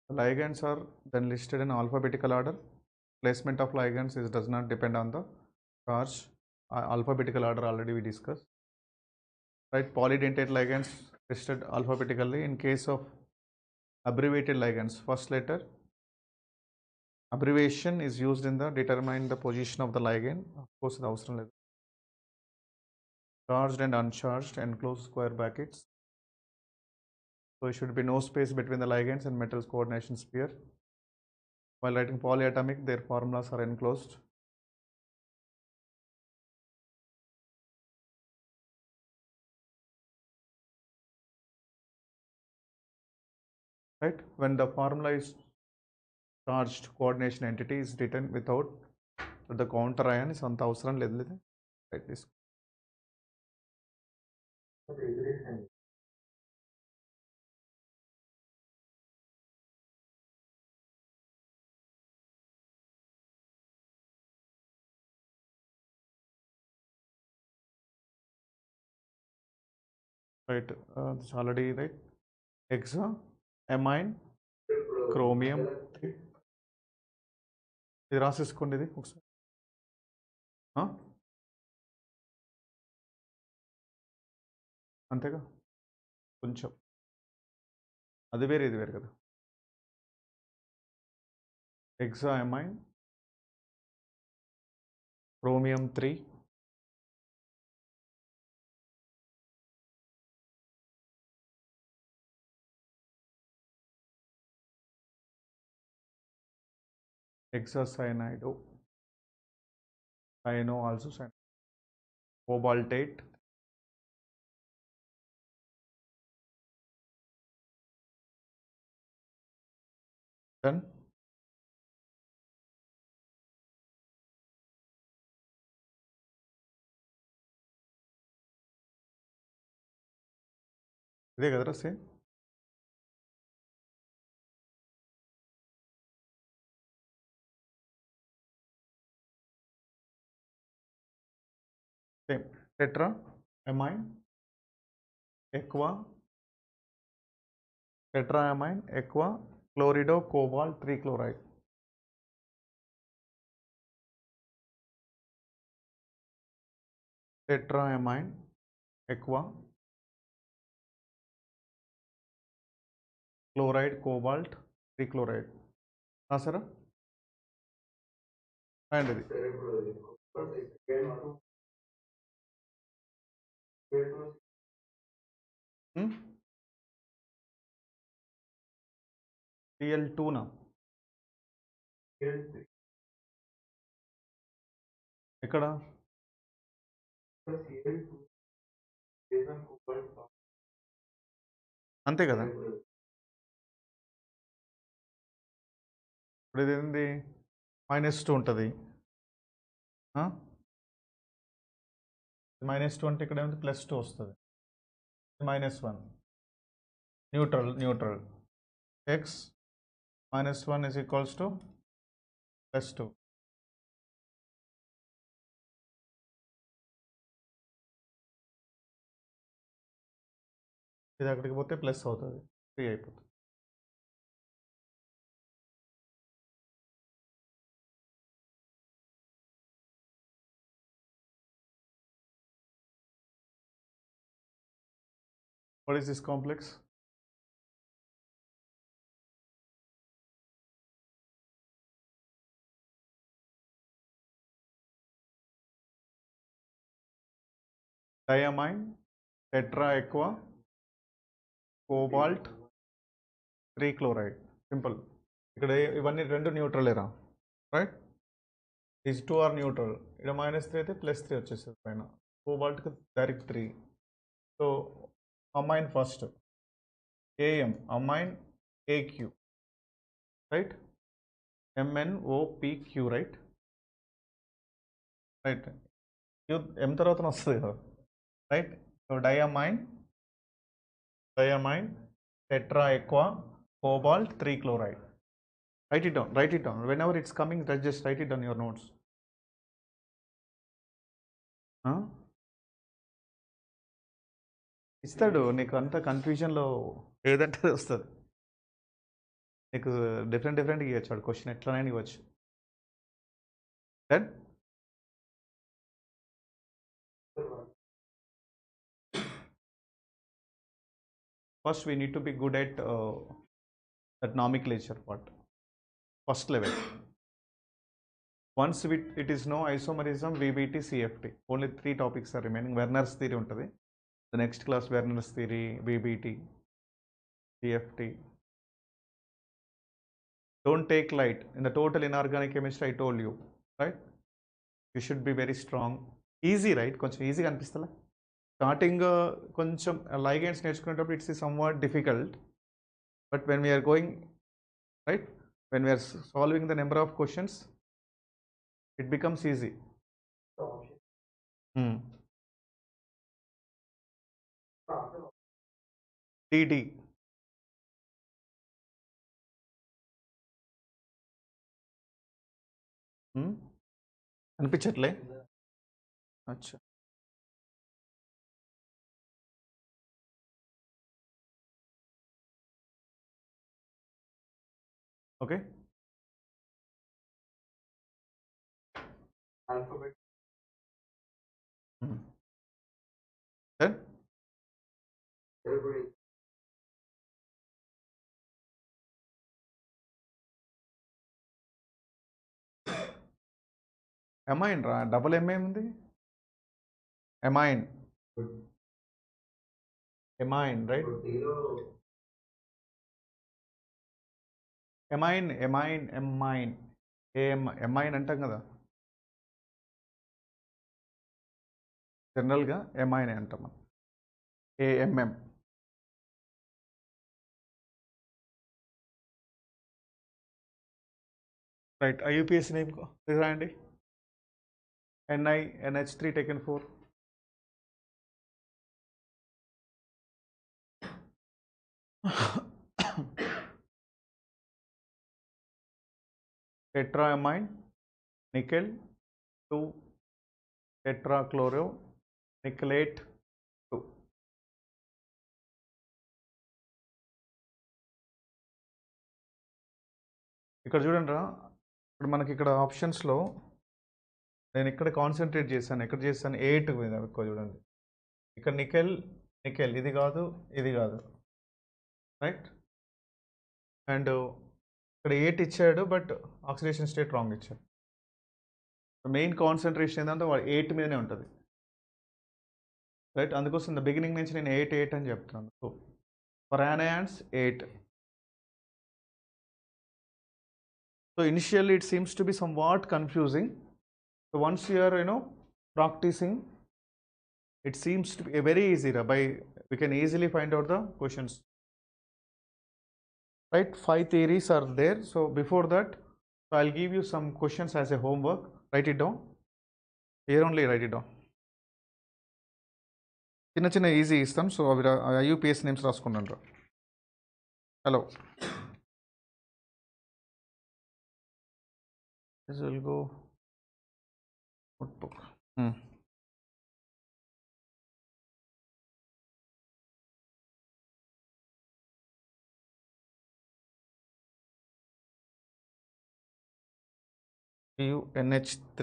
The ligands are then listed in alphabetical order. Placement of ligands does not depend on the charge. Alphabetical order already we discussed. Right, polydentate ligands listed alphabetically. In case of abbreviated ligands, first letter abbreviation is used in the determine the position of the ligand. Of course, the అవసరం లేదు. Charged and uncharged, enclosed square brackets. So there should be no space between the ligands and metals coordination sphere. While writing polyatomic, their formulas are enclosed. Right? When the formula is charged, coordination entity is written without the counter ion is anta avsaram ledu. Right, this. Right, it's already right. Hexa, amine, chromium. ఇది రాసేసుకోండి ఇది ఒకసారి. అంతేగా కొంచెం అది వేరే ఇది వేరే కదా. Hexa amine, chromium 3, hexacyanide, cyano also cyanide, cobaltate, then ఇదే కదరా same. Same tetra amine aqua, tetra amine aqua chlorido cobalt 3 chloride. Tetra amine aqua chloride cobalt 3 chloride. రాసారా అండ్ ఇది Cl2నా ఎక్కడ అంతే కదా. ఇప్పుడు ఇది ఏంది -2 ఉంటుంది. -2 అంటే ఇక్కడ ఏమిటి +2 వస్తుంది. -1 neutral x -1 is equals to +2. ఇది అక్కడికి పోతే ప్లస్ అవుతుంది, 3 అయిపోతుంది. What is this complex? Diamine, tetra aqua, cobalt 3 chloride. Simple. ఇక్కడ ఇవన్నీ రెండు న్యూట్రల్ ఎరా, రైట్. These 2 are neutral. ఇక్కడ -3 అయితే +3 వచ్చేస్తుంది పైన. కోబాల్ట్కి direct 3. So amine first AM amine AQ, right. MnOPQ, right. Right, M తర్వాత వస్తుంది కదా, right. So diamine tetra aqua cobalt 3 chloride. Write it down whenever it's coming, just write it on your notes. ఇస్తాడు నీకు అంత కన్ఫ్యూజన్లో ఏదంటే అది వస్తుంది. నీకు డిఫరెంట్ ఇవ్వచ్చు వాడు క్వశ్చన్ ఎట్లనైనా ఇవ్వచ్చు. Then first we need to be good at that nomenclature part, first level. Once it is no isomerism, VBT, CFT. Only 3 topics are remaining. Werner's theory untadi. The next class Werner's theory, VBT, CFT. Don't take light. In the total inorganic chemistry, I told you, right? You should be very strong. Easy, right? Koncham easy ga anpistala. Starting koncham ligands నేర్చుకునేటప్పుడు it's somewhat difficult. But when we are going, right? When we are solving the number of questions, it becomes easy. DD. అనిపించట్లే? అచ్చా. Okay. Alphabet. Then Every. Amine రా, double MA ఉంది. Amine, amine right. Amine amine amine amine అంటాం కదా జనరల్గా, amine అంటాం మనం. AMM. Right. IUPAC name రాయండి. NiNH3 taken 4. Tetraamine, nickel, 2 tetrachloro nickelate 2. ఇక్కడ చూడండి రా, ఇప్పుడు మనకి ఇక్కడ ఆప్షన్స్లో నేను ఇక్కడ కాన్సన్ట్రేట్ చేశాను. ఎక్కడ చేశాను? 8 మీద ఎక్కువ చూడండి. ఇక్కడ నికెల్ నికెల్ ఇది కాదు, ఇది కాదు, రైట్. అండ్ ఇక్కడ 8 ఇచ్చాడు, బట్ ఆక్సిడేషన్ స్టేట్ రాంగ్ ఇచ్చాడు. మెయిన్ కాన్సన్ట్రేషన్ ఏంటంటే 8 మీదనే ఉంటుంది, రైట్. అందుకోసం ద బిగినింగ్ నుంచి నేను 8 అని చెప్తున్నాను. So for anions 8. So initially it seems to be somewhat confusing. So once you are practicing, it seems to be very easy. We can easily find out the questions, right? 5 theories are there. So before that, I'll give you some questions as a homework. Write it down. Here only write it down. చిన్న చిన్న easy ఇస్తాం. So అవి IUPS names రాసుకున్నాను. Hello, this will go notebook. NH3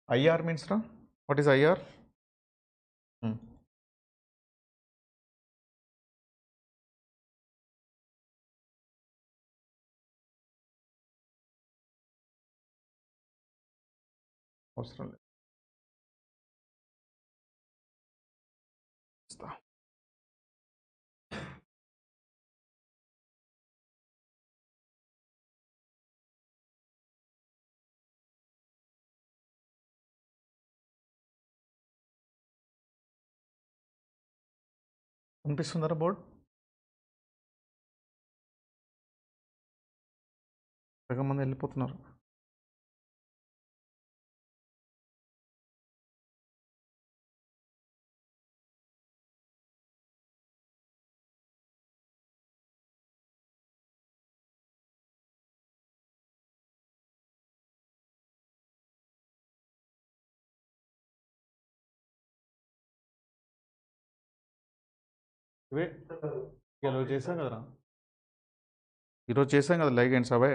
IR means what is IR? అవసరం లేదు. అనిపిస్తుందరా board? సగం మంది వెళ్ళిపోతున్నారు. ఇవే ఈరోజు చేసాం కదరా, ఈరోజు చేసాం కదా లైగెండ్స్ అవే.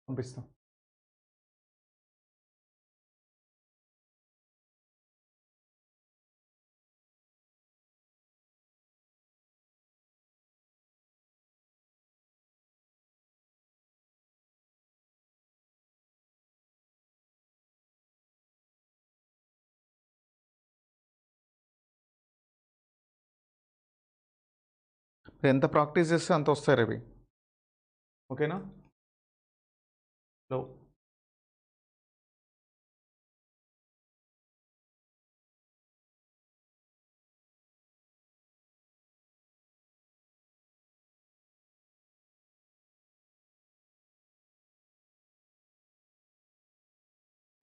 పంపిస్తాం. ఎంత ప్రాక్టీస్ చేస్తే అంత వస్తాయి రవి, ఓకేనా? లో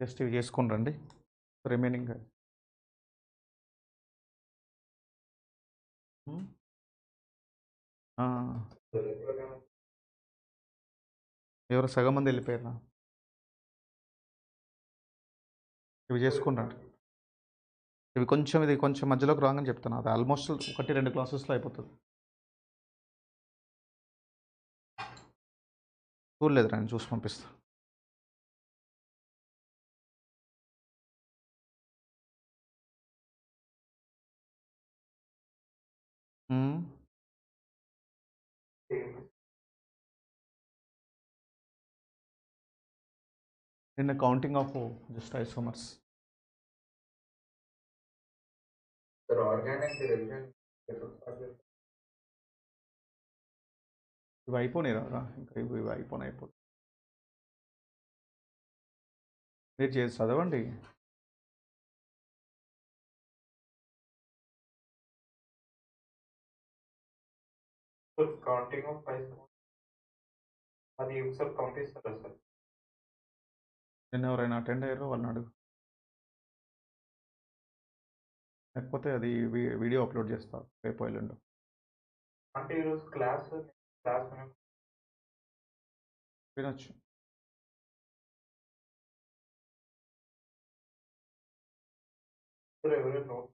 జస్ట్ ఇవి చేసుకుని రండి రిమైనింగ్. ఎవరు సగం మంది వెళ్ళిపోయారా? ఇవి చేసుకుంటాను. ఇవి కొంచెం ఇది కొంచెం మధ్యలోకి రాంగని చెప్తాను. అది ఆల్మోస్ట్ 1-2 క్లాసెస్లో అయిపోతుంది. చూడలేదు రండి, చూసి పంపిస్తాను. నిన్న కౌంటింగ్ ఆఫ్ జస్ట్ ఐసోమర్స్. ఇవి అయిపోయినాయి రా, ఇంకా ఇవి అయిపోయినాయి. మీరు చేసి చదవండి. కౌంటింగ్ ఆఫ్ అది ఒకసారి పంపిస్తారా సార్? నిన్న ఎవరైనా అటెండ్ అయ్యారో వాళ్ళని అడుగు, లేకపోతే అది వీడియో అప్లోడ్ చేస్తారు రేపు ఎల్లుండి. అంటే ఈరోజు క్లాస్ వినొచ్చు. ఎవరైనా నోట్